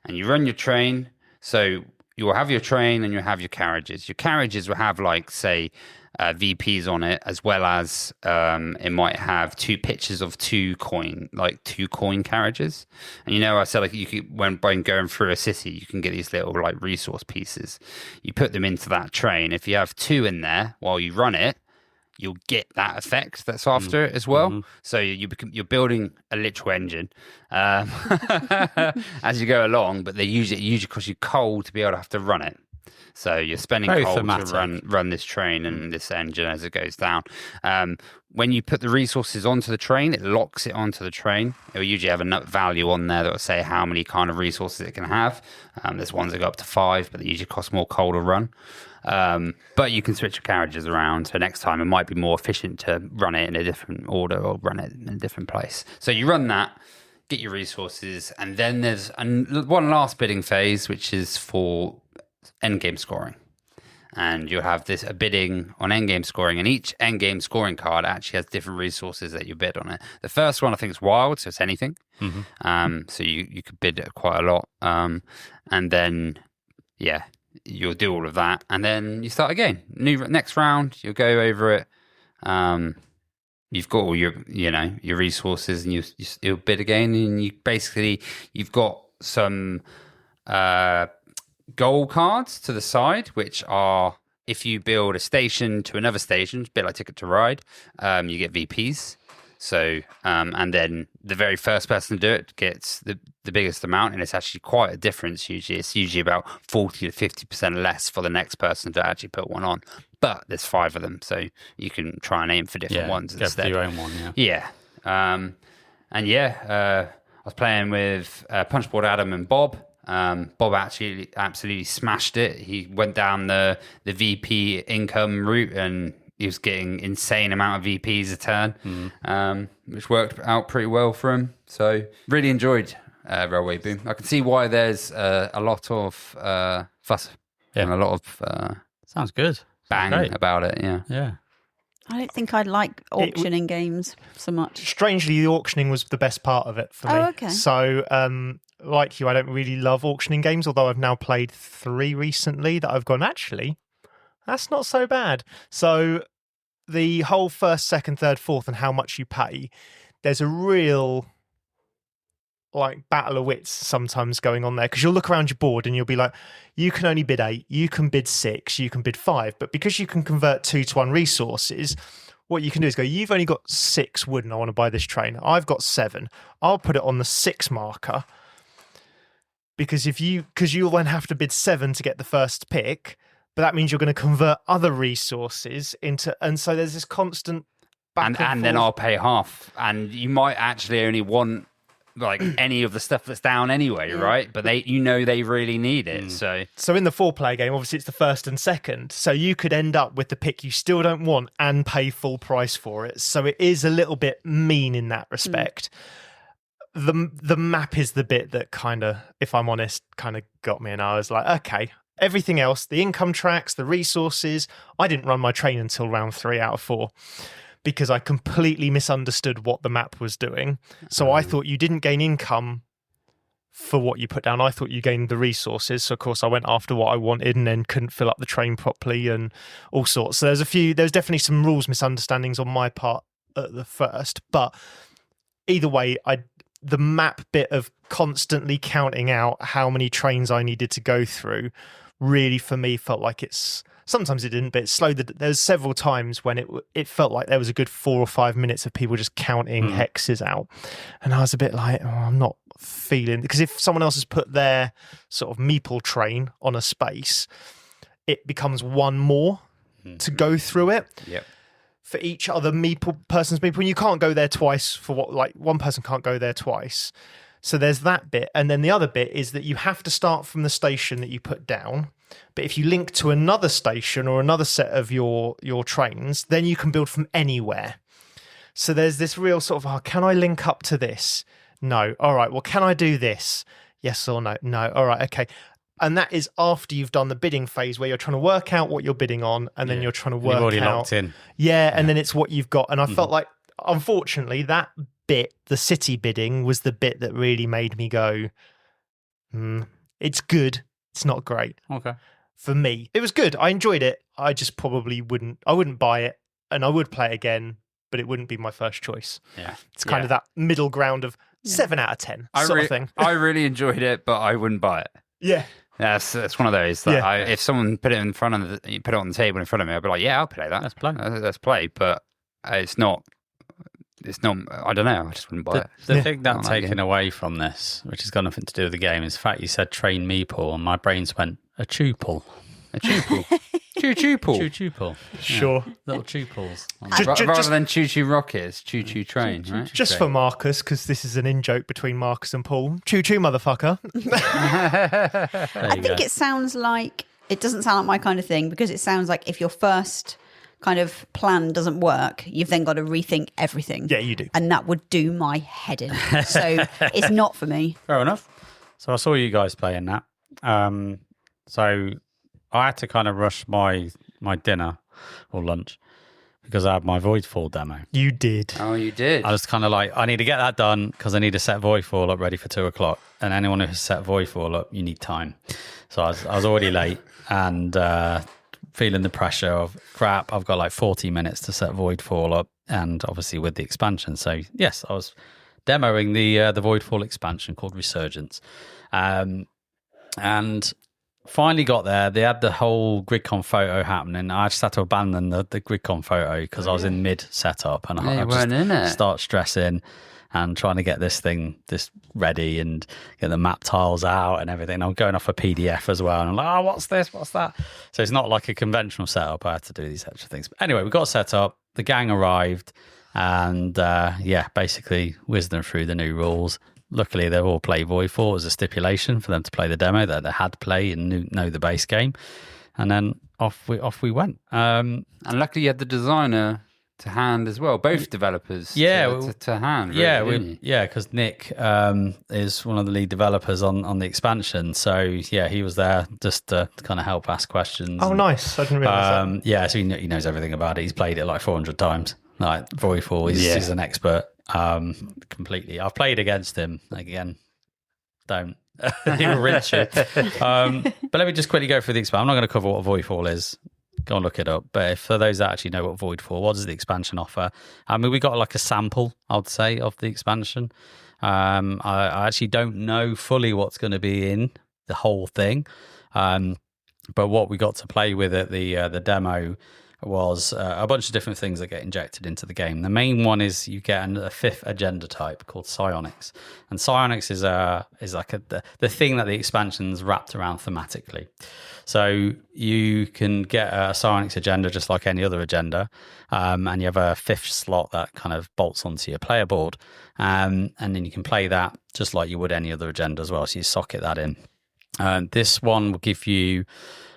And you run your train, so you'll have your train and you'll have your carriages. Your carriages will have, like, say, VPs on it, as well as it might have 2 pictures of 2 coin carriages. And I said, like, you could, when by going through a city, you can get these little, like, resource pieces. You put them into that train. If you have 2 in there while you run it, you'll get that effect that's after it as well. Mm-hmm. So you're building a literal engine as you go along, but they usually cost you coal to be able to have to run it. So you're spending coal to run this train and this engine as it goes down. When you put the resources onto the train, it locks it onto the train. It will usually have a value on there that will say how many kind of resources it can have. There's ones that go up to 5, but they usually cost more coal to run. But you can switch your carriages around. So next time it might be more efficient to run it in a different order or run it in a different place. So you run that, get your resources, and then there's one last bidding phase, which is for endgame scoring. And you'll have a bidding on endgame scoring, and each endgame scoring card actually has different resources that you bid on it. The first one, I think, is wild, so it's anything. Mm-hmm. So you could bid quite a lot. And then, you'll do all of that, and then you start again. Next round, you'll go over it. You've got all your resources, and you'll bid again, and you've got some goal cards to the side, which are, if you build a station to another station, a bit like Ticket to Ride, you get VPs. So, and then the very first person to do it gets the biggest amount, and it's actually quite a difference usually. It's usually about 40 to 50% less for the next person to actually put one on. But there's 5 of them, so you can try and aim for different ones instead. Get your own one, I was playing with Punchboard Adam and Bob. Bob actually absolutely smashed it. He went down the VP income route, and he was getting insane amount of VPs a turn, which worked out pretty well for him. So really enjoyed Railway Boom. I can see why there's a lot of fuss and a lot of sounds good. Bang about it. Yeah. I don't think I'd like auctioning games so much. Strangely, the auctioning was the best part of it for me. Oh, okay. So, like you, I don't really love auctioning games, although I've now played 3 recently that I've gone, actually, that's not so bad. So the whole first, second, third, fourth, and how much you pay, there's a real battle of wits sometimes going on there, because you'll look around your board and you'll be like, you can only bid 8, you can bid 6, you can bid 5, but because you can convert 2 to 1 resources, what you can do is go, you've only got 6 wood and I want to buy this train. I've got 7. I'll put it on the 6 marker, because you'll then have to bid 7 to get the first pick, but that means you're going to convert other resources into, and so there's this constant back and then I'll pay half, and you might actually only want any of the stuff that's down anyway, right? But they really need it. So in the 4-player game, obviously it's the first and second, so you could end up with the pick you still don't want and pay full price for it. So it is a little bit mean in that respect. The map is the bit that kind of, if I'm honest, kind of got me, and I was like, okay. Everything else, the income tracks, the resources, I didn't run my train until round 3 out of 4. Because I completely misunderstood what the map was doing. So I thought you didn't gain income for what you put down. I thought you gained the resources. So, of course, I went after what I wanted and then couldn't fill up the train properly and all sorts. So there's definitely some rules misunderstandings on my part at the first. But either way, the map bit of constantly counting out how many trains I needed to go through really, for me, felt like it's... Sometimes it didn't, but it slowed. There's several times when it felt like there was a good 4 or 5 minutes of people just counting hexes out. And I was a bit like, I'm not feeling... Because if someone else has put their sort of meeple train on a space, it becomes 1 more to go through it. Yep. For each other person's meeple, and you can't go there twice for one person can't go there twice. So there's that bit. And then the other bit is that you have to start from the station that you put down. But if you link to another station or another set of your trains, then you can build from anywhere. So there's this real sort of, can I link up to this? No. All right. Well, can I do this? Yes or no? No. All right. Okay. And that is after you've done the bidding phase where you're trying to work out what you're bidding on, and then you're trying to work You've already out. locked in. Yeah, and then it's what you've got. And I felt like, unfortunately, that bit, the city bidding, was the bit that really made me go, it's good. It's not great. Okay. For me, it was good. I enjoyed it. I just probably wouldn't buy it, and I would play it again, but it wouldn't be my first choice. Yeah. It's kind of that middle ground of 7 out of 10 sort of thing. I really enjoyed it, but I wouldn't buy it. Yeah. That's one of those that if someone put it in front of you put it on the table in front of me, I'd be like, yeah, I'll play that. Let's play. Let's play. But it's not. I don't know. I just wouldn't buy it. The thing that's taken away from this, which has got nothing to do with the game, is the fact you said train meeple, and my brains went a chewple. A chewple. Choo-choo-pool. Chewple. Sure. Little chewples. Rather than choo-choo rockets, choo-choo train, right? Just for Marcus, because this is an in-joke between Marcus and Paul. Choo-choo, motherfucker. I think it sounds like, it doesn't sound like my kind of thing, because it sounds like if your first kind of plan doesn't work, you've then got to rethink everything. Yeah, you do. And that would do my head in. So it's not for me. Fair enough. So I saw you guys playing that. So I had to kind of rush my dinner or lunch because I had my Voidfall demo. You did. Oh, you did. I was kind of like, I need to get that done because I need to set Voidfall up ready for 2:00. And anyone who has set Voidfall up, you need time. So I was already late and feeling the pressure of crap. I've got like 40 minutes to set Voidfall up, and obviously with the expansion. So yes, I was demoing the Voidfall expansion called Resurgence, and finally got there. They had the whole GridCon photo happening. I just had to abandon the GridCon photo because I was in mid setup, and I weren't in it. Start stressing and trying to get this ready and get the map tiles out and everything. I'm going off a PDF as well, and I'm like, what's this? What's that? So it's not like a conventional setup. I had to do these extra things. But anyway, we got set up. The gang arrived, and basically whizzed them through the new rules. Luckily, they all play Voidfall as a stipulation for them to play the demo that they had play and know the base game, and then off we went. And luckily, you had the designer to hand as well. Both developers, to hand. Really, because Nick is one of the lead developers on the expansion. So he was there just to kind of help ask questions. Oh, nice! I didn't realize that. Yeah, so he knows everything about it. He's played it like 400 times. Like Voidfall, he's an expert. Completely. I've played against him again. Don't he will rinse you. But let me just quickly go through the expansion. I'm not going to cover what Voidfall is. Go and look it up. But for those that actually know what Voidfall, what does the expansion offer? I mean, we got like a sample, I would say, of the expansion. I actually don't know fully what's going to be in the whole thing. But what we got to play with at the demo was a bunch of different things that get injected into the game. The main one is you get a fifth agenda type called psionics, and psionics is like the thing that the expansion's wrapped around thematically. So you can get a psionics agenda just like any other agenda, and you have a fifth slot that kind of bolts onto your player board, and then you can play that just like you would any other agenda as well. So you socket that in. This one will give you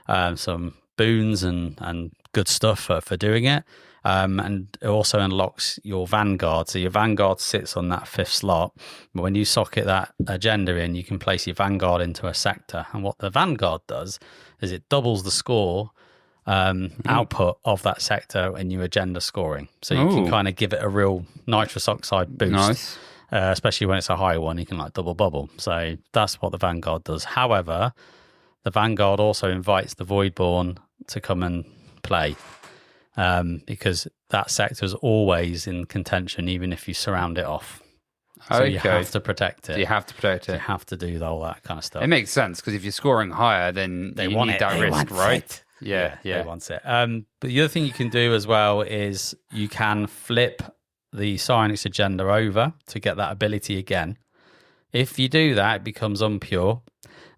some boons and good stuff for doing it, and it also unlocks your Vanguard. So your Vanguard sits on that fifth slot, but when you socket that agenda in, you can place your Vanguard into a sector, and what the Vanguard does is it doubles the score output of that sector in your agenda scoring. So you can kind of give it a real nitrous oxide boost. Nice. Especially when it's a high one, you can like double bubble. So that's what the Vanguard does. However, the Vanguard also invites the Voidborn to come and play, because that sector is always in contention, even if you surround it off. So you have to protect it. You have to protect it. You have to do all that kind of stuff. It makes sense, because if you're scoring higher, then they you want need it. that They risk, want right? it. Yeah. They want it. But the other thing you can do as well is you can flip the psionics agenda over to get that ability again. If you do that, it becomes unpure,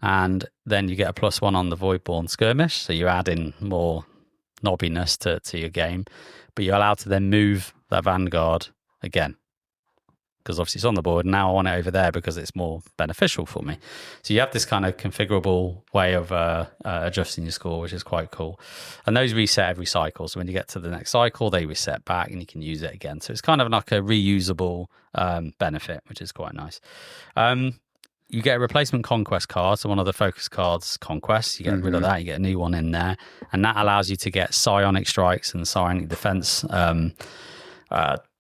and then you get a +1 on the Voidborn skirmish, so you're adding more knobbiness to your game, but you're allowed to then move that Vanguard again. Because obviously it's on the board. Now I want it over there because it's more beneficial for me. So you have this kind of configurable way of adjusting your score, which is quite cool. And those reset every cycle. So when you get to the next cycle, they reset back and you can use it again. So it's kind of like a reusable benefit, which is quite nice. You get a replacement conquest card. So one of the focus cards, conquest, you get rid of that. You get a new one in there. And that allows you to get psionic strikes and psionic defense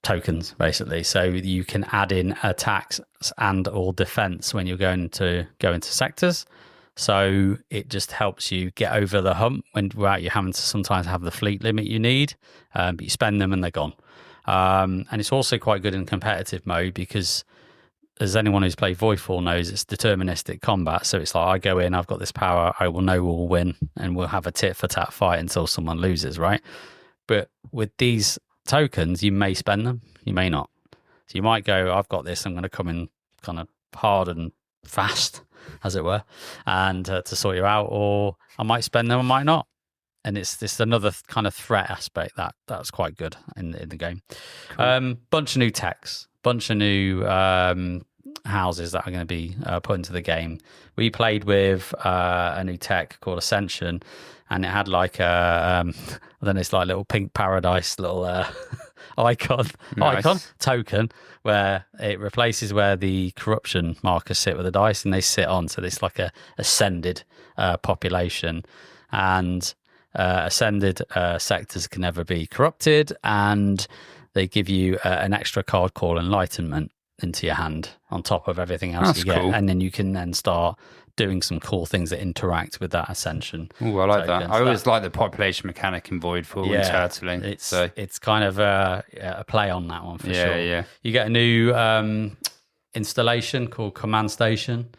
tokens, basically, so you can add in attacks and or defense when you're going to go into sectors. So it just helps you get over the hump without you having to sometimes have the fleet limit you need, but you spend them and they're gone. And it's also quite good in competitive mode because, as anyone who's played Voidfall knows, it's deterministic combat. So it's like, I go in, I've got this power, I will know we'll win, and we'll have a tit for tat fight until someone loses, right? But with these tokens, you may spend them, you may not. So you might go, I've got this, I'm going to come in kind of hard and fast, as it were, and to sort you out, or I might spend them, I might not. And it's this another kind of threat aspect that's quite good in the game. Cool. Bunch of new techs, bunch of new houses that are going to be put into the game. We played with a new tech called Ascension, and it had like then it's like little pink paradise little icon token where it replaces where the corruption markers sit with the dice, and they sit on. So it's like a ascended population, and ascended sectors can never be corrupted, and they give you an extra card called Enlightenment into your hand on top of everything else you get, and then you can then start doing some cool things that interact with that ascension. Oh, I like that. I always like the population mechanic in Voidfall and turtling. It's kind of a play on that one for sure. Yeah. You get a new installation called Command Station.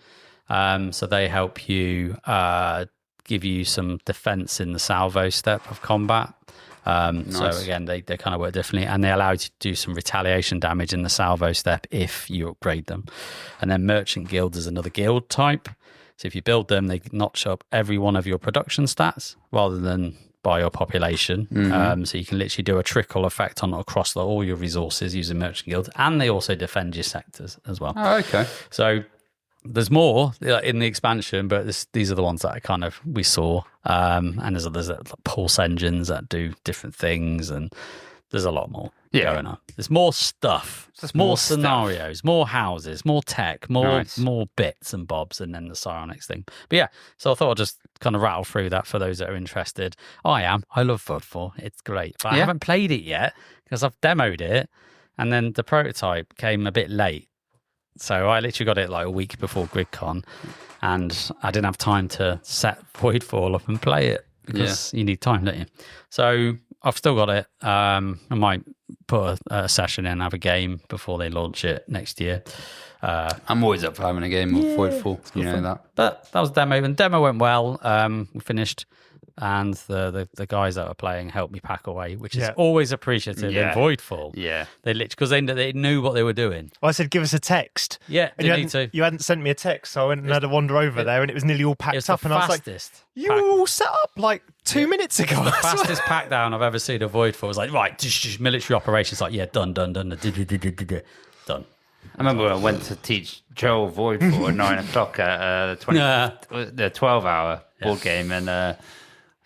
So they help you give you some defense in the salvo step of combat. Nice. So again, they kind of work differently, and they allow you to do some retaliation damage in the salvo step if you upgrade them. And then Merchant Guild is another guild type. So if you build them, they notch up every one of your production stats rather than by your population. So you can literally do a trickle effect on across all your resources using Merchant Guild, and they also defend your sectors as well. Oh, okay. So there's more in the expansion, but these are the ones that we saw. And there's others like pulse engines that do different things, and there's a lot more going on. There's more stuff, more scenarios, more houses, more tech, more bits and bobs, and then the psionics thing. But yeah, so I thought I'd just kind of rattle through that for those that are interested. I love Voidfall. It's great, but I haven't played it yet because I've demoed it, and then the prototype came a bit late. So I literally got it like a week before GridCon, and I didn't have time to set Voidfall up and play it because you need time, don't you? So I've still got it. I might put a session in, have a game before they launch it next year. I'm always up for having a game of Voidfall. You know that. But that was demo, and demo went well. We finished, and the guys that were playing helped me pack away, which is always appreciative in Voidfall. Yeah, they literally, because they knew what they were doing. Well, I said, give us a text. Yeah, you hadn't sent me a text, so I went and had a wander over there, and it was nearly all packed up, and I was like, you were all set up like 2 minutes ago. The fastest pack down I've ever seen of Voidfall was like, right, military operations, like, done. I remember I went to teach Joel Voidfall at 9 o'clock at the 12-hour board game, and I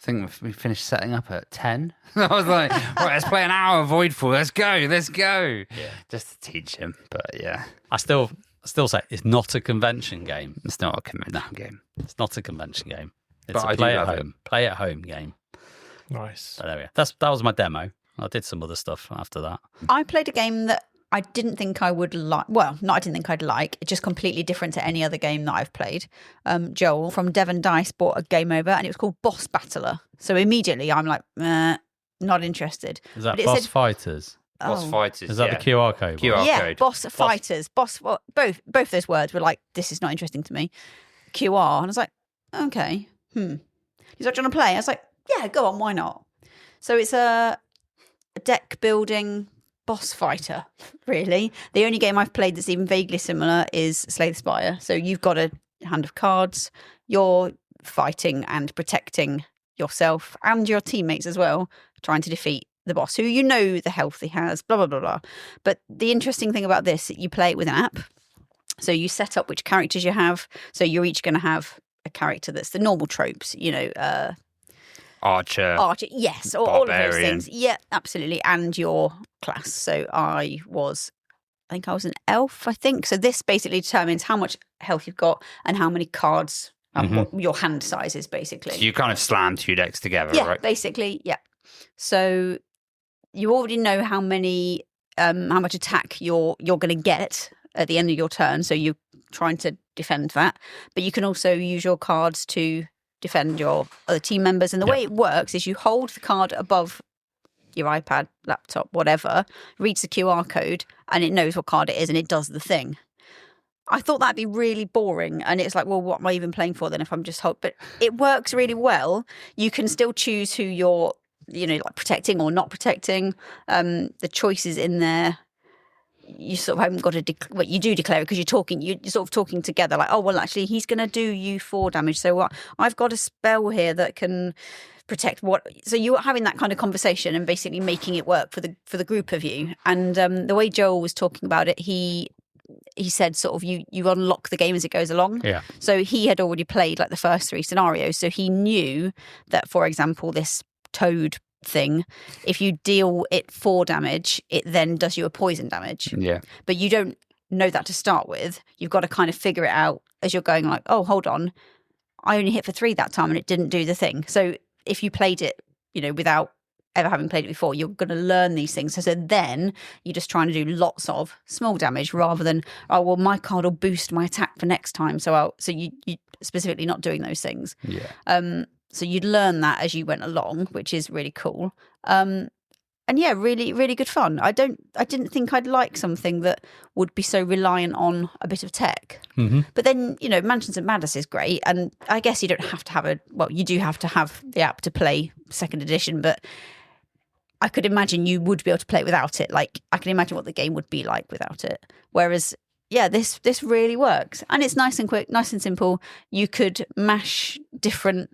think we finished setting up at 10. I was like, right, let's play an hour of Voidfall. Let's go. Yeah. Just to teach him. But yeah. I still say it's not a convention game. It's not a convention game. It's not a convention game. It's a play at home game. Nice. So there we go. That was my demo. I did some other stuff after that. I played a game that I didn't think I would like. Well, not I didn't think I'd like. It's just completely different to any other game that I've played. Joel from Board&Dice bought a game over, and it was called Boss Battler. So immediately I'm like, not interested. Is that Boss Fighters? Boss Fighters. Is that the QR code? QR code. Boss Fighters. Both those words were like, this is not interesting to me. QR. And I was like, okay. He's like, do you want to play? I was like, yeah, go on, why not? So it's a deck building boss fighter, really. The only game I've played that's even vaguely similar is Slay the Spire. So you've got a hand of cards, you're fighting and protecting yourself and your teammates as well, trying to defeat the boss, who you know the health he has, blah, blah, blah, blah. But the interesting thing about this, you play it with an app. So you set up which characters you have. So you're each going to have a character that's the normal tropes, Archer, yes, all of those barbarian. things. Yeah, absolutely. And your class. So I was an elf, I think. So this basically determines how much health you've got and how many cards, what your hand size is, basically. So you kind of slam 2 decks together, Yeah, right? basically, yeah. So you already know how much attack you're going to get at the end of your turn. So you're trying to defend that. But you can also use your cards to defend your other team members. And the way it works is you hold the card above your iPad, laptop, whatever, reads the QR code, and it knows what card it is, and it does the thing. I thought that'd be really boring, and it's like, well, what am I even playing for then if I'm just hold? But it works really well. You can still choose who you're, like protecting or not protecting. The choices in there, you sort of haven't got to you do declare it because you're sort of talking together, like, oh, well, actually, he's going to do you 4 damage. So I've got a spell here that can protect what. So you're having that kind of conversation and basically making it work for the group of you. And the way Joel was talking about it, he said sort of you unlock the game as it goes along. Yeah. So he had already played like the first 3 scenarios. So he knew that, for example, this toad thing, if you deal it 4 damage, it then does you a poison damage. Yeah. But you don't know that to start with. You've got to kind of figure it out as you're going, like, oh, hold on, I only hit for 3 that time and it didn't do the thing. So if you played it, without ever having played it before, you're going to learn these things. So then you're just trying to do lots of small damage rather than, oh, well, my card will boost my attack for next time. So you specifically not doing those things. Yeah. So you'd learn that as you went along, which is really cool. And yeah, really, really good fun. I didn't think I'd like something that would be so reliant on a bit of tech. Mm-hmm. But then, Mansions of Madness is great. And I guess you don't have to have you do have to have the app to play 2nd edition, but I could imagine you would be able to play it without it. Like, I can imagine what the game would be like without it. Whereas, yeah, this really works. And it's nice and quick, nice and simple. You could mash different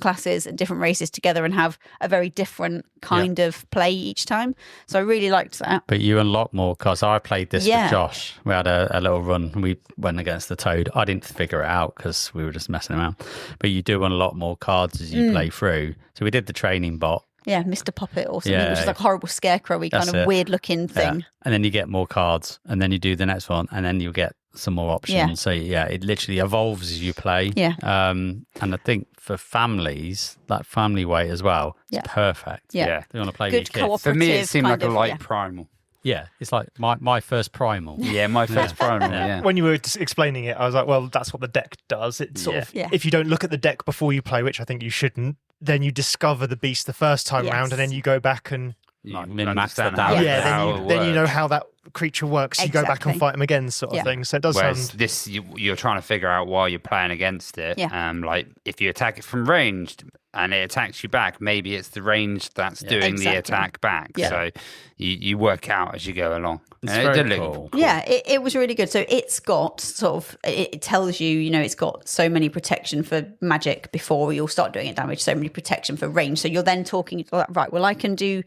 classes and different races together and have a very different kind of play each time. So I really liked that. But you unlock more cards. I played this with Josh. We had a little run. We went against the Toad. I didn't figure it out because we were just messing around. But you do unlock more cards as you play through. So we did the training bot. Yeah, Mr. Puppet or something, which is like a horrible scarecrow-y kind of weird-looking thing. Yeah. And then you get more cards, and then you do the next one, and then you get some more options. Yeah. So, it literally evolves as you play. Yeah. And I think for families, that family way as well, it's perfect. Yeah. They want to play Good with your kids. For me, it seemed like kind a of, light primal. Yeah, it's like my first primal. Yeah, my first primal, yeah. When you were explaining it, I was like, well, that's what the deck does. It's sort of, if you don't look at the deck before you play, which I think you shouldn't, then you discover the beast the first time round, and then you go back and Like min-max understand that down. then you know how that creature works. You go back and fight him again, sort of thing. So it does Whereas sound. this, you're trying to figure out while you're playing against it. Yeah. Like if you attack it from ranged and it attacks you back, maybe it's the range that's doing the attack back. Yeah. So you work out as you go along. It's And very it did cool. look Yeah, it was really good. So it's got sort of, it tells you, it's got so many protection for magic before you'll start doing it damage, so many protection for range. So you're then talking, right, well, I can do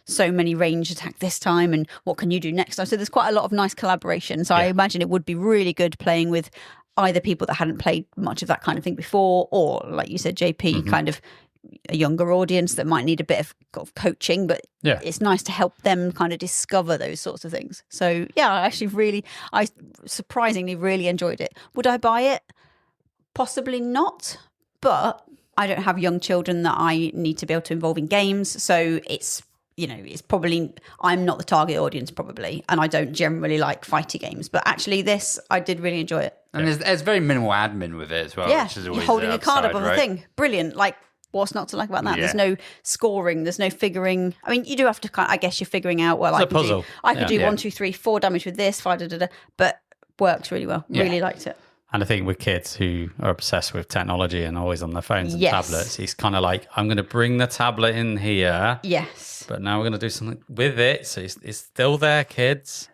so many range attack this time, and what can you do next time? So there's quite a lot of nice collaboration. So I imagine it would be really good playing with either people that hadn't played much of that kind of thing before, or like you said, JP, kind of a younger audience that might need a bit of coaching, but it's nice to help them kind of discover those sorts of things. So yeah, I surprisingly really enjoyed it. Would I buy it? Possibly not, but I don't have young children that I need to be able to involve in games. So it's probably, I'm not the target audience probably, and I don't generally like fighty games, but actually I did really enjoy it. And there's very minimal admin with it as well, which is always you're holding the a card upside, up on right? the thing. Brilliant. Like, what's not to like about that? Yeah. There's no scoring. There's no figuring. I mean, you do have to I guess you're figuring out, well, It's I a could puzzle. do, I could do Yeah. 1, 2, 3, 4 damage with this, 5, but works really well. Yeah. Really liked it. And I think with kids who are obsessed with technology and always on their phones and Yes. tablets, it's kind of like, I'm going to bring the tablet in here, Yes. but now we're going to do something with it. So it's still there, kids.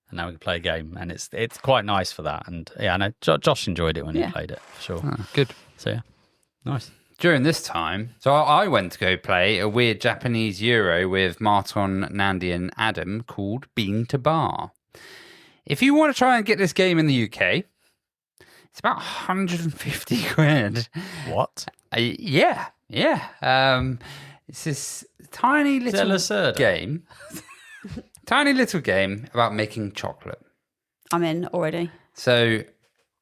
And now we can play a game. And it's quite nice for that. And yeah, I know Josh enjoyed it when he played it, for sure. Oh, good. So yeah, nice. during this time, so I went to go play a weird Japanese Euro with Martin, Nandi, and Adam called Bean to Bar. If you want to try and get this game in the UK, it's about 150 quid. What? Yeah. It's this tiny little game. Tiny little game about making chocolate. I'm in already. So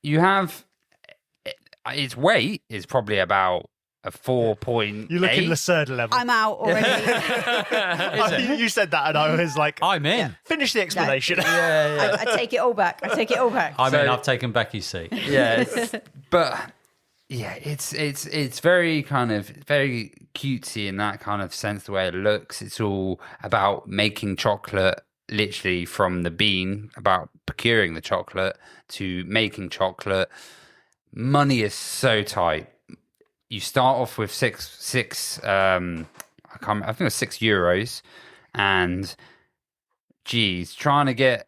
you have... Its weight is probably about a 4.8. You're looking Lacerda level. I'm out already. You said that and I was like, I'm in. Finish the explanation. I take it all back. I'm in. I've taken Becky's seat. Yeah, it's very kind of very cutesy in that kind of sense, the way it looks. It's all about making chocolate, literally from the bean, about procuring the chocolate to making chocolate. Money is so tight. You start off with six. I think it was €6, and geez, trying to get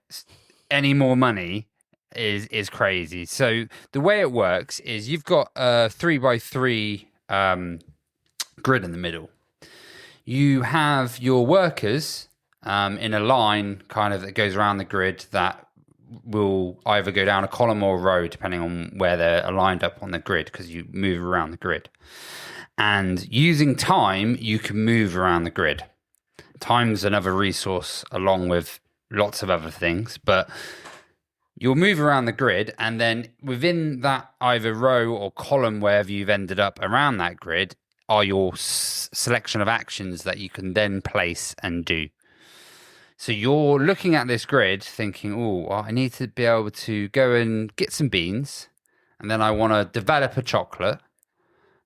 any more money is crazy. So the way it works is you've got a 3x3 grid in the middle. You have your workers in a line, kind of that goes around the grid that will either go down a column or a row depending on where they're aligned up on the grid, because you move around the grid. And using time, you can move around the grid. Time's another resource along with lots of other things, but you'll move around the grid, and then within that either row or column, wherever you've ended up around that grid, are your selection of actions that you can then place and do. So you're looking at this grid thinking, I need to be able to go and get some beans, and then I want to develop a chocolate,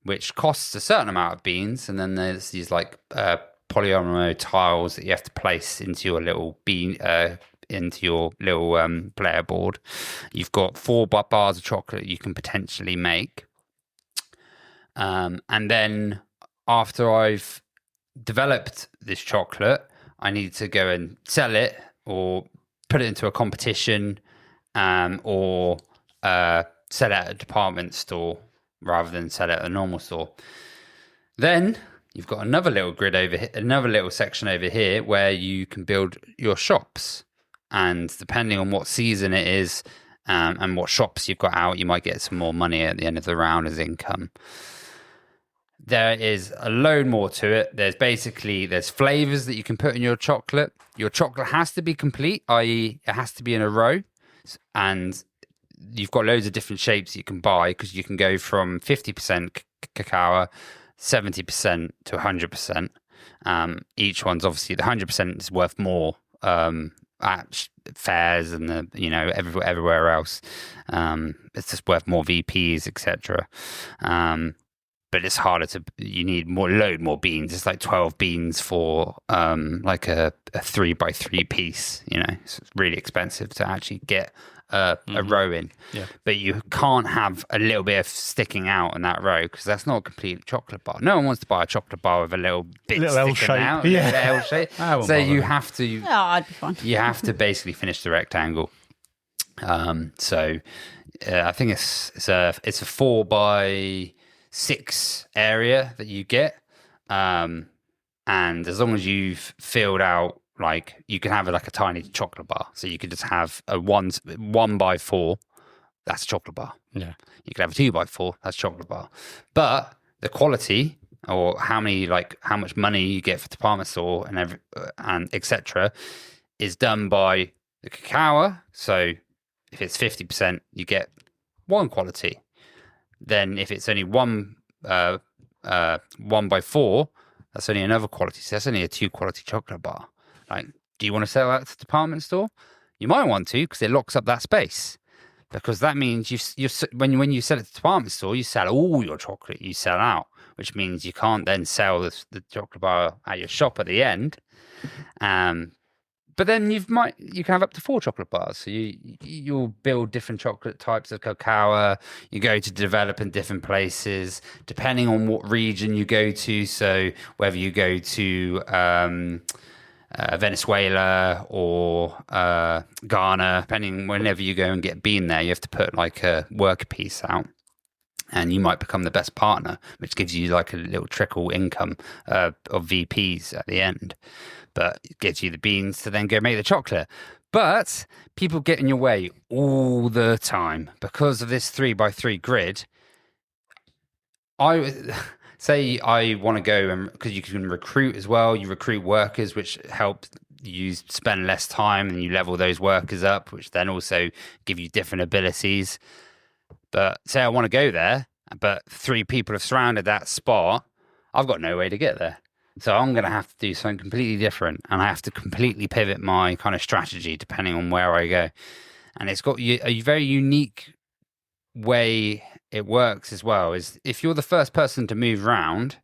which costs a certain amount of beans, and then there's these like polyomino tiles that you have to place into your little bean, into your little player board. You've got 4 bars of chocolate you can potentially make. And then after I've developed this chocolate, I need to go and sell it or put it into a competition, or sell it at a department store rather than sell it at a normal store. Then you've got another little grid over here, another little section over here where you can build your shops. And depending on what season it is and what shops you've got out, you might get some more money at the end of the round as income. There is a load more to it. There's flavors that you can put in your chocolate. Your chocolate has to be complete, i.e. it has to be in a row. And you've got loads of different shapes you can buy, because you can go from 50% cacao, 70% to 100%. Each one's obviously, the 100% is worth more at fairs and everywhere else. It's just worth more VPs, etc. But it's harder you need load more beans. It's like 12 beans for like a 3x3 piece, so it's really expensive to actually get a row in. Yeah. But you can't have a little bit of sticking out in that row, because that's not a complete chocolate bar. No one wants to buy a chocolate bar with a little bit sticking out. Yeah. L shape. So you have to... I'd be fine. You have to basically finish the rectangle. So I think it's a 4x6 area that you get, and as long as you've filled out, like, you can have like a tiny chocolate bar, so you could just have a 1x4, that's a chocolate bar. Yeah, you could have a 2x4, that's a chocolate bar. But the quality, or how much money you get for department store and etc., is done by the cacao. So if it's 50%, you get one quality. Then if it's only 1x4, that's only another quality. So that's only a 2 quality chocolate bar. Like, do you want to sell that to the department store? You might want to, because it locks up that space. Because that means when you sell it to the department store, you sell all your chocolate you sell out, which means you can't then sell the chocolate bar at your shop at the end. But then you can have up to 4 chocolate bars. So you'll build different chocolate types of cacao. You go to develop in different places, depending on what region you go to. So whether you go to Venezuela or Ghana, depending, whenever you go and get bean there, you have to put like a worker piece out. and you might become the best partner, which gives you like a little trickle income of VPs at the end. But it gives you the beans to then go make the chocolate. But people get in your way all the time because of this 3x3 grid. I say I want to go, and because you can recruit as well. You recruit workers, which help you spend less time, and you level those workers up, which then also give you different abilities. But say I want to go there, but 3 people have surrounded that spot. I've got no way to get there. So I'm going to have to do something completely different, and I have to completely pivot my kind of strategy depending on where I go. And it's got a very unique way it works as well. Is if you're the first person to move around,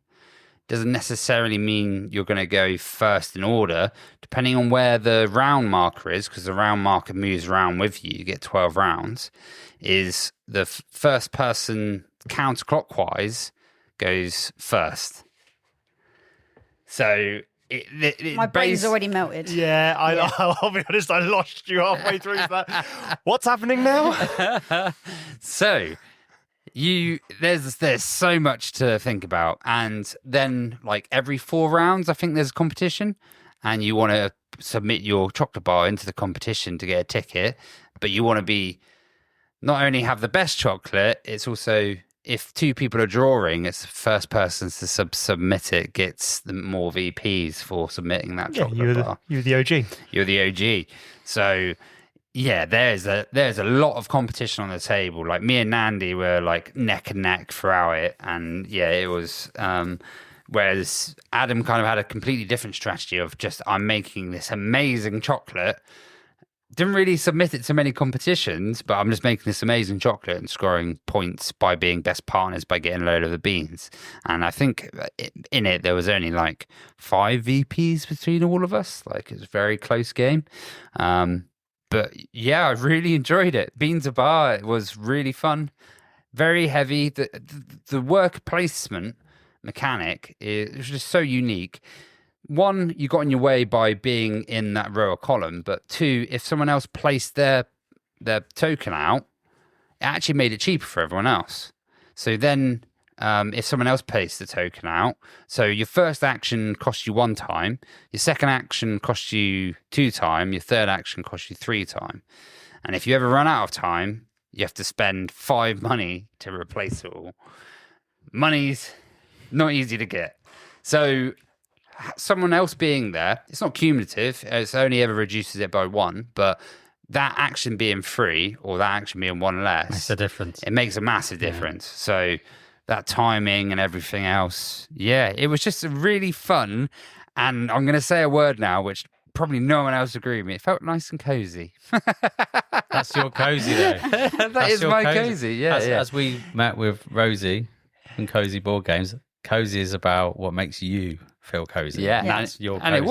doesn't necessarily mean you're going to go first in order, depending on where the round marker is, because the round marker moves around with you. You get 12 rounds. Is the first person counterclockwise goes first. So my brain's already melted. Yeah, I'll be honest, I lost you halfway through that. What's happening now? So there's so much to think about, and then like every 4 rounds, I think there's a competition, and you want to submit your chocolate bar into the competition to get a ticket, but you want to be not only have the best chocolate, it's also, if 2 people are drawing, it's the first person to submit it gets the more VPs for submitting that chocolate bar. You're the OG. You're the OG. So yeah, there's a lot of competition on the table. Like me and Nandy were like neck and neck throughout it, and yeah, it was. Whereas Adam kind of had a completely different strategy of just, I'm making this amazing chocolate. Didn't really submit it to many competitions, but I'm just making this amazing chocolate and scoring points by being best partners by getting a load of the beans. And I think in it, there was only like 5 VPs between all of us. Like, it was a very close game. But yeah, I really enjoyed it. Beans a bar, it was really fun. Very heavy. The work placement mechanic is just so unique. 1, you got in your way by being in that row or column, but 2, if someone else placed their token out, it actually made it cheaper for everyone else. So then if someone else placed the token out, so your first action costs you 1 time, your second action costs you 2 times, your third action costs you 3 times. And if you ever run out of time, you have to spend 5 money to replace it all. Money's not easy to get. So someone else being there, it's not cumulative, it's only ever reduces it by 1, but that action being free or that action being 1 less makes a difference. It makes a massive difference. So that timing and everything else, yeah, it was just really fun. And I'm going to say a word now which probably no one else agree with me. It felt nice and cozy. That's your cozy though. That is my cozy. Yeah, as we met with Rosie in Cozy Board Games, cozy is about what makes you feel cozy. Yeah, that's your cozy. And it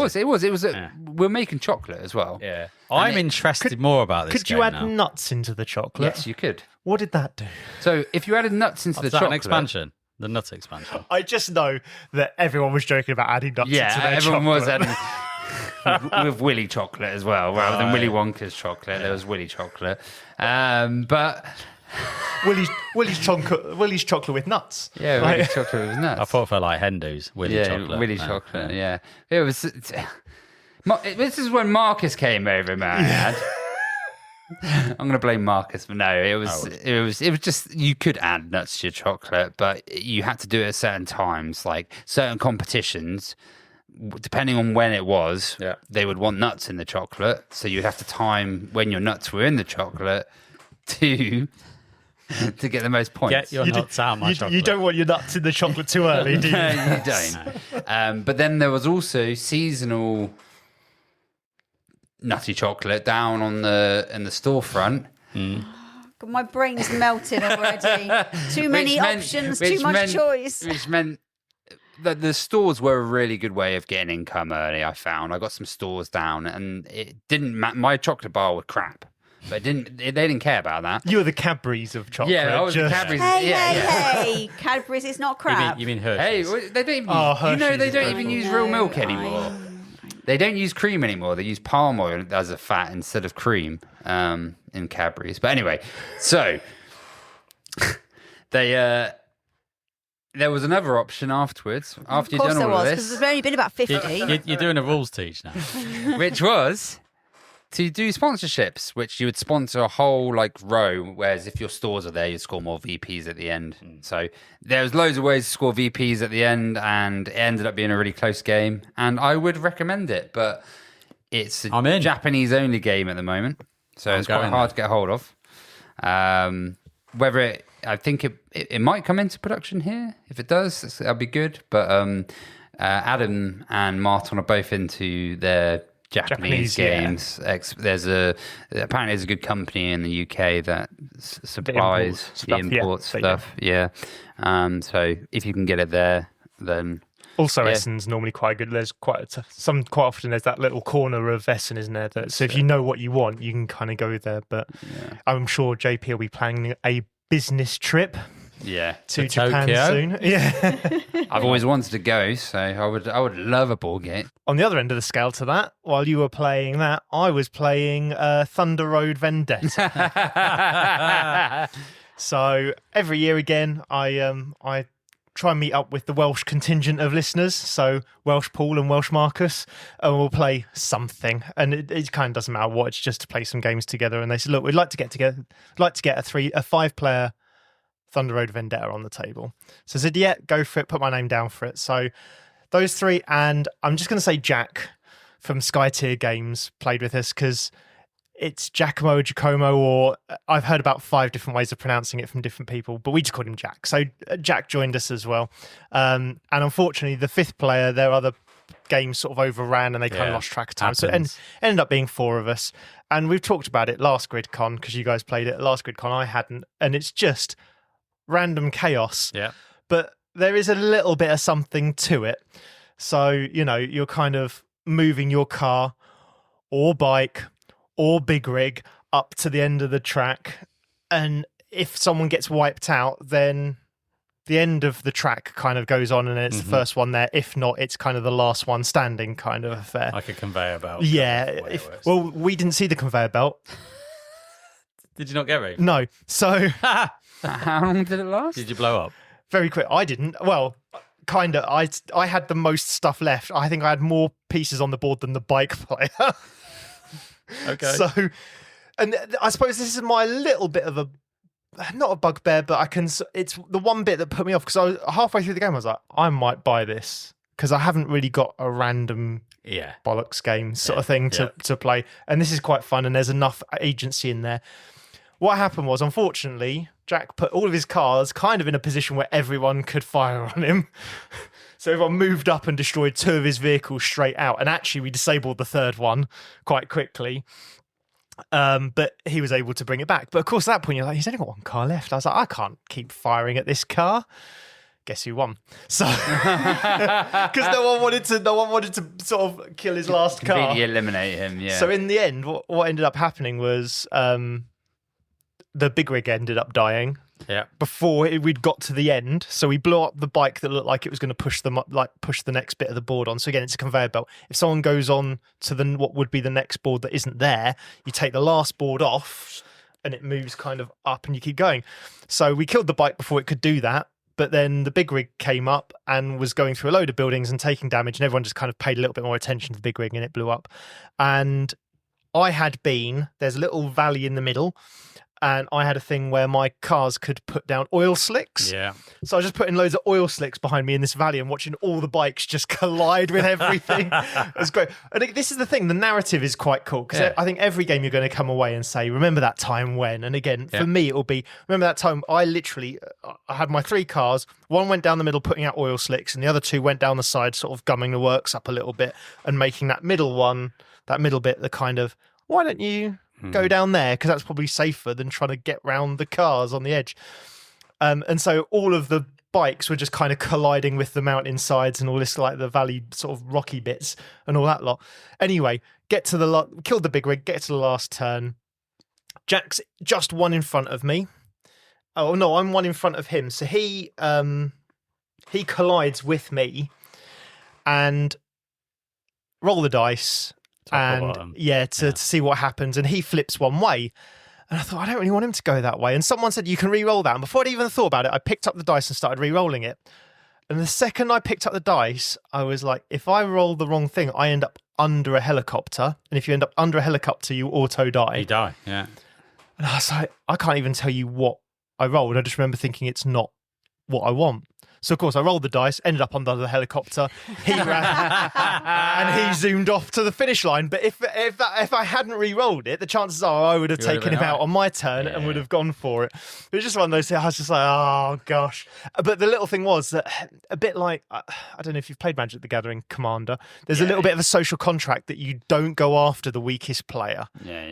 was. We're making chocolate as well. Yeah, I'm interested more about this. Could you add nuts into the chocolate? Yes, you could. What did that do? So if you added nuts into the chocolate, an expansion. The nut expansion. I just know that everyone was joking about adding nuts into their chocolate. Yeah, everyone was adding with Willy chocolate as well, rather than Willy Wonka's chocolate. There was Willy chocolate, but Willy's chocolate with nuts. Yeah, Willy's chocolate with nuts. I thought for like Hendo's Willy chocolate. Willy chocolate. Yeah, it was. This is when Marcus came over, man. I'm going to blame Marcus, but no, it was just, you could add nuts to your chocolate, but you had to do it at certain times, like certain competitions, depending on when it was, they would want nuts in the chocolate, so you'd have to time when your nuts were in the chocolate to get the most points. Get your nuts out of my chocolate. You don't want your nuts in the chocolate too early, do you? No, you don't. But then there was also seasonal nutty chocolate down in the storefront. God, my brain's melting already. Too many options, too much choice. Which meant that the stores were a really good way of getting income early, I found. I got some stores down, and it didn't my chocolate bar was crap. But they didn't care about that. You were the Cadbury's of chocolate. Yeah, I was the Cadbury's. Hey, Cadbury's is not crap. You mean Hershey's? Hey, they don't even, they don't even use real milk anymore. They don't use cream anymore. They use palm oil as a fat instead of cream in Cadbury's. But anyway, so There was another option afterwards, after Of you'd course done there all of was, because this, there's only been about 50. You're doing a rules teach now. which was to do sponsorships, which you would sponsor a whole like row, whereas if your stores are there, you score more VPs at the end. So there was loads of ways to score VPs at the end, and it ended up being a really close game. And I would recommend it, but it's I'm in. Japanese-only game at the moment, so it's quite hard to get hold of. I think it might come into production here. If it does, that'll be good. But Adam and Martin are both into their Japanese games. Yeah. Apparently there's a good company in the UK that supplies the import stuff. Yeah. So if you can get it there, then also Essen's normally quite good. There's quite often there's that little corner of Essen, isn't there? So if you know what you want, you can kind of go there. But I'm sure JP will be planning a business trip. Yeah, to Japan Tokyo. soon. Yeah, I've always wanted to go, so I would love a board game. On the other end of the scale to that, while you were playing that, I was playing Thunder Road Vendetta. So every year again, I try and meet up with the Welsh contingent of listeners. So Welsh Paul and Welsh Marcus, and we'll play something. And it kind of doesn't matter what; it's just to play some games together. And they said, "Look, we'd like to get together, we'd like to get a 5-player Thunder Road Vendetta on the table." So I said, yeah, go for it, put my name down for it. So those three, and I'm just going to say Jack from Sky Tier Games played with us, because it's Giacomo, or I've heard about 5 different ways of pronouncing it from different people, but we just called him Jack. So Jack joined us as well. And unfortunately, the 5th player, their other games sort of overran and they kind of lost track of time. So it ended up being 4 of us. And we've talked about it last GridCon, because you guys played it last GridCon, I hadn't. And it's just random chaos. Yeah. But there is a little bit of something to it. So, you're kind of moving your car or bike or big rig up to the end of the track. And if someone gets wiped out, then the end of the track kind of goes on and it's the first one there. If not, it's kind of the last one standing kind of affair. Like a conveyor belt. Yeah. Well, we didn't see the conveyor belt. Did you not get me? No. So... How long did it last? Did you blow up? Very quick. I didn't. Well, kind of. I had the most stuff left. I think I had more pieces on the board than the bike player. Okay. So, and I suppose this is my little bit of not a bugbear, but it's the one bit that put me off, because I was halfway through the game, I was like, I might buy this, because I haven't really got a random bollocks game sort of thing to play. And this is quite fun, and there's enough agency in there. What happened was, unfortunately, Jack put all of his cars kind of in a position where everyone could fire on him. So everyone moved up and destroyed 2 of his vehicles straight out. And actually, we disabled the 3rd one quite quickly. But he was able to bring it back. But of course, at that point, you're like, he's only got 1 car left. I was like, I can't keep firing at this car. Guess who won? So, because no one wanted to sort of kill his last car. Completely eliminate him, yeah. So in the end, what ended up happening was... the big rig ended up dying before we'd got to the end. So we blew up the bike that looked like it was going to push them up, like push the next bit of the board on. So again, it's a conveyor belt. If someone goes on to what would be the next board that isn't there, you take the last board off and it moves kind of up and you keep going. So we killed the bike before it could do that. But then the big rig came up and was going through a load of buildings and taking damage, and everyone just kind of paid a little bit more attention to the big rig and it blew up. And there's a little valley in the middle, and I had a thing where my cars could put down oil slicks. Yeah. So I was just putting loads of oil slicks behind me in this valley and watching all the bikes just collide with everything. It was great. I think this is the thing. The narrative is quite cool, because I think every game you're going to come away and say, remember that time when? And again, for me, it will be, remember that time I had my 3 cars. 1 went down the middle putting out oil slicks, and the other 2 went down the side sort of gumming the works up a little bit and making that middle bit the kind of, why don't you go down there, because that's probably safer than trying to get round the cars on the edge. And so all of the bikes were just kind of colliding with the mountainsides and all this, like the valley sort of rocky bits and all that lot. Anyway, killed the big rig, get to the last turn. Jack's just 1 in front of me. Oh no, I'm 1 in front of him. So he collides with me and roll the dice. To see what happens, and he flips one way, And I thought, I don't really want him to go that way. And someone said, you can re-roll that. And before I'd even thought about it, I picked up the dice and started re-rolling it. And the second I picked up the dice, I was like, if I roll the wrong thing, I end up under a helicopter. And if you end up under a helicopter, you auto die. You die, yeah. And I was like, I can't even tell you what I rolled. I just remember thinking it's not what I want. So, of course, I rolled the dice, ended up under the helicopter. He ran and he zoomed off to the finish line. But if I hadn't re-rolled it, the chances are I would have taken him out on my turn and would have gone for it. It was just one of those things. I was just like, oh, gosh. But the little thing was that a bit like, I don't know if you've played Magic the Gathering Commander, there's a little bit of a social contract that you don't go after the weakest player,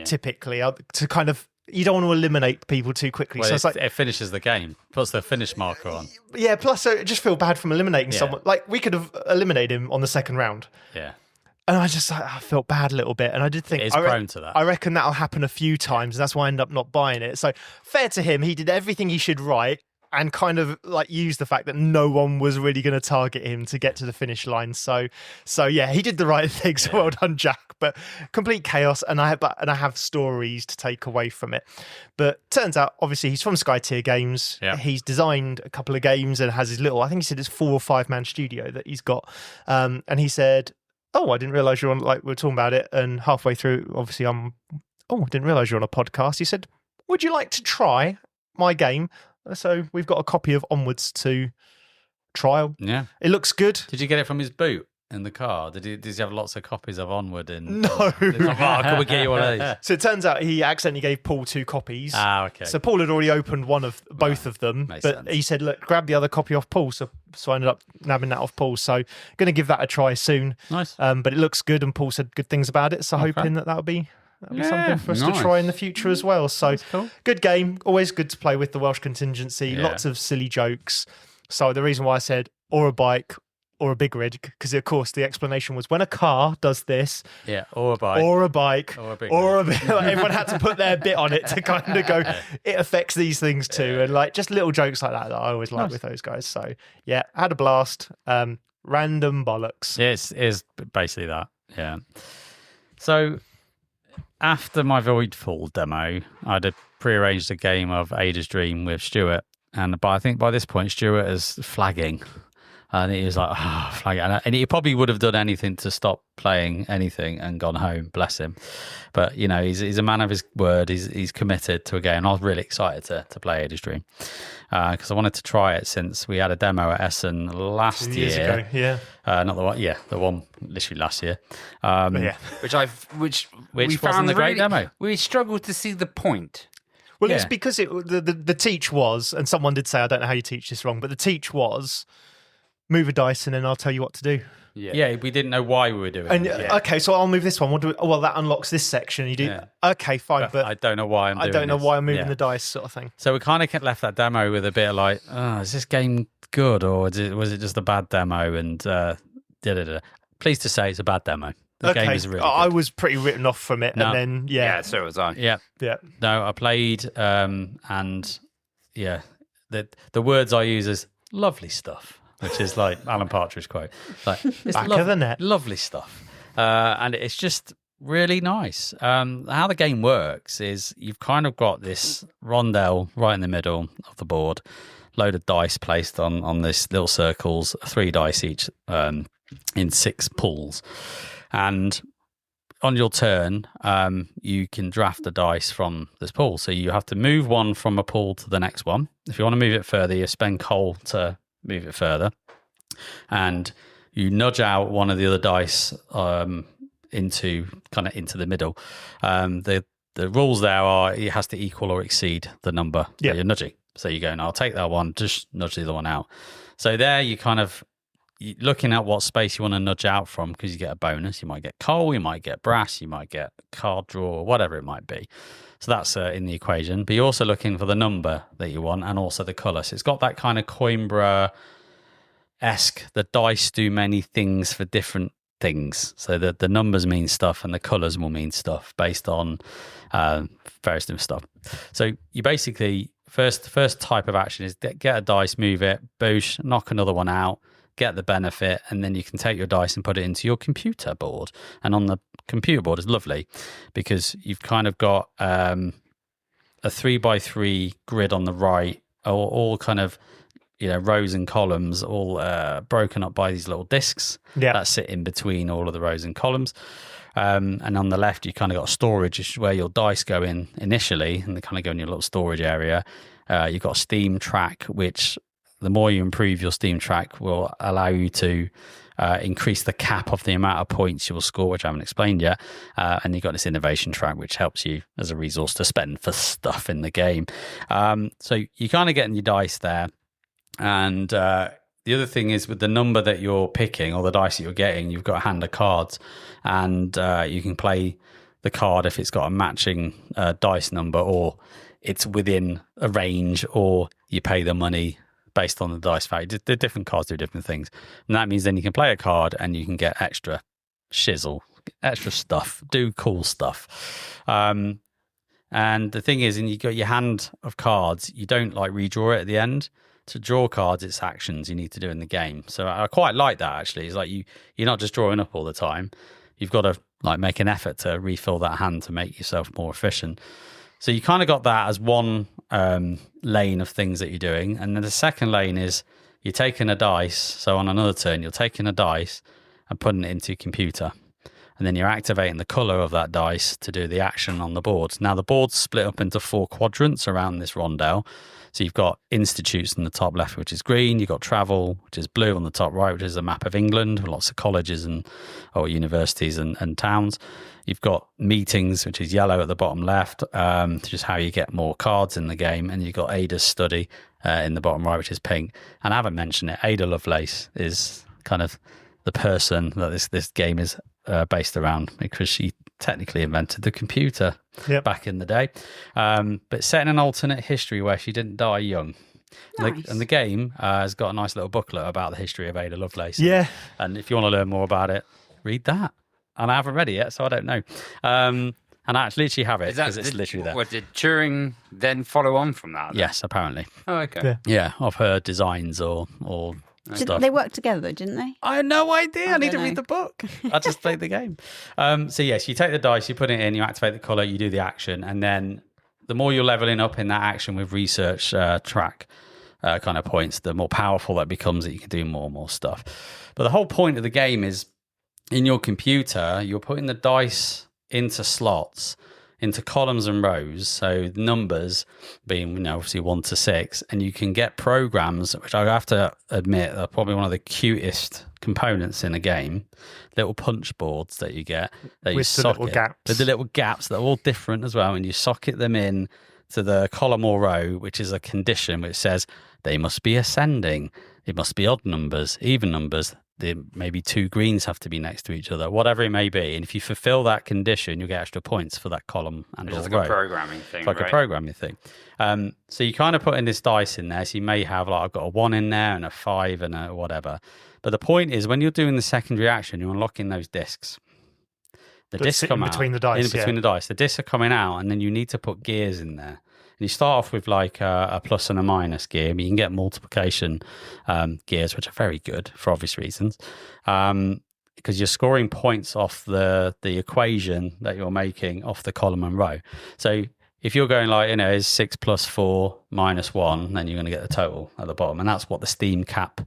typically, to kind of, you don't want to eliminate people too quickly. Well, so it's like, it finishes the game, puts the finish marker on. Yeah, plus I just feel bad from eliminating someone. Like, we could have eliminated him on the second round. Yeah. And I felt bad a little bit. And I did think... It is prone to that. I reckon that'll happen a few times. And that's why I ended up not buying it. So, fair to him, he did everything he should right and kind of like used the fact that no one was really going to target him to get to the finish line. So yeah, he did the right thing. So well done, Jack. But complete chaos, and I have stories to take away from it. But turns out, obviously, he's from Sky Tier Games. Yeah. He's designed a couple of games and has his little, I think he said it's 4 or 5 man studio that he's got. And he said, oh, I didn't realise you're on, like, we were talking about it. And halfway through, obviously, I didn't realise you're on a podcast. He said, would you like to try my game? So we've got a copy of Onwards to trial. Yeah. It looks good. Did you get it from his boot in the car? Did he have lots of copies of Onward? No. Can we get you one of these? So it turns out he accidentally gave Paul 2 copies. Ah, okay. So Paul had already opened both of them. Makes But sense. he said, look, grab the other copy off Paul. So I ended up nabbing that off Paul. So going to give that a try soon. Nice. But it looks good, and Paul said good things about it. So hoping that'll be something for us to try in the future as well. So cool. Good game. Always good to play with the Welsh contingency. Yeah. Lots of silly jokes. So the reason why I said or a bike or a big rig, because of course the explanation was when a car does this, or a bike, or a bike, or a big rig. Everyone had to put their bit on it to kind of go, it affects these things too. And like just little jokes like that I always like with those guys. So yeah, had a blast. Random bollocks. It is basically that. Yeah. So after my Voidfall demo, I'd prearranged a game of Ada's Dream with Stuart, but I think by this point Stuart is flagging, and he was like, flagging, and he probably would have done anything to stop playing anything and gone home, bless him. But you know, he's a man of his word. He's committed to a game. I was really excited to play Ada's Dream because I wanted to try it since we had a demo at Essen last 2 years year. ago, yeah. Not the one, the one literally last year. Which Which we wasn't found a great really, demo. We struggled to see the point. Well, it's because the teach was, and someone did say, I don't know how you teach this wrong, but the teach was move a dice and then I'll tell you what to do. Yeah, we didn't know why we were doing And it. okay, so I'll move this one. Well, that unlocks this section. You do okay, fine, but I don't know why I'm doing moving this. the dice, sort of thing. So we kind of left that demo with a bit of like, is this game good or was it just a bad demo? And pleased to say it's a bad demo. The game is really good. I was pretty written off from it, and then so was I. Yeah. No, I played, and the words I use is lovely stuff, which is like Alan Partridge quote. Like it's Back of the net. lovely stuff, and it's just really nice. How the game works is you've kind of got this rondel right in the middle of the board, load of dice placed on this little circles, 3 dice each, in 6 pools. And on your turn, you can draft the dice from this pool. So you have to move one from a pool to the next one. If you want to move it further, you spend coal to move it further. And you nudge out one of the other dice into the middle. The rules there are it has to equal or exceed the number that you're nudging. So you go, and I'll take that one, just nudge the other one out. So there you kind of looking at what space you want to nudge out from, because you get a bonus. You might get coal, you might get brass, you might get card draw, whatever it might be. So that's in the equation. But you're also looking for the number that you want and also the colour. So it's got that kind of Coimbra-esque, the dice do many things for different things. So the numbers mean stuff and the colours will mean stuff based on various different stuff. So you basically, first type of action is get a dice, move it, boosh, knock another one out, get the benefit, and then you can take your dice and put it into your computer board. And on the computer board is lovely because you've kind of got a 3x3 grid on the right, all kind of, rows and columns, all broken up by these little discs that sit in between all of the rows and columns. And on the left, you kind of got storage, which is where your dice go in initially, and they kind of go in your little storage area. You've got a Steam track, which the more you improve your Steam track will allow you to increase the cap of the amount of points you will score, which I haven't explained yet. And you've got this innovation track, which helps you as a resource to spend for stuff in the game. So you kind of getting your dice there. And the other thing is with the number that you're picking or the dice that you're getting, you've got a hand of cards, and you can play the card if it's got a matching dice number, or it's within a range, or you pay the money based on the dice value. The different cards do different things. And that means then you can play a card and you can get extra shizzle, extra stuff, do cool stuff. And the thing is, and you got your hand of cards, you don't like redraw it at the end. To draw cards, it's actions you need to do in the game. So I quite like that, actually. It's like you're not just drawing up all the time. You've got to like make an effort to refill that hand to make yourself more efficient. So you kind of got that as one lane of things that you're doing. And then the second lane is you're taking a dice. So on another turn, you're taking a dice and putting it into your computer. And then you're activating the color of that dice to do the action on the board. Now, the board's split up into 4 quadrants around this rondel. So you've got institutes in the top left, which is green. You've got travel, which is blue on the top right, which is a map of England with lots of colleges or universities and towns. You've got meetings, which is yellow at the bottom left, which is how you get more cards in the game. And you've got Ada's study in the bottom right, which is pink. And I haven't mentioned it. Ada Lovelace is kind of the person that this game is based around, because she technically invented the computer back in the day. But set in an alternate history where she didn't die young. Nice. And the game has got a nice little booklet about the history of Ada Lovelace. Yeah. And if you want to learn more about it, read that. And I haven't read it yet, so I don't know. And I literally have it because it's literally there. What, did Turing then follow on from that? Yes, apparently. Oh, okay. Yeah, of her designs or stuff. They worked together, didn't they? I had no idea. I need to don't read know. the book. I just played the game. So yes, you take the dice, you put it in, you activate the color, you do the action, and then the more you're leveling up in that action with research track kind of points, the more powerful that becomes, that you can do more and more stuff. But the whole point of the game is, in your computer, you're putting the dice into slots, into columns and rows. So numbers being, obviously 1 to 6, and you can get programs, which I have to admit are probably one of the cutest components in a game. Little punch boards that you get, that With the little gaps. with the little gaps that are all different as well, and you socket them in to the column or row, which is a condition which says they must be ascending. It must be odd numbers, even numbers. Maybe 2 greens have to be next to each other, whatever it may be. And if you fulfill that condition, you'll get extra points for that column and It's or like row. a programming thing. It's like a programming thing. So you kind of put in this dice in there. So you may have, like, I've got a 1 in there and a 5 and a whatever. But the point is, when you're doing the secondary action, you're unlocking those discs. The That discs sit come in out. between the dice, In between the dice. The discs are coming out, and then you need to put gears in there. And you start off with like a plus and a minus gear, but you can get multiplication gears, which are very good for obvious reasons, because you're scoring points off the equation that you're making off the column and row. So if you're going like, is 6 plus 4 minus 1, then you're going to get the total at the bottom. And that's what the Steam cap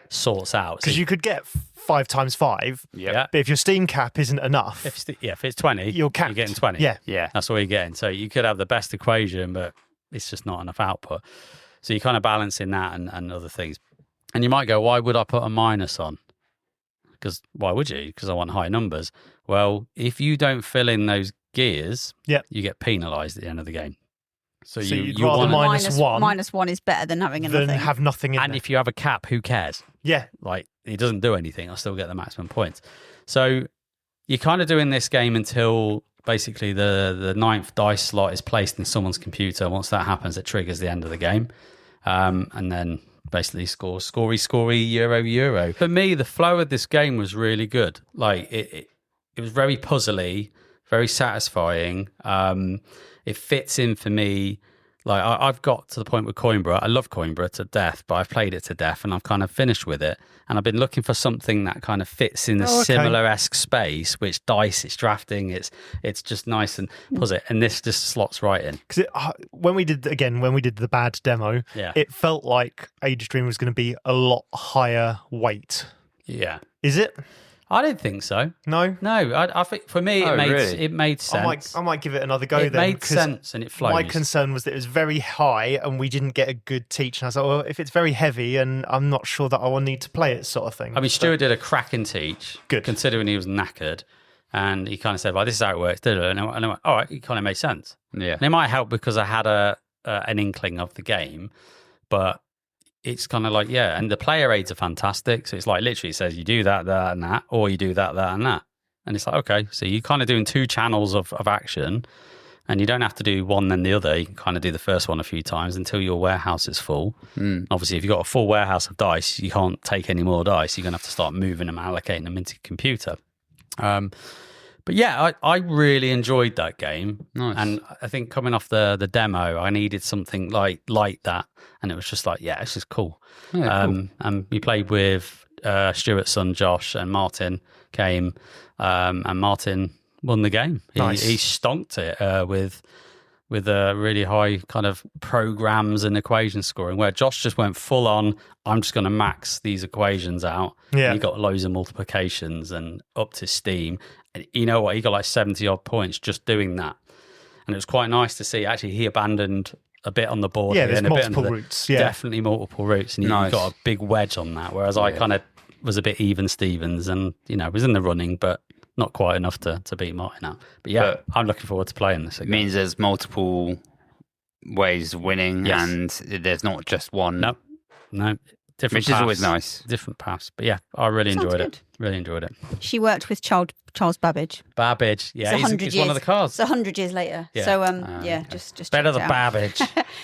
sorts out. Because you could get 5 times 5, Yeah. but if your Steam cap isn't enough, If it's 20, you're capped. getting 20. Yeah. That's all you're getting. So you could have the best equation, but it's just not enough output. So you're kind of balancing that and other things. And you might go, why would I put a minus on? Because why would you? Because I want high numbers. Well, if you don't fill in those gears, you get penalised at the end of the game. So you'd you rather want minus 1 minus 1 is better than having than nothing. have nothing in and there. if you have a cap, who cares? Yeah. Like, it doesn't do anything. I'll still get the maximum points. So you're kind of doing this game until basically the 9th dice slot is placed in someone's computer. Once that happens, it triggers the end of the game. And then basically scory, euro. For me, the flow of this game was really good. Like, it was very puzzly, very satisfying. It fits in for me Like I've got to the point with Coimbra. I love Coimbra to death, but I've played it to death and I've kind of finished with it. And I've been looking for something that kind of fits in the similar-esque space, which dice, it's drafting, it's just nice and it. And this just slots right in. Because when we did the bad demo, it felt like Age of Dream was going to be a lot higher weight. Yeah. Is it? I didn't think so. No? No, I think for me it made sense. I might give it another go it then. It made sense and it flows. My concern was that it was very high and we didn't get a good teach. And I was like, well, if it's very heavy and I'm not sure that I will need to play it sort of thing. I mean, Stuart did a cracking teach. Good. Considering he was knackered. And he kind of said, well, this is how it works. And I went, all right, it kind of made sense. Yeah. And it might help because I had an inkling of the game, but it's kind of like, and the player aids are fantastic. So it's like literally it says you do that, that, and that, or you do that, that, and that. And it's like, okay, so you're kind of doing two channels of action and you don't have to do one then the other. You can kind of do the first one a few times until your warehouse is full. Obviously, if you've got a full warehouse of dice, you can't take any more dice. You're going to have to start moving them, allocating them into the computer. But yeah, I really enjoyed that game. Nice. And I think coming off the demo, I needed something like that. And it was just like, it's just cool. Yeah, cool. And we played with Stuart's son, Josh, and Martin came. And Martin won the game. Nice. He stonked it with a really high kind of programs and equation scoring, where Josh just went full on, I'm just going to max these equations out. Yeah. And he got loads of multiplications and up to steam. And you know what? He got like 70 odd points just doing that. And it was quite nice to see. Actually, he abandoned a bit on the board. Yeah, there's and multiple routes. Yeah. Definitely multiple routes. And he got a big wedge on that. Whereas I kind of was a bit even Stevens and, was in the running, but not quite enough to beat Martin out. But I'm looking forward to playing this again. It means there's multiple ways of winning and there's not just one. No. Different Which paths, is always nice. Different paths. But I really enjoyed it. Really enjoyed it. She worked with Charles Babbage. Babbage, yeah. He's one of the cards. It's 100 years later. Yeah. So, just better checked than it out. Babbage.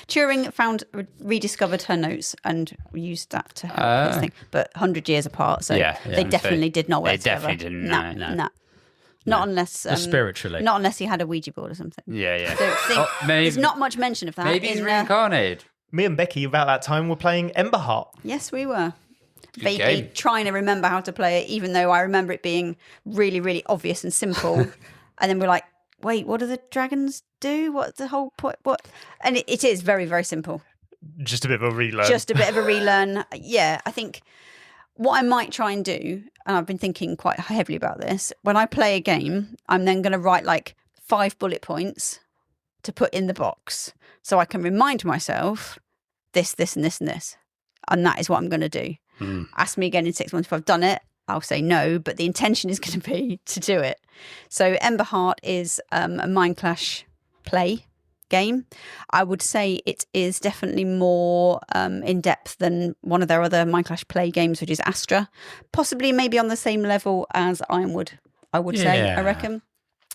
Turing rediscovered her notes and used that to help his thing. But 100 years apart, so they definitely did not work They together. definitely didn't. No. Not unless spiritually. Not unless he had a Ouija board or something. Yeah. Don't think, there's not much mention of that. Maybe he's reincarnated. Me and Becky about that time were playing Emberheart. Yes, we were. Good Vaguely game. trying to remember how to play it, even though I remember it being really, really obvious and simple. And then we're like, wait, what do the dragons do? What's the whole point? What? And it is very, very simple. Just a bit of a relearn. Just a bit of a relearn. Yeah, I think what I might try and do, and I've been thinking quite heavily about this, when I play a game, I'm then going to write like 5 bullet points to put in the box so I can remind myself this, this, and this, and this. And that is what I'm going to do. Ask me again in 6 months if I've done it. I'll say no, but the intention is going to be to do it. So Emberheart is a Mindclash play game. I would say it is definitely more in depth than one of their other Mindclash play games, which is Astra. Possibly maybe on the same level as Ironwood, I would say, I reckon.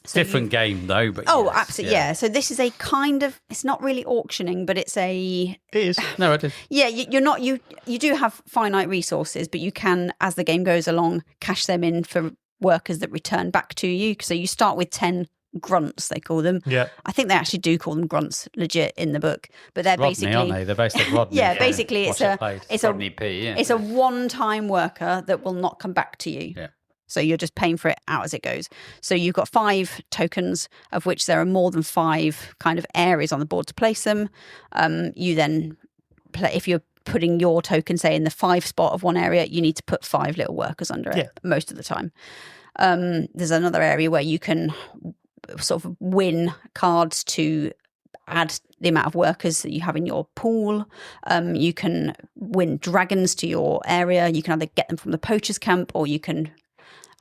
So different game though, but absolutely, yeah. So this is a kind of, it's not really auctioning, but it's It is. No, I did. Yeah, you're not, you do have finite resources, but you can, as the game goes along, cash them in for workers that return back to you. So you start with 10 grunts, they call them. Yeah. I think they actually do call them grunts legit in the book, but they're Rodney, basically, aren't they? They're based on Rodney. yeah, basically it's Rodney P, yeah. it's a one-time worker that will not come back to you. Yeah. So you're just paying for it out as it goes. So you've got 5 tokens, of which there are more than 5 kind of areas on the board to place them. You then play, if you're putting your token, say, in the 5 spot of one area, you need to put 5 little workers under it most of the time. There's another area where you can sort of win cards to add the amount of workers that you have in your pool. You can win dragons to your area. You can either get them from the poacher's camp, or you can,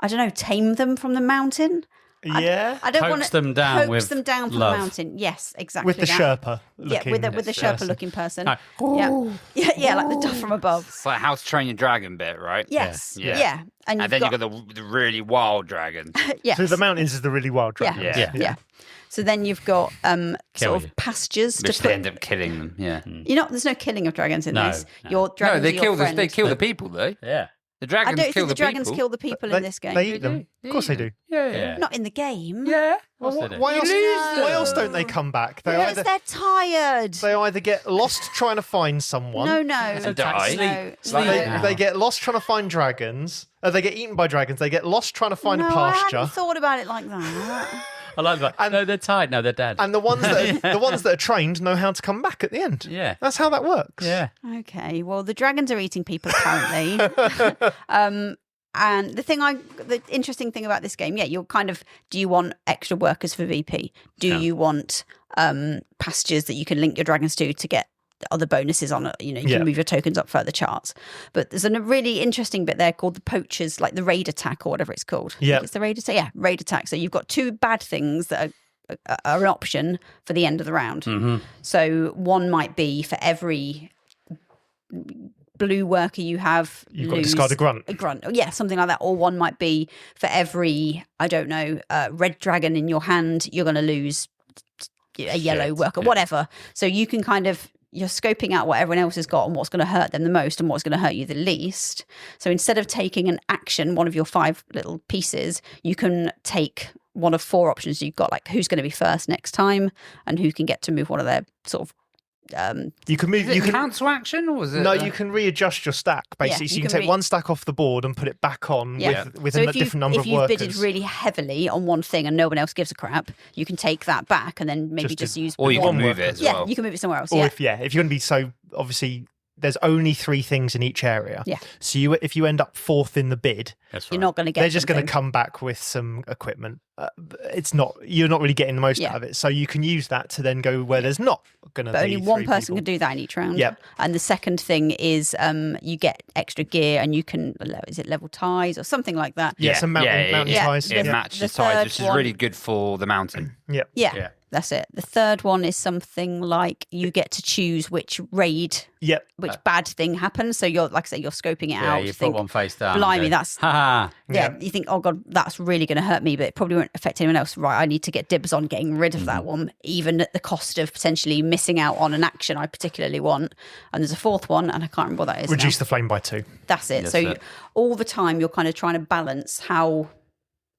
I don't know, tame them from the mountain. Yeah. I don't want Coax them down coax with them down from love. the mountain. Yes, exactly. With the that. Sherpa Yeah, looking. with the Sherpa looking person. Oh. Yeah, like the dove from above. It's like How to Train Your Dragon bit, right? Yes, Yeah. yeah. And then you've got the really wild dragon. yes. So the mountains is the really wild dragon. Yeah. So then you've got sort you. of pastures Which to they put. end up killing them, yeah. There's no killing of dragons in No, this. no. Your dragons No, are your friend. they kill the people, though. Yeah. The I dragons don't kill think the dragons people. kill the people in this game. They eat them. Of course they do. Yeah. Not in the game. Yeah. Of course they do. Why else, lose why else them. don't they come back? They Because either, they're tired. they either get lost trying to find someone. No. die. No. They get lost trying to find dragons. They get eaten by dragons. They get lost trying to find No, a I pasture. hadn't thought about it like that. I like that. No, they're tired. No, they're dead. And the ones that are trained know how to come back at the end. Yeah. That's how that works. Yeah. Okay, well, the dragons are eating people apparently. And the interesting thing about this game, you're do you want extra workers for VP? Do you want pastures that you can link your dragons to get other bonuses on it? You can move your tokens up further charts. But there's a really interesting bit there called the poachers, like the raid attack or whatever it's called. Yeah. It's the raid attack. Yeah, raid attack. So you've got two bad things that are an option for the end of the round. Mm-hmm. So one might be for every blue worker you have, You've got to discard a grunt. Something like that. Or one might be for every, I don't know, red dragon in your hand, you're going to lose a yellow worker, whatever. So you can you're scoping out what everyone else has got and what's going to hurt them the most and what's going to hurt you the least. So instead of taking an action, one of your 5 little pieces, you can take one of 4 options you've got, like who's going to be first next time and who can get to move one of their sort of you can move. You can cancel action, or was it? No, you can readjust your stack basically. So you can take one stack off the board and put it back on with a different number of workers. If you've bidded really heavily on one thing and no one else gives a crap, you can take that back and then maybe just use. Or you one can move worker. it as well. Yeah, you can move it somewhere else. Or if you're going to be obviously. There's only 3 things in each area. Yeah. So if you end up 4th in the bid, you're not going to get. They're just going to come back with some equipment. You're not really getting the most out of it. So you can use that to then go where there's not going to be. But only one person people. can do that in each round. Yep. And the second thing is you get extra gear and you can, is it level ties or something like that? Yeah, some mountain ties. It matches ties, which is really good for the mountain. Yeah. That's it. The third one is something like you get to choose which raid, which bad thing happens. So you're, like I say, you're scoping it out. You put one face down. Blimey, that's... Ha you think, oh God, that's really going to hurt me, but it probably won't affect anyone else. Right, I need to get dibs on getting rid of that one, even at the cost of potentially missing out on an action I particularly want. And there's a fourth one, and I can't remember what that is. Reduce the flame by 2. That's it. All the time you're kind of trying to balance how...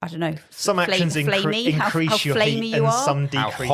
I don't know. Some actions increase how your flamey heat you and are. some decrease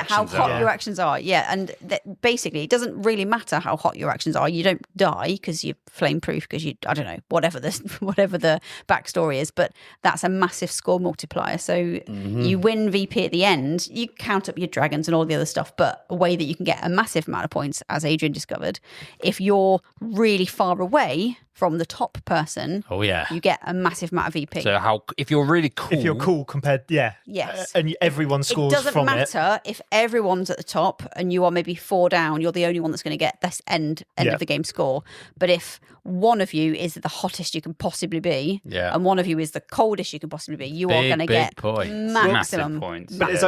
How hot your actions are. Yeah, and basically it doesn't really matter how hot your actions are. You don't die because you're flame proof because I don't know, whatever the backstory is, but that's a massive score multiplier. So you win VP at the end, you count up your dragons and all the other stuff, but a way that you can get a massive amount of points, as Adrian discovered, if you're really far away from the top person, you get a massive amount of VP. So if you're really cool, if you're cool compared, yes, and everyone scores from it. It doesn't matter if everyone's at the top and you are maybe 4 down. You're the only one that's going to get this end of the game score. But if one of you is the hottest you can possibly be, and one of you is the coldest you can possibly be, you are going to get maximum points. But it's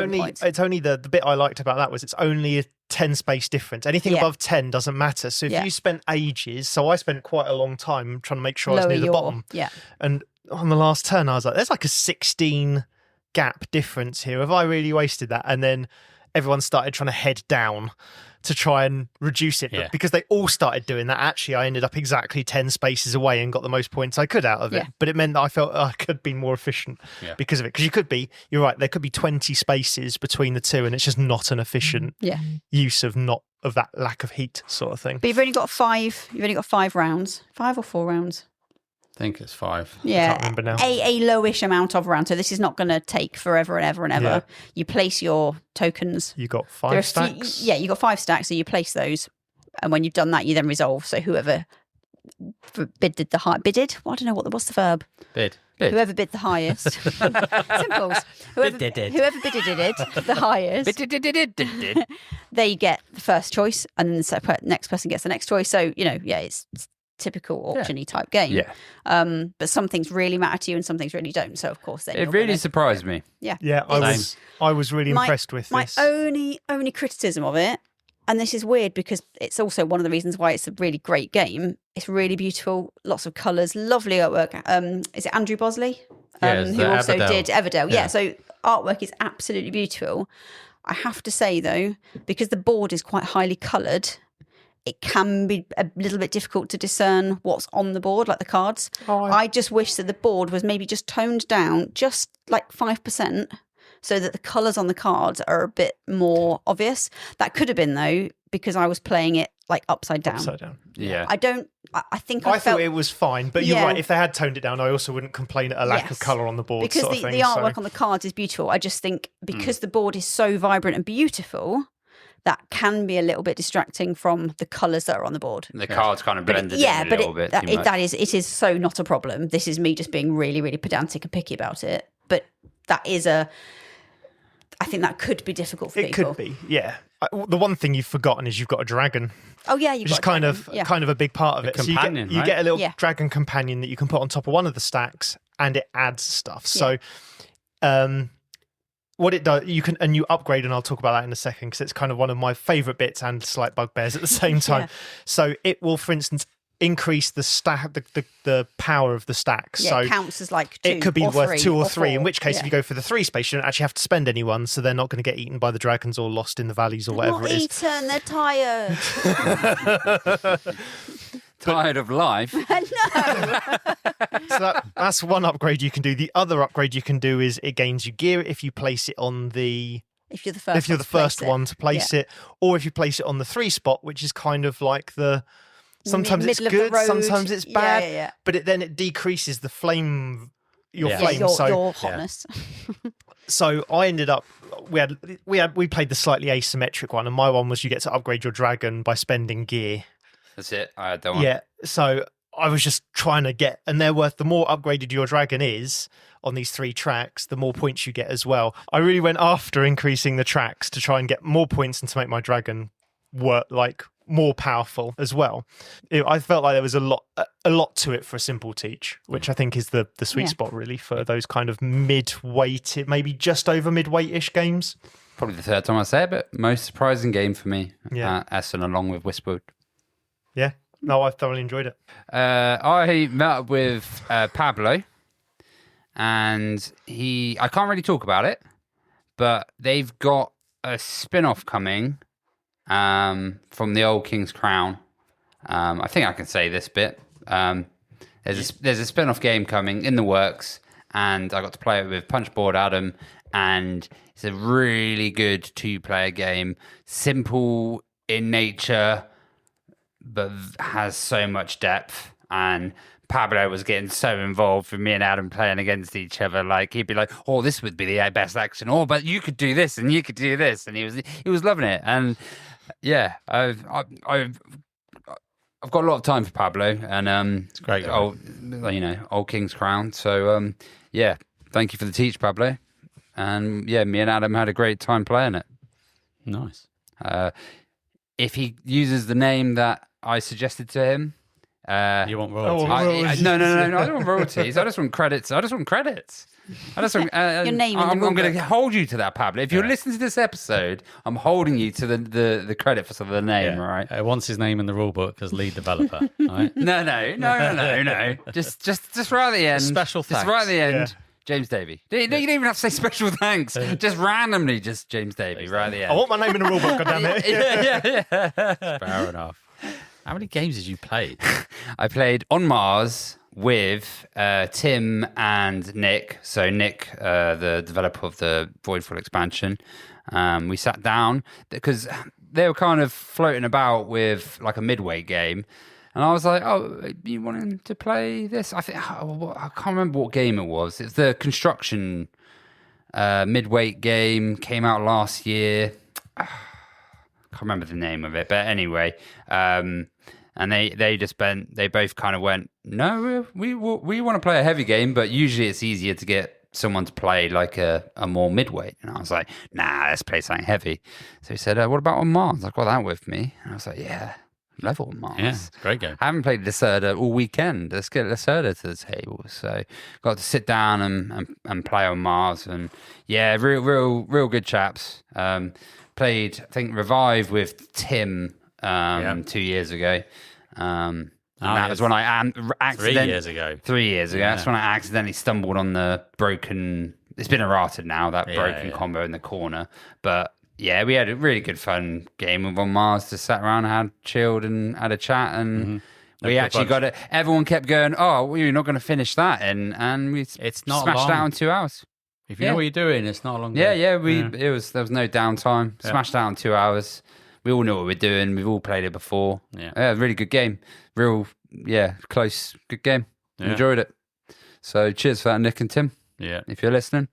only the bit I liked about that was it's only a 10 space difference. Anything above 10 doesn't matter. So if you spent ages, so I spent quite a long time trying to make sure I was near the bottom. Yeah. And on the last turn, I was like, there's like a 16 gap difference here. Have I really wasted that? And then everyone started trying to head down to try and reduce it. But because they all started doing that, actually, I ended up exactly 10 spaces away and got the most points I could out of it. Yeah. But it meant that I felt I could be more efficient because of it. Because you're right, there could be 20 spaces between the two and it's just not an efficient use of that lack of heat sort of thing. But you've only got 5 rounds. 5 or 4 rounds? I think it's 5. Yeah, I can't remember now. A lowish amount of rounds. So this is not going to take forever and ever and ever. Yeah. You place your tokens. You got 5 stacks. You got 5 stacks. So you place those, and when you've done that, you then resolve. So whoever bidded the high bidded. Well, I don't know what's the verb. Bid. Whoever bid the highest. Simples. Whoever bidded the highest. They get the first choice, and then the next person gets the next choice. So it's typical auction-y type game. Yeah. But some things really matter to you and some things really don't. So of course then it really surprised me. Yeah. Yeah, I was really impressed with this. My only criticism of it, and this is weird because it's also one of the reasons why it's a really great game. It's really beautiful, lots of colours, lovely artwork. Is it Andrew Bosley? Who also did Everdell. Yeah, so artwork is absolutely beautiful. I have to say though, because the board is quite highly coloured, it can be a little bit difficult to discern what's on the board, like the cards. Oh, I just wish that the board was maybe just toned down just like 5%, so that the colours on the cards are a bit more obvious. That could have been, though, because I was playing it like upside down. Yeah. I think I felt thought it was fine, but you're right. If they had toned it down, I also wouldn't complain at a lack of colour on the board. Because sort of thing, the artwork on the cards is beautiful. I just think because the board is so vibrant and beautiful, that can be a little bit distracting from the colours that are on the board. The cards kind of blended in a little bit too much. It is so not a problem. This is me just being really, really pedantic and picky about it. But that is I think that could be difficult for people. It could be, yeah. The one thing you've forgotten is you've got a dragon. Oh yeah, you've which is kind of a big part of it. Companion, so you get a little dragon companion that you can put on top of one of the stacks, and it adds stuff. So, what it does, you upgrade, and I'll talk about that in a second because it's kind of one of my favourite bits and slight bugbears at the same time. So it will, for instance, increase the stack, the power of the stack. Yeah, so it counts as like 2 it could be or worth 3 2 or or 3. 4. In which case, if you go for the 3 space, you don't actually have to spend any one, so they're not going to get eaten by the dragons or lost in the valleys or whatever it is. Eaten, they're tired. Tired of life. So that's one upgrade you can do. The other upgrade you can do is it gains you gear if you place it on the. If you're the first one to place it, or if you place it on the 3 spot, which is kind of like the. Sometimes it's good, sometimes it's bad, but it decreases the flame, flame. Your hotness. So I ended up we played the slightly asymmetric one, and my one was you get to upgrade your dragon by spending gear. That's it. I had that one. Yeah. So I was just trying to get, and they're worth the more upgraded your dragon is on these 3 tracks, the more points you get as well. I really went after increasing the tracks to try and get more points and to make my dragon work like more powerful as well. I felt like there was a lot to it for a simple teach, which I think is the sweet spot really for those kind of mid-weight, maybe just over mid-weight-ish games. Probably the third time I say it, but most surprising game for me. Essen along with Whispered. Yeah. No, I thoroughly enjoyed it. I met up with Pablo, and I can't really talk about it, but they've got a spin-off coming from the old King's Crown. I think I can say this bit. There's a spin-off game coming in the works, and I got to play it with Punchboard Adam, and it's a really good 2-player game. Simple in nature, but has so much depth. And Pablo was getting so involved with me and Adam playing against each other. Like he'd be like, "Oh, this would be the best action. Oh, but you could do this and you could do this," and he was loving it. And yeah, I've got a lot of time for Pablo, and it's great. Old King's Crown. So yeah, thank you for the teach, Pablo. And yeah, me and Adam had a great time playing it. Nice. If he uses the name that I suggested to him, you want royalties? No, I don't want royalties. I just want credits. I just want your name. I'm going to hold you to that, Pablo. If you're listening to this episode, I'm holding you to the credit for some of the name. All right. It wants his name in the rule book as lead developer. Right? No. Just right at the end. Special thanks. Just right at the end. James Davey. You don't even have to say special thanks. Just randomly, just James Davey right at the end. I want my name in the rule book, goddammit. Yeah. Fair enough. How many games did you play? I played on Mars with Tim and Nick. So Nick, the developer of the Voidfall expansion. We sat down because they were kind of floating about with like a midway game. And I was like, "Oh, you wanting to play this?" I can't remember what game it was. It's the construction midweight game, came out last year. I can't remember the name of it, but anyway, and they both kind of went, "No, we want to play a heavy game, but usually it's easier to get someone to play like a more midweight." And I was like, "Nah, let's play something heavy." So he said, "What about on Mars? I've got that with me." And I was like, "Yeah. Level on Mars." Yeah, great game. I haven't played Lacerda all weekend. Let's get Lacerda to the table. So got to sit down and play on Mars, and yeah, real good chaps. Played, I think, Revive with Tim 2 years ago. And that was when I accidentally 3 years ago. 3 years ago. Yeah. That's when I accidentally stumbled on the broken. It's been errated now. That broken combo in the corner, but. Yeah, we had a really good fun game with On Mars. Just sat around, had chilled, and had a chat, and we actually got it. Everyone kept going, "Oh, well, you're not going to finish that," and we It's not smashed long. out in 2 hours. If you know what you're doing, it's not a long Yeah, game. there was no downtime. Smashed out in 2 hours. We all know what we're doing. We've all played it before. Yeah. Really good game. Close, good game. Yeah. Enjoyed it. So cheers for that, Nick and Tim. Yeah. If you're listening.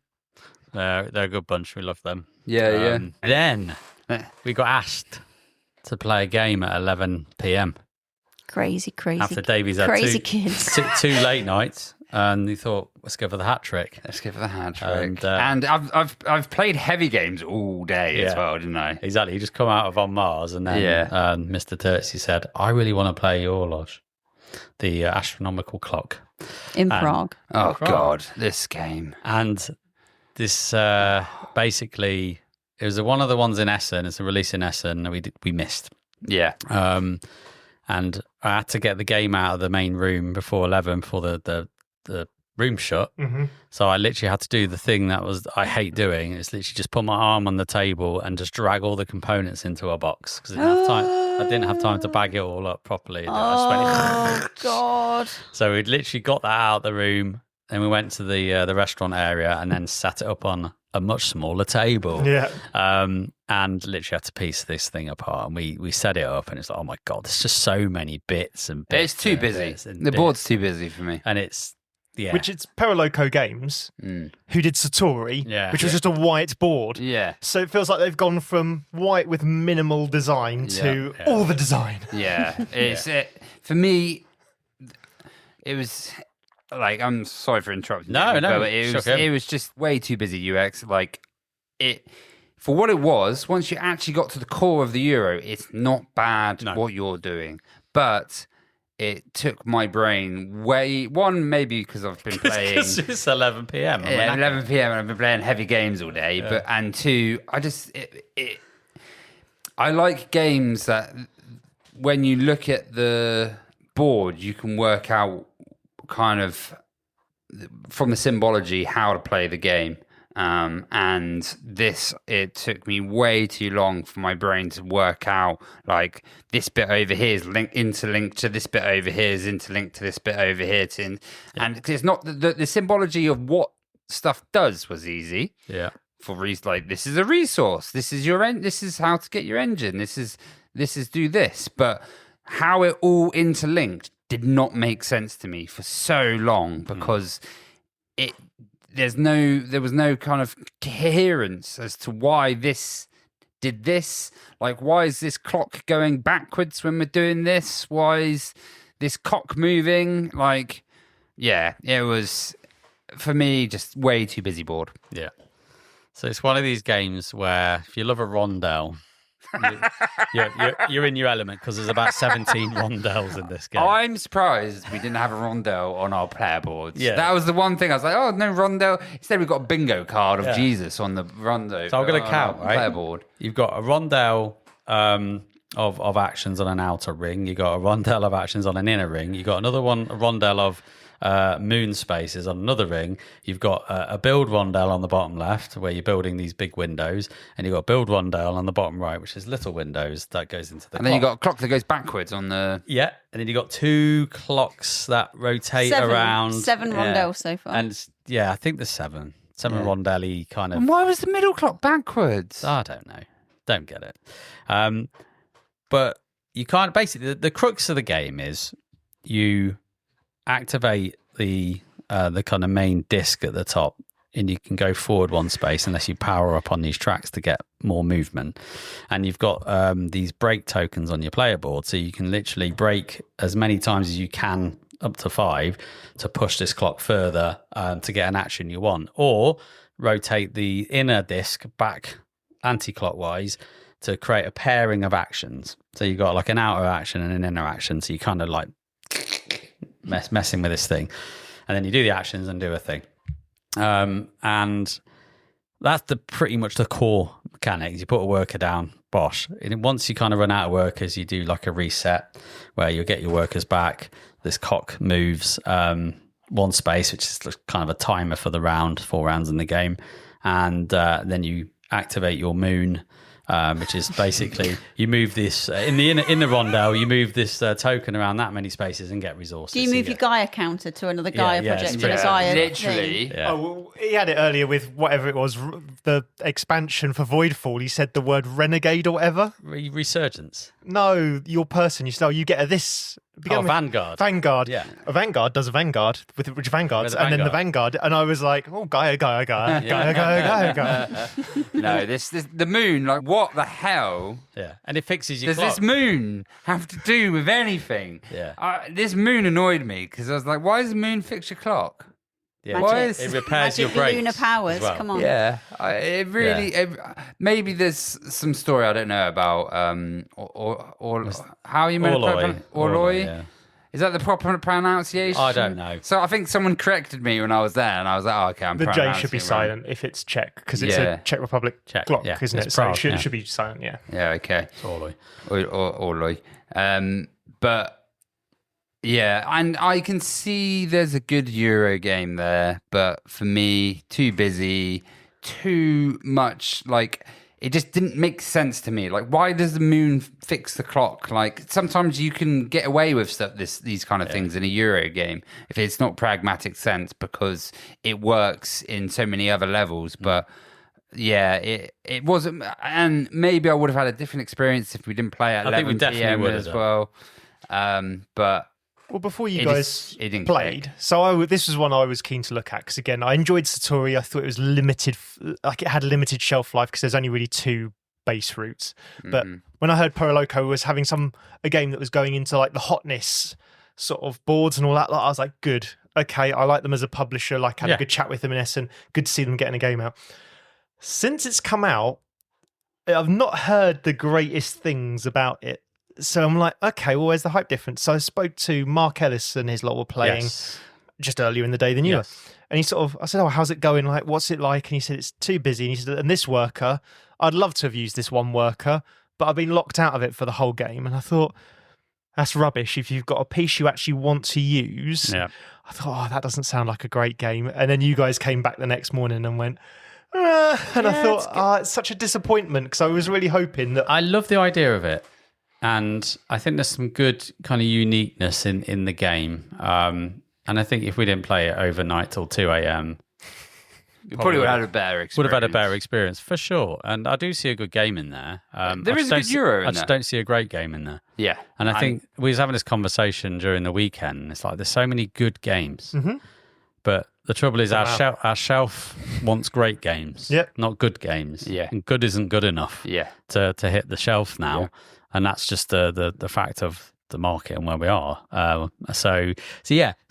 They're a good bunch. We love them. Yeah. Then we got asked to play a game at 11 p.m. Crazy. after Davey's had Crazy kids. two late nights, and he thought, let's go for the hat trick. Let's give it a hand trick. And, And I've played heavy games all day as well, didn't I? Exactly. He just come out of On Mars, and then Mr. Turczi said, I really want to play your lodge, the astronomical clock. In Prague. Oh, God, this game. And this basically, it was one of the ones in Essen. It's a release in Essen. We missed. Yeah. And I had to get the game out of the main room before 11, before the room shut. Mm-hmm. So I literally had to do the thing I hate doing. It's literally just put my arm on the table and just drag all the components into a box because I didn't have time to bag it all up properly. Oh, God. So we'd literally got that out of the room, and we went to the restaurant area and then sat it up on a much smaller table. Yeah. And literally had to piece this thing apart. And we set it up, and it's like, oh my God, there's just so many bits and bits. It's too and busy. bits and The bits. board's too busy for me. And it's, Which it's Peroloco Games, who did Satori, which was just a white board. Yeah. So it feels like they've gone from white with minimal design to all the design. Yeah. For me, it was like, I'm sorry for interrupting. No, you, no, but it was just way too busy UX. Like for what it was, once you actually got to the core of the Euro, it's not bad what you're doing. But it took my brain maybe because I've been playing. It's 11 p.m. 11 p.m. and I've been playing heavy games all day. Yeah. And two, I like games that when you look at the board, you can work out kind of from the symbology how to play the game. And it took me way too long for my brain to work out, like, this bit over here is interlinked to this bit over here is interlinked to this bit over here. And it's not the symbology of what stuff does was easy. Yeah. For reasons like, this is a resource, this is this is how to get your engine, this is do this. But how it all interlinked did not make sense to me for so long because there was no kind of coherence as to why this did this. Like, why is this clock going backwards when we're doing this? Why is this cock moving? Like, yeah, it was, for me, just way too busy board. Yeah. So it's one of these games where if you love a rondelle, you're in your element because there's about 17 rondelles in this game. I'm surprised we didn't have a rondelle on our player boards. Yeah. That was the one thing I was like, oh, no rondelle. Instead, we've got a bingo card of Jesus on the rondo. So I'm going to count, right? Player board. You've got a rondelle of actions on an outer ring. You've got a rondelle of actions on an inner ring. You've got another one, a rondelle of moon spaces on another ring. You've got a build rondelle on the bottom left where you're building these big windows, and you've got a build rondelle on the bottom right, which is little windows that goes into the And then you've got a clock that goes backwards on the... Yeah, and then you've got two clocks that rotate around. Seven rondelles so far. And I think there's seven rondelli kind of... And why was the middle clock backwards? I don't know. Don't get it. But you can't... Basically, the crux of the game is you activate the kind of main disc at the top, and you can go forward one space unless you power up on these tracks to get more movement. And you've got these break tokens on your player board, so you can literally break as many times as you can, up to 5, to push this clock further to get an action you want, or rotate the inner disc back anti-clockwise to create a pairing of actions. So you've got like an outer action and an inner action, so you kind of like messing with this thing, and then you do the actions and do a thing, and that's pretty much the core mechanics. You put a worker down, bosh. And once you kind of run out of workers, you do like a reset where you'll get your workers back. This cock moves one space, which is kind of a timer for the round, 4 rounds in the game, and then you activate your moon which is basically you move this in the rondel. You move this token around that many spaces and get resources. Do you move your Gaia counter to another Gaia project in a Yeah, Gaia literally. thing? Yeah. Oh, well, he had it earlier with whatever it was, the expansion for Voidfall. He said the word renegade or whatever. Resurgence. No, your person. You said, oh, you get a this. Vanguard. Vanguard. Yeah. A Vanguard does a Vanguard with which Vanguards, With a and then the Vanguard. Vanguard. And I was like, oh, Gaia. No, this the moon. Like, what the hell Yeah, and it fixes your does clock. this moon have to do with anything? Yeah. This moon annoyed me because I was like, why does the moon fix your clock? Yeah, Why Magic. is- it repairs your Magic brakes lunar powers. as well. Come on. Yeah, it really. Maybe there's some story I don't know about. Or how you meant Orloi. Yeah. Is that the proper pronunciation? I don't know. So I think someone corrected me when I was there, and I was like, "Oh, okay, I'm The J pronouncing should be it wrong. silent if it's Czech because it's Yeah. a Czech Republic Czech, clock, yeah. isn't It's it? So Prague, it yeah. should be silent. Yeah. Yeah, okay. Orloi. Orloi. But yeah, and I can see there's a good Euro game there, but for me, too busy, too much like. It just didn't make sense to me. Like, why does the moon fix the clock? Like, sometimes you can get away with these kind of things in a Euro game if it's not pragmatic sense because it works in so many other levels. But yeah, it wasn't. And maybe I would have had a different experience if we didn't play at I think we 11 definitely PM would have as done. well. But Well, before you It guys just- it didn't played, click. so this was one I was keen to look at because again, I enjoyed Satori. I thought it was limited, like it had limited shelf life because there's only really 2 base routes. But when I heard Poroloco was having a game that was going into like the hotness sort of boards and all that, I was like, good, okay, I like them as a publisher. Like, had a good chat with them in Essen. Good to see them getting a game out. Since it's come out, I've not heard the greatest things about it. So I'm like, okay, well, where's the hype difference? So I spoke to Mark Ellis and his lot were playing just earlier in the day than you were. And I said, oh, how's it going? Like, what's it like? And he said, it's too busy. And he said, and this worker, I'd love to have used this one worker, but I've been locked out of it for the whole game. And I thought, that's rubbish. If you've got a piece you actually want to use, I thought, oh, that doesn't sound like a great game. And then you guys came back the next morning and went, and I thought, it's such a disappointment because I was really hoping that. I love the idea of it. And I think there's some good kind of uniqueness in the game. And I think if we didn't play it overnight till 2 a.m., you probably would have had a better experience. would have had a better experience for sure. And I do see a good game in there. There is a good Euro in I just there. don't see a great game in there. Yeah. And I think we was having this conversation during the weekend. It's like there's so many good games, but the trouble is our shelf wants great games, not good games. Yeah. And good isn't good enough. To hit the shelf now. Yeah. And that's just the fact of the market and where we are. So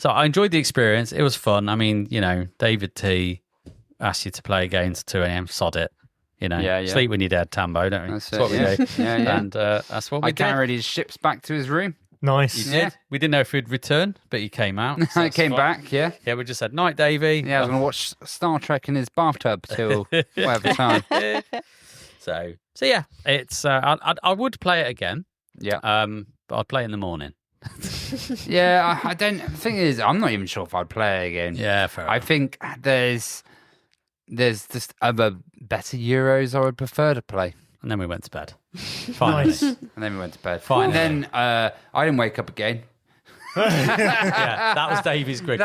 I enjoyed the experience. It was fun. I mean, David T asked you to play a game to 2 a.m. Sod it. Sleep when you're dead, Tambo, don't we? That's what we do. Yeah. And that's what we I did. carried his ships back to his room. Nice. You did. We didn't know if he'd return, but he came out. So I that's came fine. back, yeah. Yeah, we just said, night, Davey. Yeah, I was going to watch Star Trek in his bathtub till whatever time. So yeah, it's I would play it again. Yeah. But I'd play it in the morning. Yeah, I don't. The thing is, I'm not even sure if I'd play it again. Yeah, fair I enough. think there's just other better Euros I would prefer to play. And then we went to bed. Finally. Nice. And then we went to bed. Finally. And then I didn't wake up again. Yeah, that was Davey's GridCon.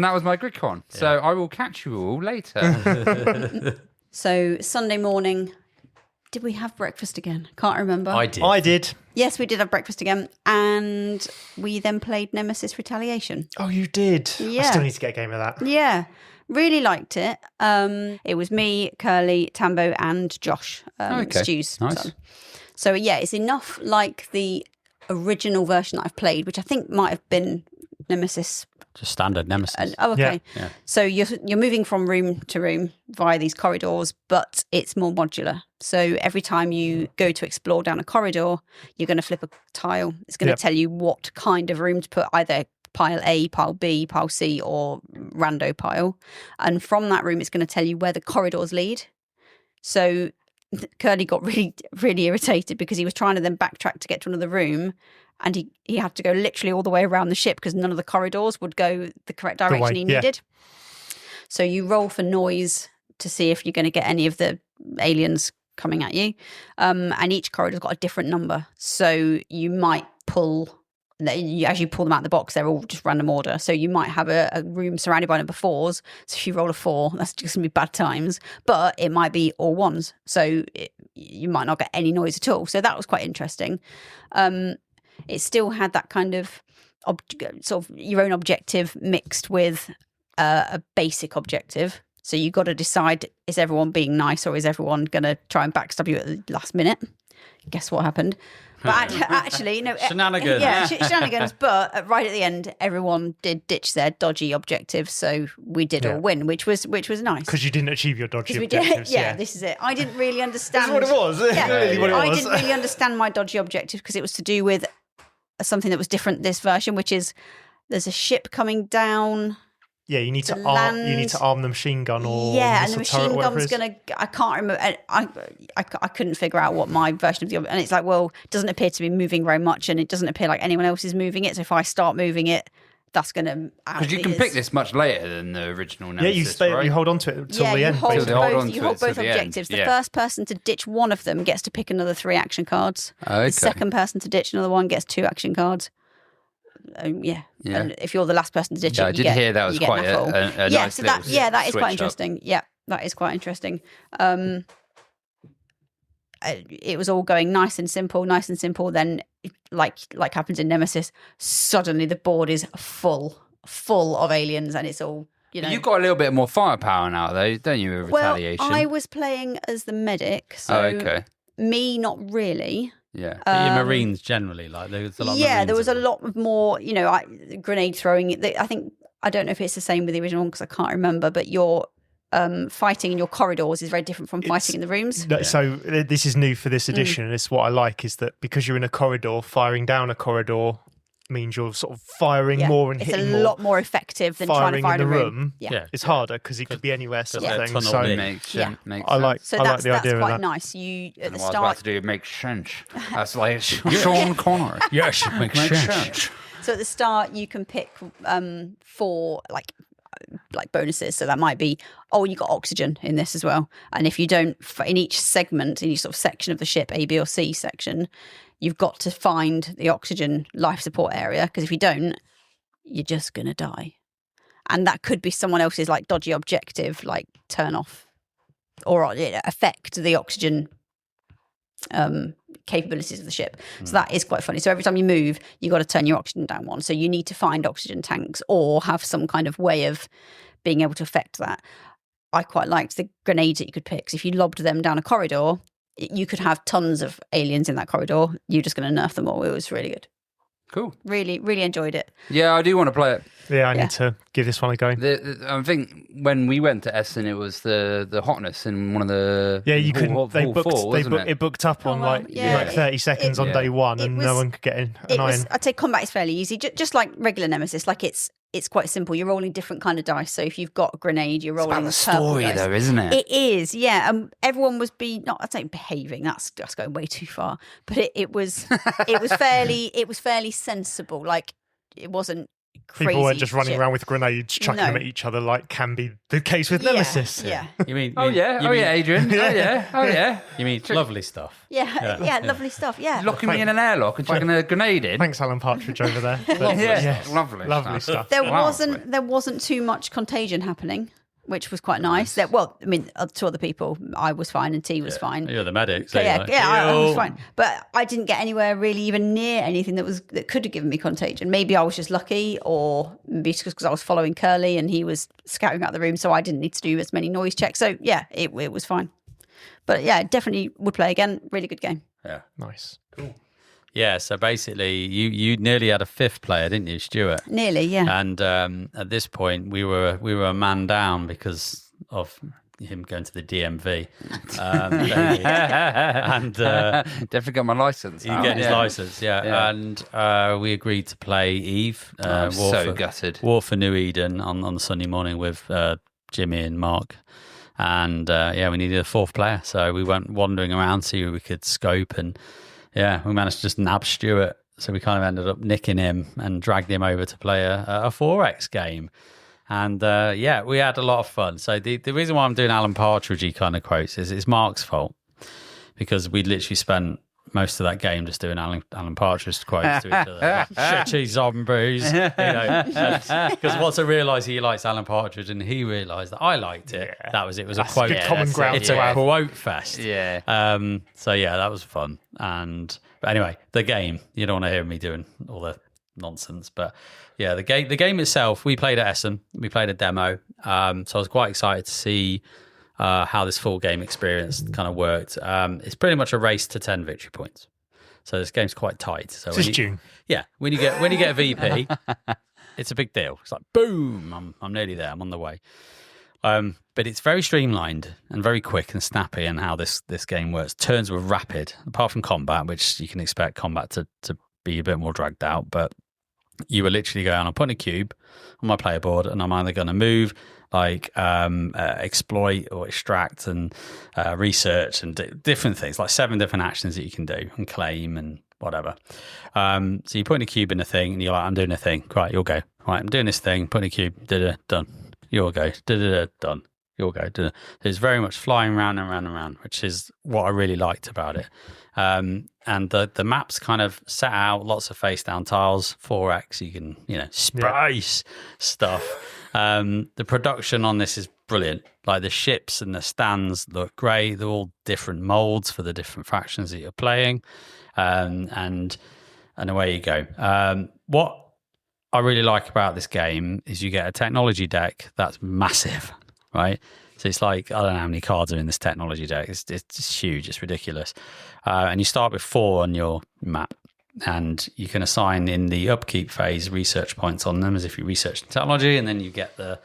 That was my GridCon. So I will catch you all later. So Sunday morning, did we have breakfast again? Can't remember. I did. I did. Yes, we did have breakfast again. And we then played Nemesis Retaliation. Oh, you did. I Yeah. still need to get a game of that. Yeah, really liked it. It was me, Curly, Tambo, and Josh, Okay. Stu's Nice. son. So yeah, it's enough like the original version that I've played, which I think might have been Nemesis. Just standard Nemesis. Oh, okay. Yeah. So you're moving from room to room via these corridors, but it's more modular. So every time you go to explore down a corridor, you're going to flip a tile. It's going to tell you what kind of room to put, either pile A, pile B, pile C, or rando pile. And from that room, it's going to tell you where the corridors lead. So Curly got really, really irritated because he was trying to then backtrack to get to another room. And he had to go literally all the way around the ship because none of the corridors would go the correct direction he needed. So you roll for noise to see if you're going to get any of the aliens coming at you. And each corridor's got a different number. So you might pull, as you pull them out of the box, they're all just random order. So you might have a room surrounded by number 4s. So if you roll a 4, that's just going to be bad times. But it might be all 1s. So you might not get any noise at all. So that was quite interesting. It still had that kind of sort of your own objective mixed with a basic objective. So you got to decide, is everyone being nice or is everyone going to try and backstab you at the last minute? Guess what happened? But actually, no. Shenanigans. Yeah, shenanigans. But right at the end, everyone did ditch their dodgy objectives. So we did all win, which was nice. Because you didn't achieve your dodgy We did, objectives. yeah, this is it. I didn't really understand. That's what it was. Yeah, Really what it I was. didn't really understand my dodgy objective because it was to do with something that was different this version, which is there's a ship coming down. Yeah, you need to land. arm the machine gun or And the missile turret, machine whatever gun's it is. gonna. I can't remember. I couldn't figure out what my version of the. And it's like, well, it doesn't appear to be moving very much, and it doesn't appear like anyone else is moving it. So if I start moving it, that's gonna. Because you can pick this much later than the original Nemesis, Yeah, you stay. right? You hold on to it till the you end. hold basically. Hold on both, to you it hold till both the end. objectives. The Yeah. first person to ditch one of them gets to pick another 3 action cards. Okay. The second person to ditch another one gets 2 action cards. Yeah. And if you're the last person to ditch Yeah, it, I did hear that was quite a yeah, nice so little that is switch quite up. interesting. Yeah, that is quite interesting. It was all going nice and simple. Then, like happens in Nemesis, suddenly the board is full of aliens, and it's all You've got a little bit more firepower now, though, don't you? With Well, retaliation. I was playing as the medic, so okay. me not really. Yeah. Your Marines generally, like there's a lot. Of Yeah, Marines there was a in lot more. Grenade throwing. I don't know if it's the same with the original one because I can't remember. But you're fighting in your corridors is very different from fighting in the rooms. No, so this is new for this edition, and it's what I like is that because you're in a corridor, firing down a corridor means you're sort of firing more and it's hitting a more. lot more effective than trying to Firing fire in in the a room, Yeah. it's harder because it could be anywhere sort of Yeah. thing. Tunnel So in. Makes Yeah. sense. Makes I like sense. So I like that's the idea of quite that. nice. You at the What I was about start. to do, it makes sense. That's like Sean Connery. Yes, it makes sense. So at the start, you can pick 4 like bonuses. So that might be, you got oxygen in this as well. And if you don't, in each segment, in each sort of section of the ship, A, B, or C section, you've got to find the oxygen life support area. Because if you don't, you're just gonna die. And that could be someone else's like dodgy objective, like turn off or affect the oxygen capabilities of the ship. So that is quite funny. So every time you move, you got to turn your oxygen down 1. So you need to find oxygen tanks or have some kind of way of being able to affect that. I quite liked the grenades that you could pick. So if you lobbed them down a corridor, you could have tons of aliens in that corridor. You're just going to nerf them all. It was really good. Cool. Really, really enjoyed it. Yeah, I do want to play it. Yeah, I need to give this one a go. I think when we went to Essen, it was the hotness in one of the Yeah, you couldn't. Hall They booked. 4, wasn't it? It booked up on well, yeah, 30 seconds on day 1, and no one could get in. I'd say combat is fairly easy, just like regular Nemesis. Like it's quite simple. You're rolling different kind of dice. So if you've got a grenade, you're rolling It's about the purple story, dice. though, isn't it? It is, yeah. Everyone was I'd say behaving. That's going way too far. But it was fairly sensible. Like it wasn't crazy. People weren't just running shit. around with grenades, chucking them at each other, like can be the case with Nemesis. Yeah. You mean? Oh yeah, Adrian. Oh yeah. You mean lovely stuff? Yeah, lovely stuff. Yeah. Locking me in an airlock and chucking a grenade in. Thanks, Alan Partridge over there. But, Yes, lovely stuff. There Wow. wasn't too much contagion happening, which was quite nice. To other people, I was fine and T was fine. You're the medic. So I "Ew." was fine, but I didn't get anywhere really even near anything that could have given me contagion. Maybe I was just lucky, or maybe it's because I was following Curly and he was scouting out the room, so I didn't need to do as many noise checks. So yeah, it was fine. But yeah, definitely would play again. Really good game. Yeah. Nice. Cool. Yeah, so basically, you nearly had a 5th player, didn't you, Stuart? Nearly, yeah. And at this point, we were a man down because of him going to the DMV. And definitely got my license. he getting his license, yeah. And we agreed to play Eve. I'm so gutted. War for New Eden on the Sunday morning with Jimmy and Mark. And we needed a 4th player, so we went wandering around, see who we could scope, and we managed to just nab Stuart. So we kind of ended up nicking him and dragged him over to play a 4X game. And we had a lot of fun. So the reason why I'm doing Alan Partridge kind of quotes is it's Mark's fault. because we literally spent most of that game just doing Alan Partridge quotes to each other. Like, shitty zombies, because once I realised he likes Alan Partridge and he realised that I liked it, it was a quote. Good common ground. It's a quote fest. Yeah. So yeah, that was fun. But anyway, the game. You don't want to hear me doing all the nonsense, but yeah, the game itself. We played at Essen. We played a demo. So I was quite excited to see how this full game experience kind of worked. It's pretty much a race to 10 victory points. So this game's quite tight. So This is June. Yeah, when you get a VP, it's a big deal. It's like boom, I'm nearly there. I'm on the way. But it's very streamlined and very quick and snappy in how this game works. Turns were rapid, apart from combat, which you can expect combat to be a bit more dragged out. But you were literally going, I'm putting a cube on my player board and I'm either going to move, like exploit or extract and research and different things, like 7 different actions that you can do and claim and whatever. So you're putting a cube in a thing and you're like, I'm doing a thing. Right, you'll go. Right, I'm doing this thing, putting a cube, done. You'll go, done. You'll go. So it's very much flying round and round and round, which is what I really liked about it. And the map's kind of set out, lots of face down tiles, 4x, you can, spice stuff. The production on this is brilliant. Like the ships and the stands look great. They're all different molds for the different factions that you're playing. And away you go. What I really like about this game is you get a technology deck that's massive, right? So it's like, I don't know how many cards are in this technology deck. It's huge. It's ridiculous. And you start with 4 on your map. And you can assign in the upkeep phase research points on them as if you research the technology, and then you get the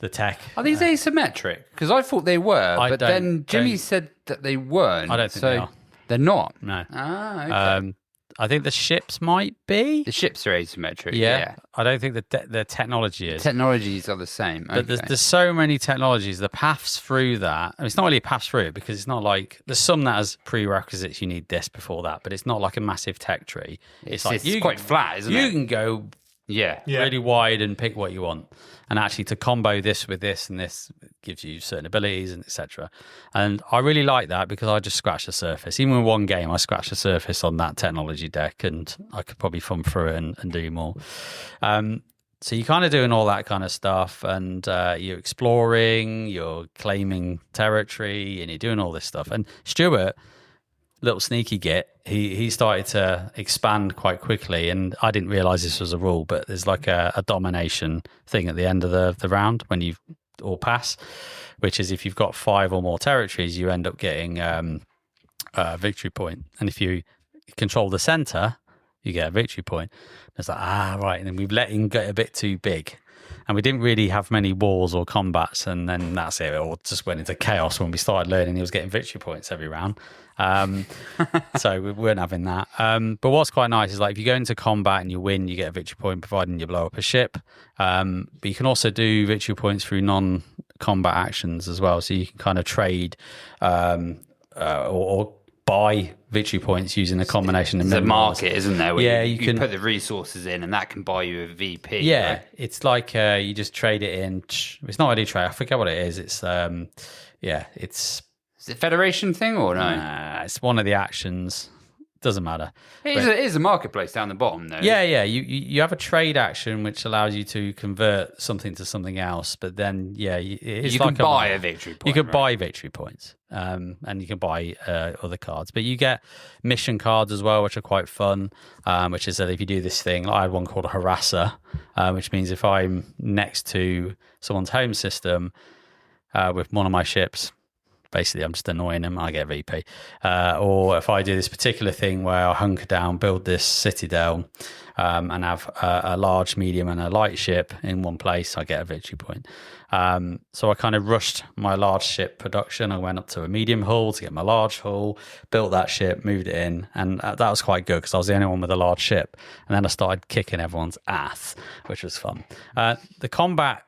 tech. Are these asymmetric? Because I thought they were, but then Jimmy said that they weren't. I don't think they are. They're not? No. Ah, okay. I think the ships might be. The ships are asymmetric, yeah. I don't think the technology is. Technologies are the same. But there's so many technologies. The paths through that, it's not really a path through it because it's not like, there's some that has prerequisites, you need this before that, but it's not like a massive tech tree. It's quite flat, isn't it? You can go Yeah. really wide and pick what you want. And actually to combo this with this and this gives you certain abilities and etc. And I really like that because I just scratched the surface. Even with one game, I scratched the surface on that technology deck and I could probably thumb through it and do more. So you're kind of doing all that kind of stuff and you're exploring, you're claiming territory and you're doing all this stuff. And Stuart, little sneaky git, he started to expand quite quickly, and I didn't realize this was a rule, but there's like a domination thing at the end of the round when you all pass, which is if you've got 5 or more territories, you end up getting a victory point, and if you control the center, you get a victory point. It's like, right, and then we've let him get a bit too big. And we didn't really have many wars or combats, and then that's it. It all just went into chaos when we started learning he was getting victory points every round. So we weren't having that. But what's quite nice is like if you go into combat and you win, you get a victory point, providing you blow up a ship. But you can also do victory points through non-combat actions as well. So you can kind of trade or buy victory points using a combination of There's a market, isn't there? Where you can put the resources in and that can buy you a VP. Yeah, right? it's like you just trade it in. It's not really trade. I forget what it is. It's it's. Is it a Federation thing or no? It's one of the actions. Doesn't matter. It is a marketplace down the bottom, though. Yeah. You have a trade action which allows you to convert something to something else, but then it's you like can buy a victory point. You can buy victory points, and you can buy other cards, but you get mission cards as well, which are quite fun. Which is that if you do this thing, I had one called a harasser, which means if I'm next to someone's home system with one of my ships. Basically, I'm just annoying them. I get VP. Or if I do this particular thing where I hunker down, build this citadel, and have a large, medium, and a light ship in one place, I get a victory point. So I kind of rushed my large ship production. I went up to a medium hull to get my large hull, built that ship, moved it in, and that was quite good because I was the only one with a large ship. And then I started kicking everyone's ass, which was fun. The combat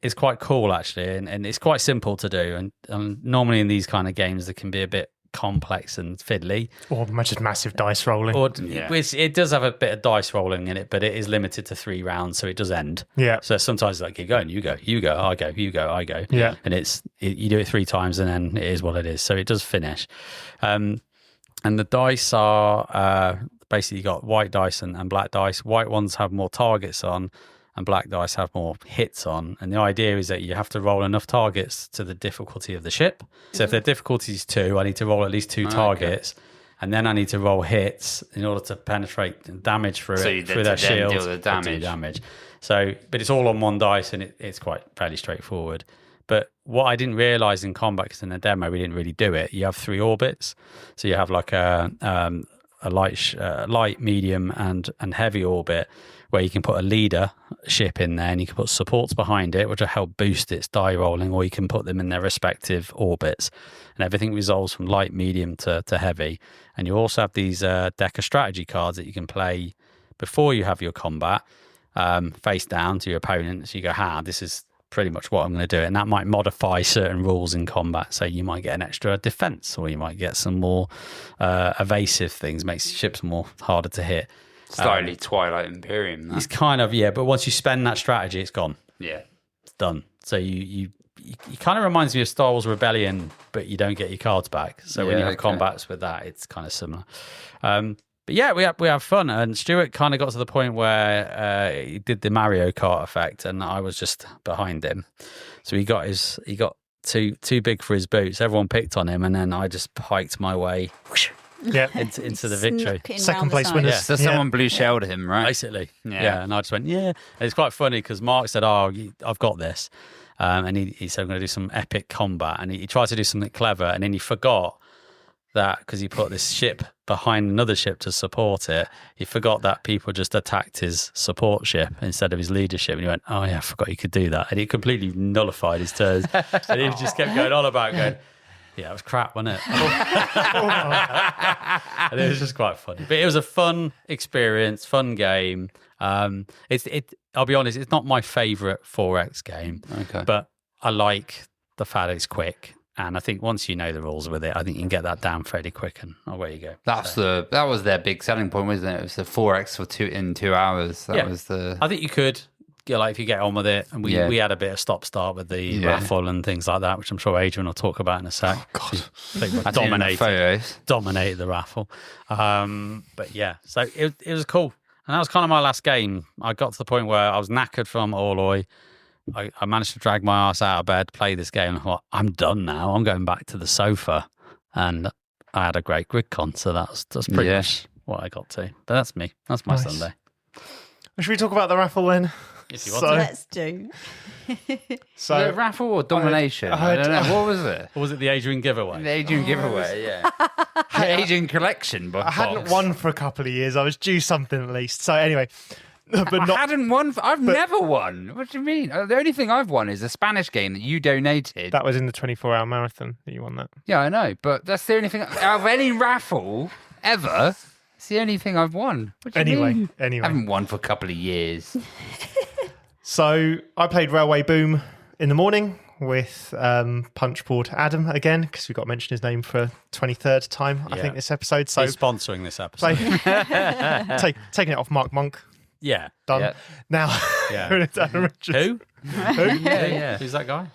is quite cool actually, and it's quite simple to do. And normally in these kind of games, there can be a bit complex and fiddly. Or just massive dice rolling. Or it does have a bit of dice rolling in it, but it is limited to 3 rounds, so it does end. Yeah. So sometimes it's like, keep going, you go, I go, you go, I go. Yeah. And you do it 3 times and then it is what it is. So it does finish. And the dice are basically you got white dice and black dice. White ones have more targets on and black dice have more hits on. And the idea is that you have to roll enough targets to the difficulty of the ship. So if the difficulty is 2, I need to roll at least 2 targets. And then I need to roll hits in order to penetrate damage through their shield. Deal the damage. So, but it's all on 1 dice and it's quite fairly straightforward. But what I didn't realise in combat, because in the demo we didn't really do it, you have 3 orbits. So you have like a light, medium, and heavy orbit, where you can put a leader ship in there and you can put supports behind it, which will help boost its die rolling, or you can put them in their respective orbits. And everything resolves from light, medium to heavy. And you also have these deck of strategy cards that you can play before you have your combat, face down to your opponent. So you go, this is pretty much what I'm going to do. And that might modify certain rules in combat. So you might get an extra defense, or you might get some more evasive things, makes ships more harder to hit. Slightly Twilight Imperium. It's kind of, but once you spend that strategy, it's gone. Yeah. It's done. So you kind of reminds me of Star Wars Rebellion, but you don't get your cards back. So when you have combats with that, it's kind of similar. But yeah, we have fun. And Stuart kind of got to the point where he did the Mario Kart effect, and I was just behind him. So he got too big for his boots. Everyone picked on him, and then I just hiked my way into the victory. Second place winners. So someone blue shelled him, right? Basically. Yeah. And I just went, And it's quite funny because Mark said, I've got this. And he said, I'm going to do some epic combat. And he tried to do something clever, and then he forgot that because he put this ship behind another ship to support it, he forgot that people just attacked his support ship instead of his leadership. And he went, I forgot you could do that. And it completely nullified his turns. And he just kept going on about going, it was crap, wasn't it? And it was just quite funny. But it was a fun experience, fun game. I'll be honest, it's not my favourite 4X game. Okay. But I like the fact that it's quick. And I think once you know the rules with it, I think you can get that down fairly quick, and away you go. That was their big selling point, wasn't it? It was the 4X in 2 hours. I think you could. If you get on with it, and we had a bit of stop-start with the raffle and things like that, which I'm sure Adrian will talk about in a sec. Dominated the raffle. But yeah, so it was cool. And that was kind of my last game. I got to the point where I was knackered from Orloy. I managed to drag my ass out of bed, play this game, and I thought, I'm done now. I'm going back to the sofa. And I had a great GridCon, so that's pretty much what I got to. But that's me. That's my Sunday. Should we talk about the raffle then? If you want to. Let's do. So the raffle or domination? I don't know. What was it? Or was it the Adrian giveaway? The Adrian giveaway, The Adrian collection. I hadn't won for a couple of years. I was due something at least. So anyway. But hadn't won. I've never won. What do you mean? The only thing I've won is a Spanish game that you donated. That was in the 24-hour marathon that you won that. Yeah, I know. But that's the only thing out of any raffle ever. It's the only thing I've won. Anyway. I haven't won for a couple of years. So I played Railway Boom in the morning with Punchboard Adam again, because we've got to mention his name for 23rd time, I think, this episode. So he's sponsoring this episode. Taking it off Mark Monk. Yeah. Done. Yeah. Now, Who? Yeah. Who's that guy?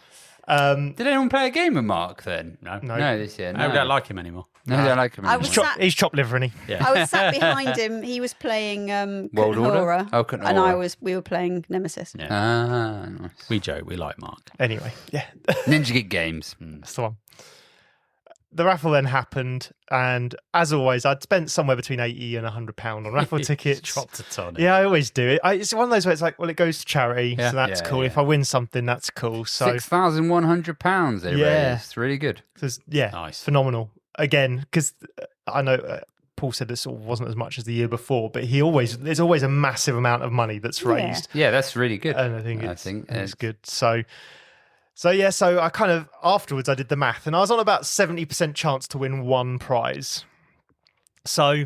Did anyone play a game with Mark then? No, this year. No, we don't like him anymore. No, I don't like him anymore. He's chopped liver, isn't he? Yeah. I was sat behind him. He was playing World Order? Hora, Kutna and Hora. we were playing Nemesis. Yeah. Nice. We joke. We like Mark. Anyway, yeah. Ninja Geek Games. That's the one. The raffle then happened, and as always, I'd spent somewhere between £80 and £100 on raffle tickets. Dropped a ton. Yeah, I always do it. It's one of those where it's like, well, it goes to charity, so that's cool. Yeah. If I win something, that's cool. So £6,100 they raised. It's really good. Nice. Phenomenal. Again, because I know Paul said this wasn't as much as the year before, but there's always a massive amount of money that's raised. Yeah, that's really good. And I think it's good. So I kind of, afterwards I did the math, and I was on about 70% chance to win one prize. So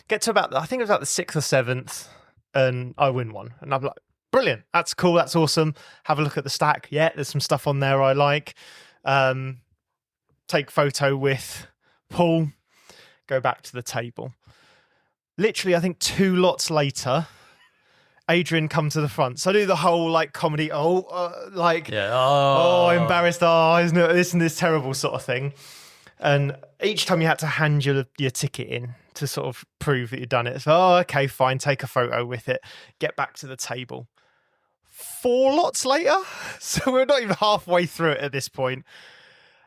get to about, I think it was about the 6th or 7th, and I win one. And I'm like, brilliant, that's cool, that's awesome. Have a look at the stack. Yeah, there's some stuff on there I like. Take photo with Paul, go back to the table. Literally, I think 2 lots later, Adrian come to the front. So I do the whole like comedy, embarrassed, isn't this terrible sort of thing. And each time you had to hand your ticket in to sort of prove that you'd done it. So, okay, fine, take a photo with it, get back to the table. 4 lots later, so we're not even halfway through it at this point.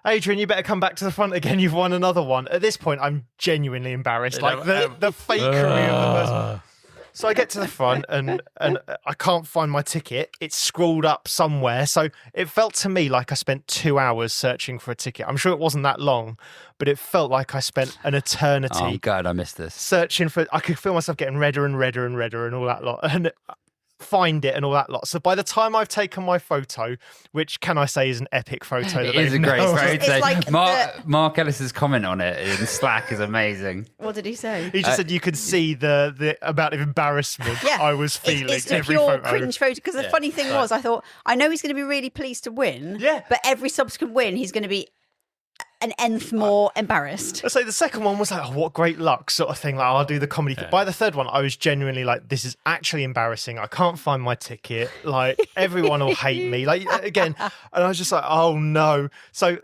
Adrian, you better come back to the front again. You've won another one. At this point, I'm genuinely embarrassed. Like the fakery of the person. So I get to the front and I can't find my ticket. It's scrawled up somewhere. So it felt to me like I spent 2 hours searching for a ticket. I'm sure it wasn't that long, but it felt like I spent an eternity. Oh, God, I missed this. Searching for. I could feel myself getting redder and redder and redder and all that lot. And find it and all that lot. So by the time I've taken my photo, which can I say is an epic photo. It is a great photo. It's like Mark Ellis's comment on it in Slack is amazing. What did he say? He just said you could see the amount of embarrassment I was feeling. It's a every pure photo. cringe photo. Because the funny thing was, I thought, I know he's going to be really pleased to win. Yeah. But every subsequent win, he's going to be an nth more embarrassed. So the second one was like, oh, what great luck sort of thing. Like, I'll do the comedy thing. By the third one, I was genuinely like, this is actually embarrassing. I can't find my ticket. Like, everyone will hate me. Like, again, and I was just like, oh no. So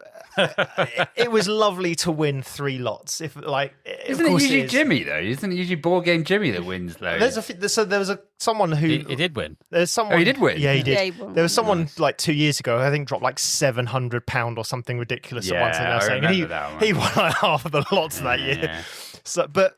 it was lovely to win 3 lots. If like, Isn't it usually Jimmy though? Isn't it usually board game Jimmy that wins though? There was someone who He did win. There's someone. Oh, he did win? Yeah, he did. Yeah, he won. There was someone like 2 years ago, I think, dropped like £700 or something ridiculous at once. And I saying, remember that one. he won like half of the lots that year. So, but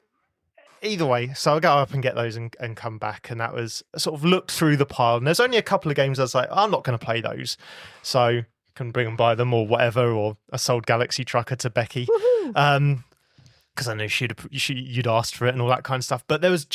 either way, so I go up and get those and come back, and that was sort of looked through the pile. And there's only a couple of games I was like, I'm not going to play those, so can bring and buy them or whatever. Or I sold Galaxy Trucker to Becky. Because I knew you'd asked for it and all that kind of stuff. But there was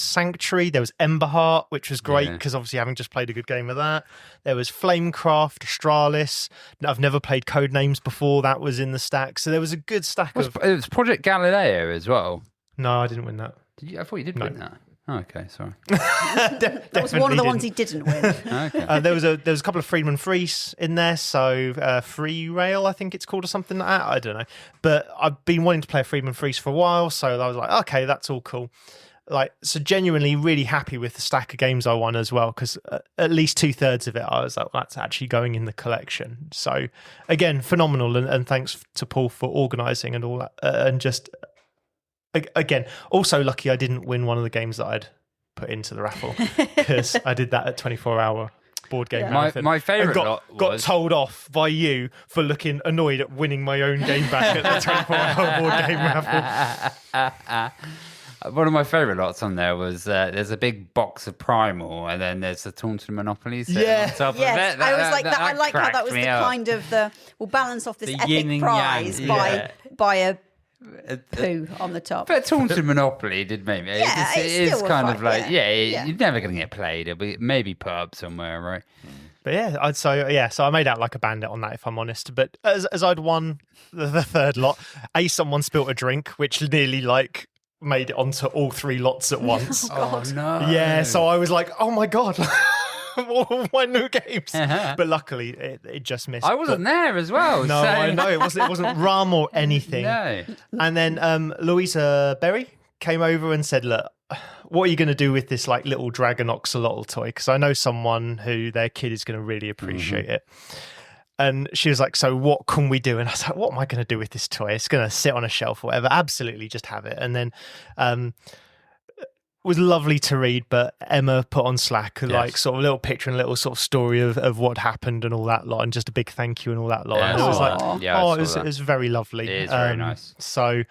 Sanctuary, there was Emberheart, which was great because obviously having just played a good game of that. There was Flamecraft, Astralis. I've never played Codenames before. That was in the stack. So there was a good stack of... It was Project Galileo as well. No, I didn't win that. Did you? I thought you did win that. Oh, okay, sorry. That was one of the ones he didn't win. Okay. There was a couple of Freedman Frees in there, so Free Rail, I think it's called, or something like that. I don't know, but I've been wanting to play a Freedman Frees for a while, so I was like, okay, that's all cool. Like, so genuinely really happy with the stack of games I won as well, because at least 2/3 of it I was like, well, that's actually going in the collection. So again, phenomenal, and thanks to Paul for organising and all that, and just. Again, also lucky I didn't win one of the games that I'd put into the raffle, because I did that at 24-hour board game. My favourite lot got told off by you for looking annoyed at winning my own game back at the 24-hour board game raffle. One of my favourite lots on there was there's a big box of Primal, and then there's the Taunton Monopoly on top of it. I was like that. I like how that was the kind of we'll balance off this epic prize by a poo on the top. But Taunton Monopoly did make me. Yeah, it is kind of like yeah. you're never going to get played. It'll be maybe put up somewhere, right? But yeah, so I made out like a bandit on that, if I'm honest. But as I'd won the third lot, someone spilt a drink, which nearly like made it onto all 3 lots at once. Oh no! Yeah, so I was like, oh my god. Why no games? But luckily, it just missed. I wasn't there as well. No, so. I know it wasn't rum or anything. No. And then Louisa Berry came over and said, "Look, what are you going to do with this like little dragon oxalotl toy? Because I know someone who their kid is going to really appreciate it." And she was like, so what can we do? And I was like, what am I going to do with this toy? It's going to sit on a shelf or whatever. Absolutely, just have it. And then. Was lovely to read, but Emma put on Slack like sort of a little picture and a little sort of story of what happened and all that lot, and just a big thank you and all that lot. And it was like, it was very lovely. It is very nice. So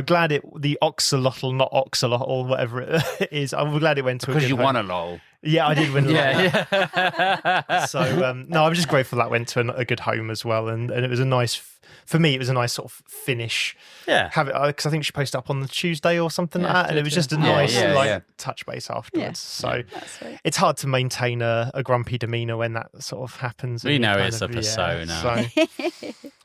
glad the oxalotl, not oxalotl, whatever it is. I'm glad it went to because a good you home. won a lol. Yeah, I did win. Yeah. So no, I'm just grateful that went to a good home as well, and it was a nice. For me, it was a nice sort of finish. Yeah. Have it because I think she posted up on the Tuesday or something like that, and it was just a nice touch base afterwards. So it's hard to maintain a grumpy demeanour when that sort of happens. We know it's a persona.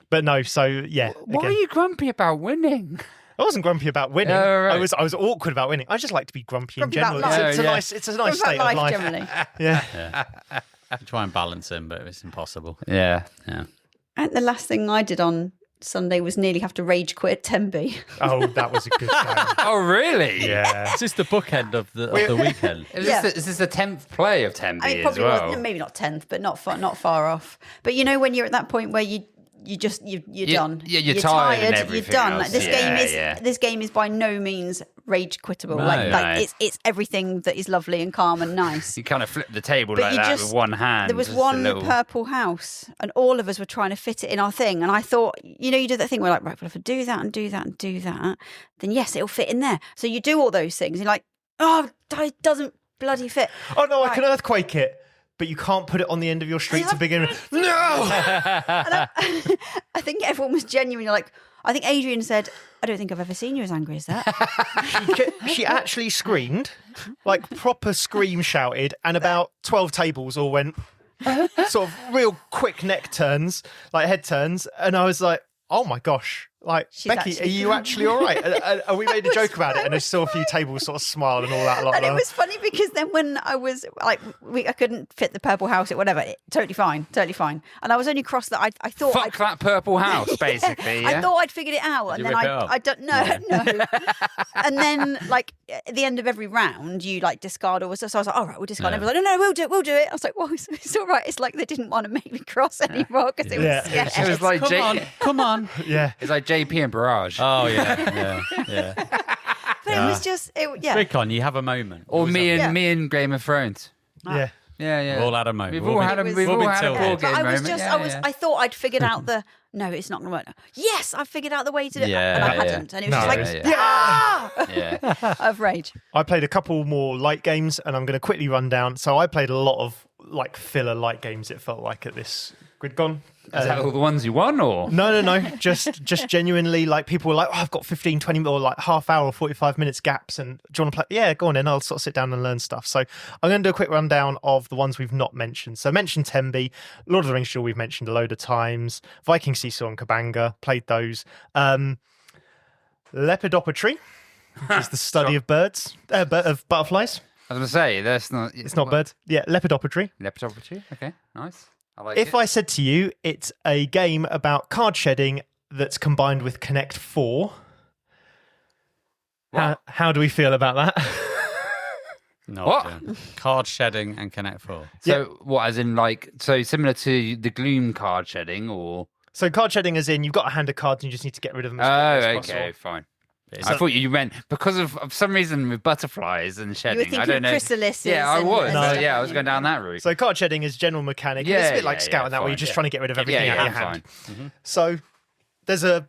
But no, so yeah. Why are you grumpy about winning? I wasn't grumpy about winning. Right. I was awkward about winning. I just like to be grumpy in general. It's a nice state of life. Generally. Yeah. I try and balance him, but it's impossible. Yeah. And the last thing I did on Sunday was nearly have to rage quit Tenby. Oh, that was a good game. Oh, really? Yeah. Is this the bookend of the weekend? Is this the 10th play of Tenby I mean, as probably well? was, maybe not 10th, but not far off. But you know, when you're at that point where you're done. Yeah, you're tired and you're everything done. else. Like, this game is by no means rage quittable. No. It's everything that is lovely and calm and nice. You kind of flip the table But like you that just- with one hand. There was just one a little... purple house, and all of us were trying to fit it in our thing. And I thought, you do that thing where like, right, well, if I do that and do that and do that, then yes, it'll fit in there. So you do all those things. And you're like, oh, it doesn't bloody fit. Oh no, I Right. can earthquake it, but you can't put it on the end of your street to begin with. No. I think everyone was genuinely like, I think Adrian said, I don't think I've ever seen you as angry as that. She actually screamed, like proper scream shouted, and about 12 tables all went sort of real quick neck turns, like head turns, and I was like, oh my gosh. Like, She's Becky, actually- are you actually all right? And we made a joke about it, and I saw a few tables sort of smile and all that. And it was funny because then when I was like, I couldn't fit the purple house, whatever, totally fine. And I was only cross that I thought Fuck that purple house, basically. I Yeah? thought I'd figured it out, and you then rip it up? I don't no. And then like at the end of every round, you like discard all stuff. So I was like, all right, we'll discard. Yeah. And everyone was like, no, we'll do it. I was like, well, it's all right. It's like they didn't want to make me cross anymore because it was Yeah. scared. It was like Come on. Yeah. It's like JP and Barrage. Oh, yeah. But it was just yeah. GridCon, you have a moment. Or me Yeah. and Game of Thrones. Yeah. Yeah. We've all had a moment. We've We've all been- had a It was- we've all we've had a been board tilted. game But I was moment. just, Yeah. I thought I'd figured out no, it's not going to work. Yes, I figured out the way to do it, Yeah, and I yeah. hadn't, and it was No. just like, Yeah. ah, Yeah. of rage. I played a couple more light games, and I'm going to quickly run down. So I played a lot of like filler light games, it felt like, at this GridCon. Is that all the ones you won, or? No. Just genuinely, like, people were like, oh, I've got 15, 20, or like half hour or 45 minutes gaps. And do you want to play? Yeah, go on in. I'll sort of sit down and learn stuff. So I'm going to do a quick rundown of the ones we've not mentioned. So I mentioned Tenby, Lord of the Rings Duel we've mentioned a load of times, Viking Seesaw and Kabanga, played those. Lepidopatry, which is the study of birds, of butterflies. I was going to say, that's not... It's not birds. Yeah, Lepidopatry. Lepidopatry? Okay, nice. I like If it. I said to you, it's a game about card shedding that's combined with Connect 4. How do we feel about that? Not What? Card shedding and Connect 4. So, what, as in, like, so similar to the Gloom card shedding, or... So card shedding as in you've got a hand of cards and you just need to get rid of them. Oh, as quickly as okay, possible. fine. It's I thought you meant because of some reason with butterflies and You shedding. were thinking I don't of know. chrysalises. Yeah, I and- was. and No. stuff. Yeah, I was going down that route. So card shedding is general mechanic. Yeah, It's a bit like yeah, scouting that where you're fine, just yeah. trying to get rid of everything yeah, out of your yeah, hand. fine. So there's a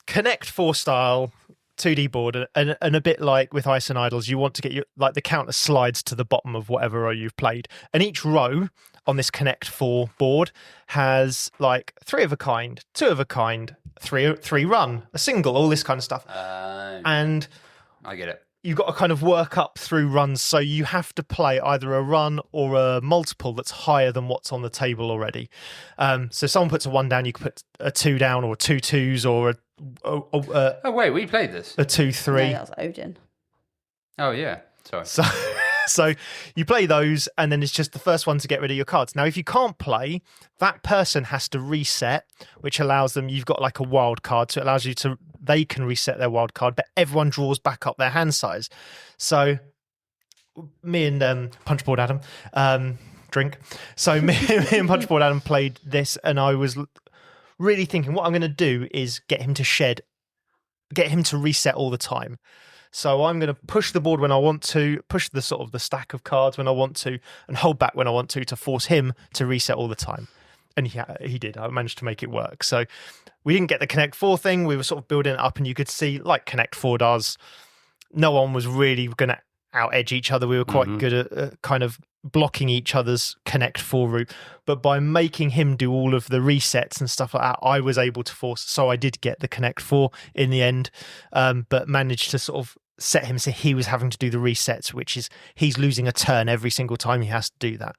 Connect 4 style 2D board, and a bit like with Ice and Idols, you want to get your like the counter slides to the bottom of whatever row you've played, and each row on this Connect 4 board has like 3 of a kind, 2 of a kind, three run, a single, all this kind of stuff, and I get it. you've got to kind of work up through runs, so you have to play either a run or a multiple that's higher than what's on the table already. So someone puts a 1 down, you could put a 2 down, or 2 2s, or Oh, wait, we played this. a 2 3. No, that was Odin. Oh, yeah. Sorry. So you play those, and then it's just the first one to get rid of your cards. Now, if you can't play, that person has to reset, which allows them, you've got like a wild card, so it allows you to, they can reset their wild card, but everyone draws back up their hand size. So me and Punchboard Adam, drink. So me and Punchboard Adam played this, and I was really thinking what I'm going to do is get him to reset all the time. So I'm going to push the board when I want to, push the sort of the stack of cards when I want to, and hold back when I want to force him to reset all the time. And he did. I managed to make it work. So we didn't get the Connect 4 thing. We were sort of building it up, and you could see, like Connect 4 does, no one was really going to out-edge each other. We were quite good at kind of blocking each other's Connect 4 route. But by making him do all of the resets and stuff like that, I was able to force. So I did get the Connect 4 in the end, but managed to sort of set him so he was having to do the resets, which is he's losing a turn every single time he has to do that.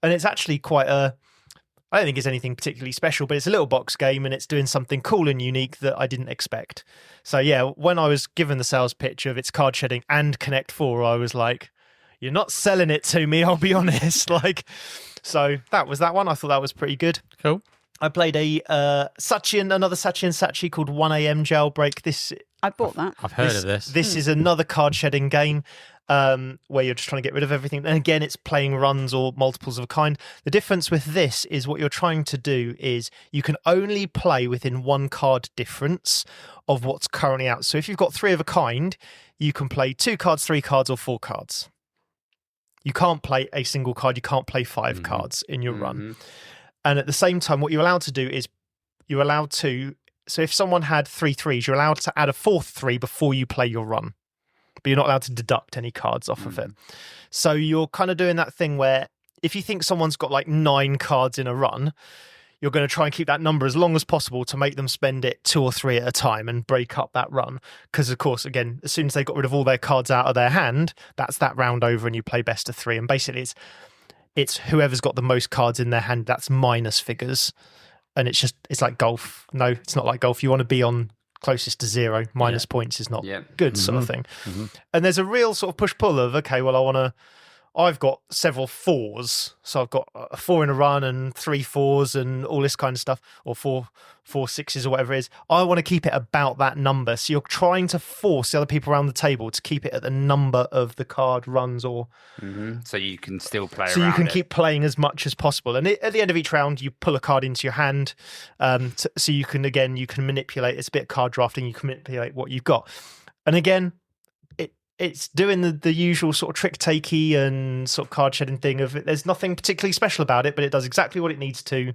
And it's actually quite I don't think it's anything particularly special, but it's a little box game, and it's doing something cool and unique that I didn't expect. So yeah, when I was given the sales pitch of its card shedding and Connect 4, I was like, you're not selling it to me, I'll be honest. So that was that one. I thought that was pretty good. Cool. I played a another Sachi called 1am Jailbreak. I bought that. I've heard of this. This is another card shedding game where you're just trying to get rid of everything. And again, it's playing runs or multiples of a kind. The difference with this is what you're trying to do is you can only play within one card difference of what's currently out. So if you've got 3 of a kind, you can play 2 cards, 3 cards, or 4 cards. You can't play a single card. You can't play 5 cards in your run. And at the same time, what you're allowed to do is so if someone had 3 3s, you're allowed to add a 4th 3 before you play your run. But you're not allowed to deduct any cards off of it. So you're kind of doing that thing where if you think someone's got like 9 cards in a run, you're going to try and keep that number as long as possible to make them spend it 2 or 3 at a time and break up that run. Because, of course, again, as soon as they got rid of all their cards out of their hand, that's that round over and you play best of 3. And basically it's whoever's got the most cards in their hand, that's minus figures. And it's like golf. No, it's not like golf. You want to be on closest to 0. Minus points is not good, sort of thing. And there's a real sort of push-pull of, okay, well, I've got several 4s. So I've got a 4 in a run and 3 4s and all this kind of stuff, or 4 6s or whatever it is. I want to keep it about that number. So you're trying to force the other people around the table to keep it at the number of the card runs, or so you can still play. So you can keep playing as much as possible. And at the end of each round, you pull a card into your hand. So you can manipulate. It's a bit of card drafting. You can manipulate what you've got. And again, it's doing the usual sort of trick takey and sort of card shedding thing of it. There's nothing particularly special about it, but it does exactly what it needs to.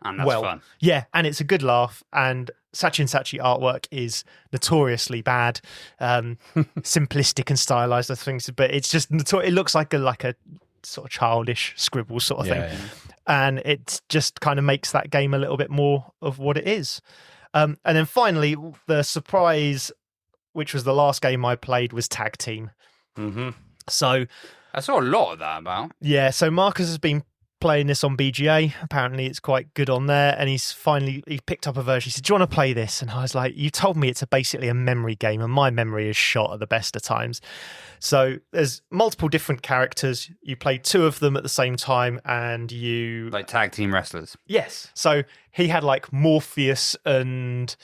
And that's fun. Yeah, and it's a good laugh. And Sachi artwork is notoriously bad, simplistic and stylized, I think. But it's just it looks like a sort of childish scribble sort of thing, and it just kind of makes that game a little bit more of what it is. And then finally, the surprise, which was the last game I played, was Tag Team. So I saw a lot of that about. Yeah, so Marcus has been playing this on BGA. Apparently it's quite good on there, and he picked up a version. He said, do you want to play this? And I was like, you told me it's basically a memory game, and my memory is shot at the best of times. So there's multiple different characters. You play 2 of them at the same time, and you... Like tag team wrestlers. Yes. So he had like Morpheus and...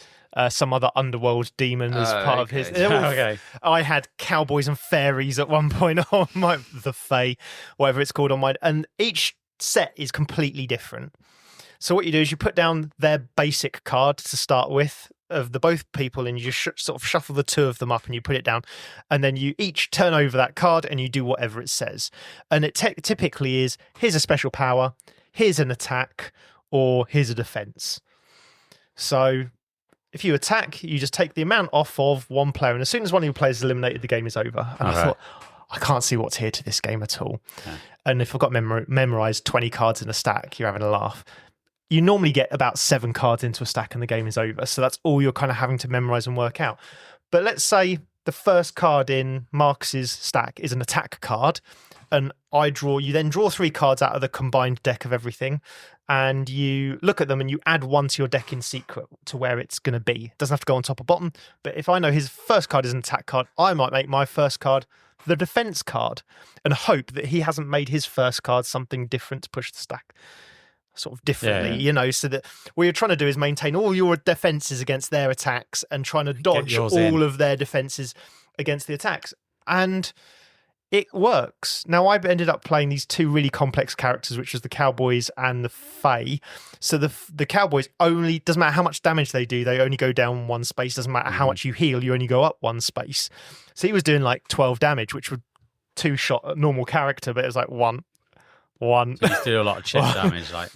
some other underworld demon as part of his. I had cowboys and fairies at one point on the Fae, whatever it's called on mine, and each set is completely different. So what you do is you put down their basic card to start with of the both people, and you just sort of shuffle the 2 of them up and you put it down, and then you each turn over that card and you do whatever it says. And it typically is, here's a special power, here's an attack, or here's a defense. So if you attack, you just take the amount off of one player, and as soon as one of your players is eliminated, the game is over. And I thought, I can't see what's here to this game at all. Okay. And if I've got memorized 20 cards in a stack, you're having a laugh. You normally get about 7 cards into a stack and the game is over. So that's all you're kind of having to memorize and work out. But let's say the first card in Marcus's stack is an attack card, and you then draw 3 cards out of the combined deck of everything, and you look at them and you add 1 to your deck in secret to where it's going to be. It doesn't have to go on top or bottom, but if I know his first card is an attack card, I might make my first card the defense card and hope that he hasn't made his first card something different to push the stack sort of differently, so that what you're trying to do is maintain all your defenses against their attacks and trying to dodge all of their defenses against the attacks. And it works. Now, I ended up playing these 2 really complex characters, which was the Cowboys and the Fae. So the Cowboys only, doesn't matter how much damage they do, they only go down 1 space. Doesn't matter how much you heal, you only go up 1 space. So he was doing like 12 damage, which would 2-shot a normal character, but it was like 1. So you still do a lot of chip damage, like.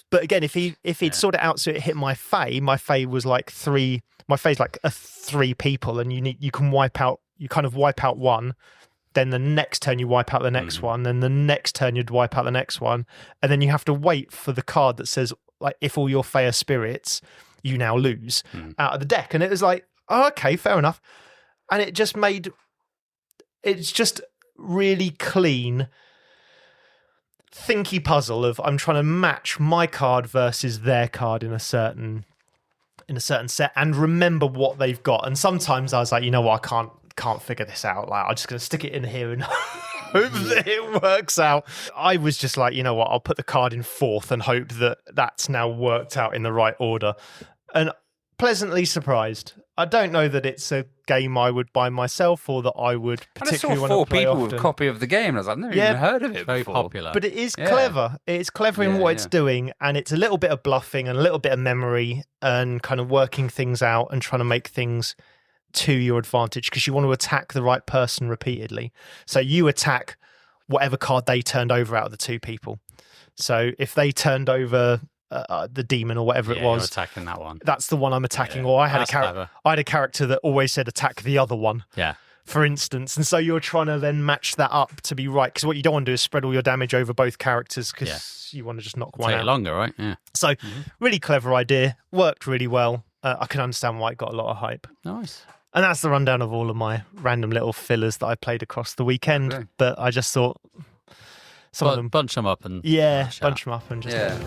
But again, if he'd sorted it out so it hit my Fae was like 3. My Fae's like 3 people, and you kind of wipe out 1. Then the next turn you wipe out the next one, then the next turn you'd wipe out the next one, and then you have to wait for the card that says, like, if all your Fae are spirits, you now lose out of the deck. And it was like, oh, okay, fair enough. And it's just really clean, thinky puzzle of I'm trying to match my card versus their card in a certain set and remember what they've got. And sometimes I was like, you know what, I can't figure this out. Like, I'm just going to stick it in here and hope that it works out. I was just like, you know what, I'll put the card in 4th and hope that that's now worked out in the right order. And pleasantly surprised. I don't know that it's a game I would buy myself or that I would particularly want to play people often. with a copy of the game. I was like, I've never even heard of it Very before. popular. But it is clever. It's clever in what it's doing, and it's a little bit of bluffing and a little bit of memory and kind of working things out and trying to make things to your advantage because you want to attack the right person repeatedly. So you attack whatever card they turned over out of the 2 people. So if they turned over the demon or whatever it was, you're attacking that one. that's the one I'm attacking. Or I had a character that always said attack the other one. Yeah. For instance, and so you're trying to then match that up to be right because what you don't want to do is spread all your damage over both characters because you want to just knock one Take out. longer, right? Yeah. So really clever idea, worked really well. I can understand why it got a lot of hype. Nice. And that's the rundown of all of my random little fillers that I played across the weekend. Okay. But I just thought some of them, bunch them up and bunch them up and just. Yeah.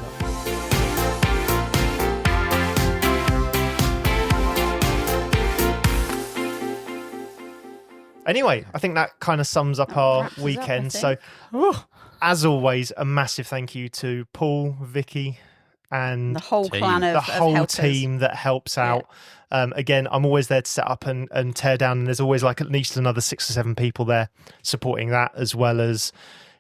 Anyway, I think that kind of sums up our wraps us up, I weekend. think. So, as always, a massive thank you to Paul, Vicky, and The whole Team. clan of the whole helpers. team that helps out. Again, I'm always there to set up and tear down, and there's always like at least another 6 or 7 people there supporting that, as well as,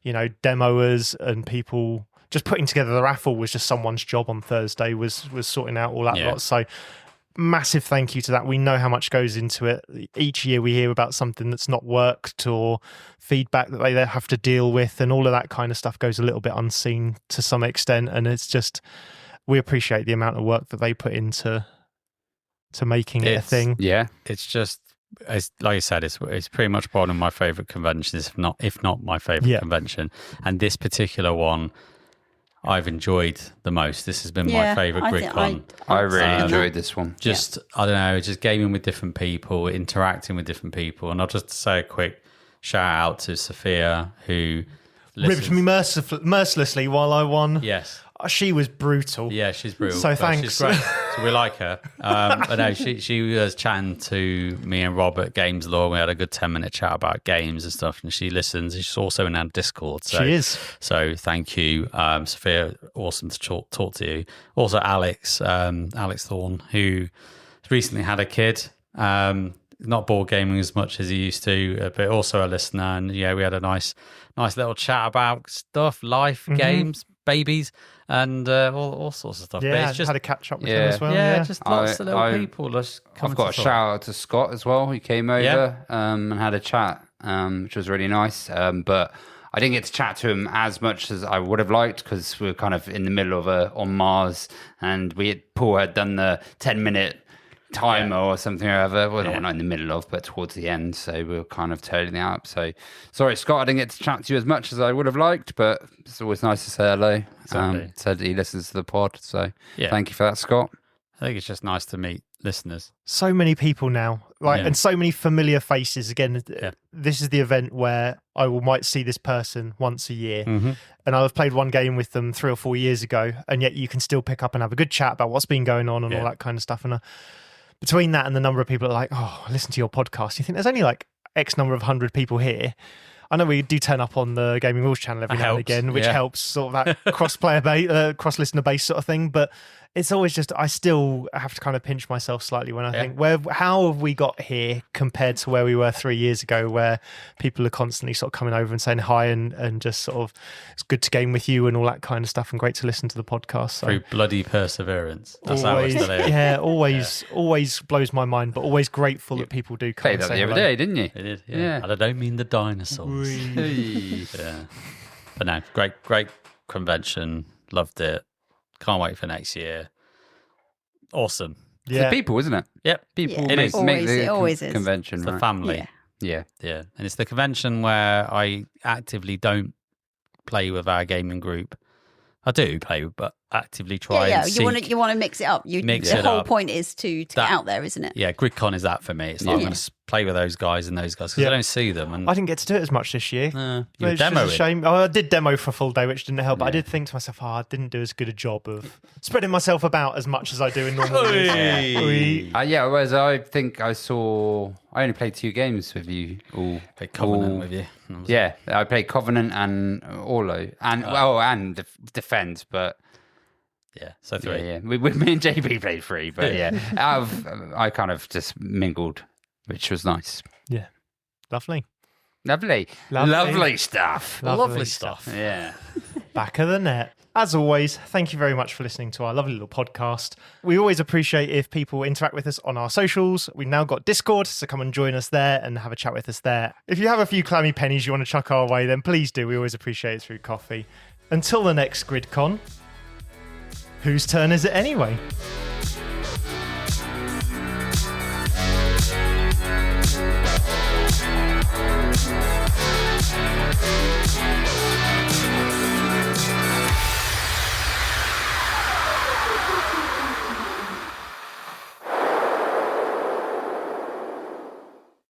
you know, demoers and people. Just putting together the raffle was just someone's job on Thursday, was sorting out all that lot. So massive thank you to that. We know how much goes into it. Each year we hear about something that's not worked or feedback that they have to deal with, and all of that kind of stuff goes a little bit unseen to some extent. And it's just, we appreciate the amount of work that they put into making it a thing. Yeah. It's just, it's, like you said, it's pretty much one of my favourite conventions, if not my favourite convention. And this particular one, I've enjoyed the most. This has been my favourite GridCon. I really enjoyed this one. Just, I don't know, just gaming with different people, interacting with different people. And I'll just say a quick shout out to Sophia, who ripped me mercilessly while I won. Yes. She was brutal. Yeah, she's brutal. So but thanks. She's great. So we like her. But no, she was chatting to me and Rob at Games Law. We had a good 10-minute chat about games and stuff, and she listens. She's also in our Discord. So, she is. So thank you, Sophia. Awesome to talk to you. Also, Alex Thorne, who recently had a kid. Not board gaming as much as he used to, but also a listener. And yeah, we had a nice little chat about stuff, life, games, babies, and all sorts of stuff. Yeah, but it's just had a catch up with him as well. yeah, just lots of little people. I've got a shout out to Scott as well. He came over and had a chat, which was really nice. But I didn't get to chat to him as much as I would have liked because we were kind of in the middle of on Mars, and Paul had done the 10-minute timer or something or other. Well, not in the middle of, but towards the end. So we were kind of turning it up. So sorry, Scott, I didn't get to chat to you as much as I would have liked, but it's always nice to say hello. Said that he listens to the pod. So thank you for that, Scott. I think it's just nice to meet listeners. So many people now, and so many familiar faces. Again, this is the event where I might see this person once a year, and I've played one game with them 3 or 4 years ago, and yet you can still pick up and have a good chat about what's been going on and all that kind of stuff. And between that and the number of people that are like, oh, listen to your podcast, you think there's only like X number of 100 people here. I know we do turn up on the Gaming Rules channel every now and again, which helps sort of that cross-listener base sort of thing. But it's always just, I still have to kind of pinch myself slightly when I think, how have we got here compared to where we were 3 years ago, where people are constantly sort of coming over and saying hi and just sort of, it's good to game with you and all that kind of stuff, and great to listen to the podcast. So. Through bloody perseverance. That's always, how it's always blows my mind, but always grateful that people do come and Played that say the other hello. day, didn't you? It is, yeah. And I don't mean the dinosaurs. Yeah. But no, great convention. Loved it. Can't wait for next year. Awesome. It's the people, isn't it? Yep. People It is. make the It always is. convention, It's the right? family. Yeah. Yeah. And it's the convention where I actively don't play with our gaming group. I do play, but actively try Yeah, and you want to mix it up. The whole point is to get out there, isn't it? Yeah, GridCon is that for me. It's like I'm going to play with those guys because I don't see them. And I didn't get to do it as much this year. you were which is a demoing. shame. I did demo for a full day, which didn't help. But I did think to myself, I didn't do as good a job of spreading myself about as much as I do in normal years. Whereas I think I only played 2 games with you all. Played Covenant with you. Yeah, I played Covenant and Orlo and Defend, but yeah, so 3. Yeah. Me and JB played 3, but I kind of just mingled, which was nice. Yeah, lovely Stuff. Lovely stuff. Yeah. Back of the net. As always, thank you very much for listening to our lovely little podcast. We always appreciate if people interact with us on our socials. We've now got Discord, so come and join us there and have a chat with us there. If you have a few clammy pennies you want to chuck our way, then please do. We always appreciate it through coffee. Until the next GridCon, whose turn is it anyway?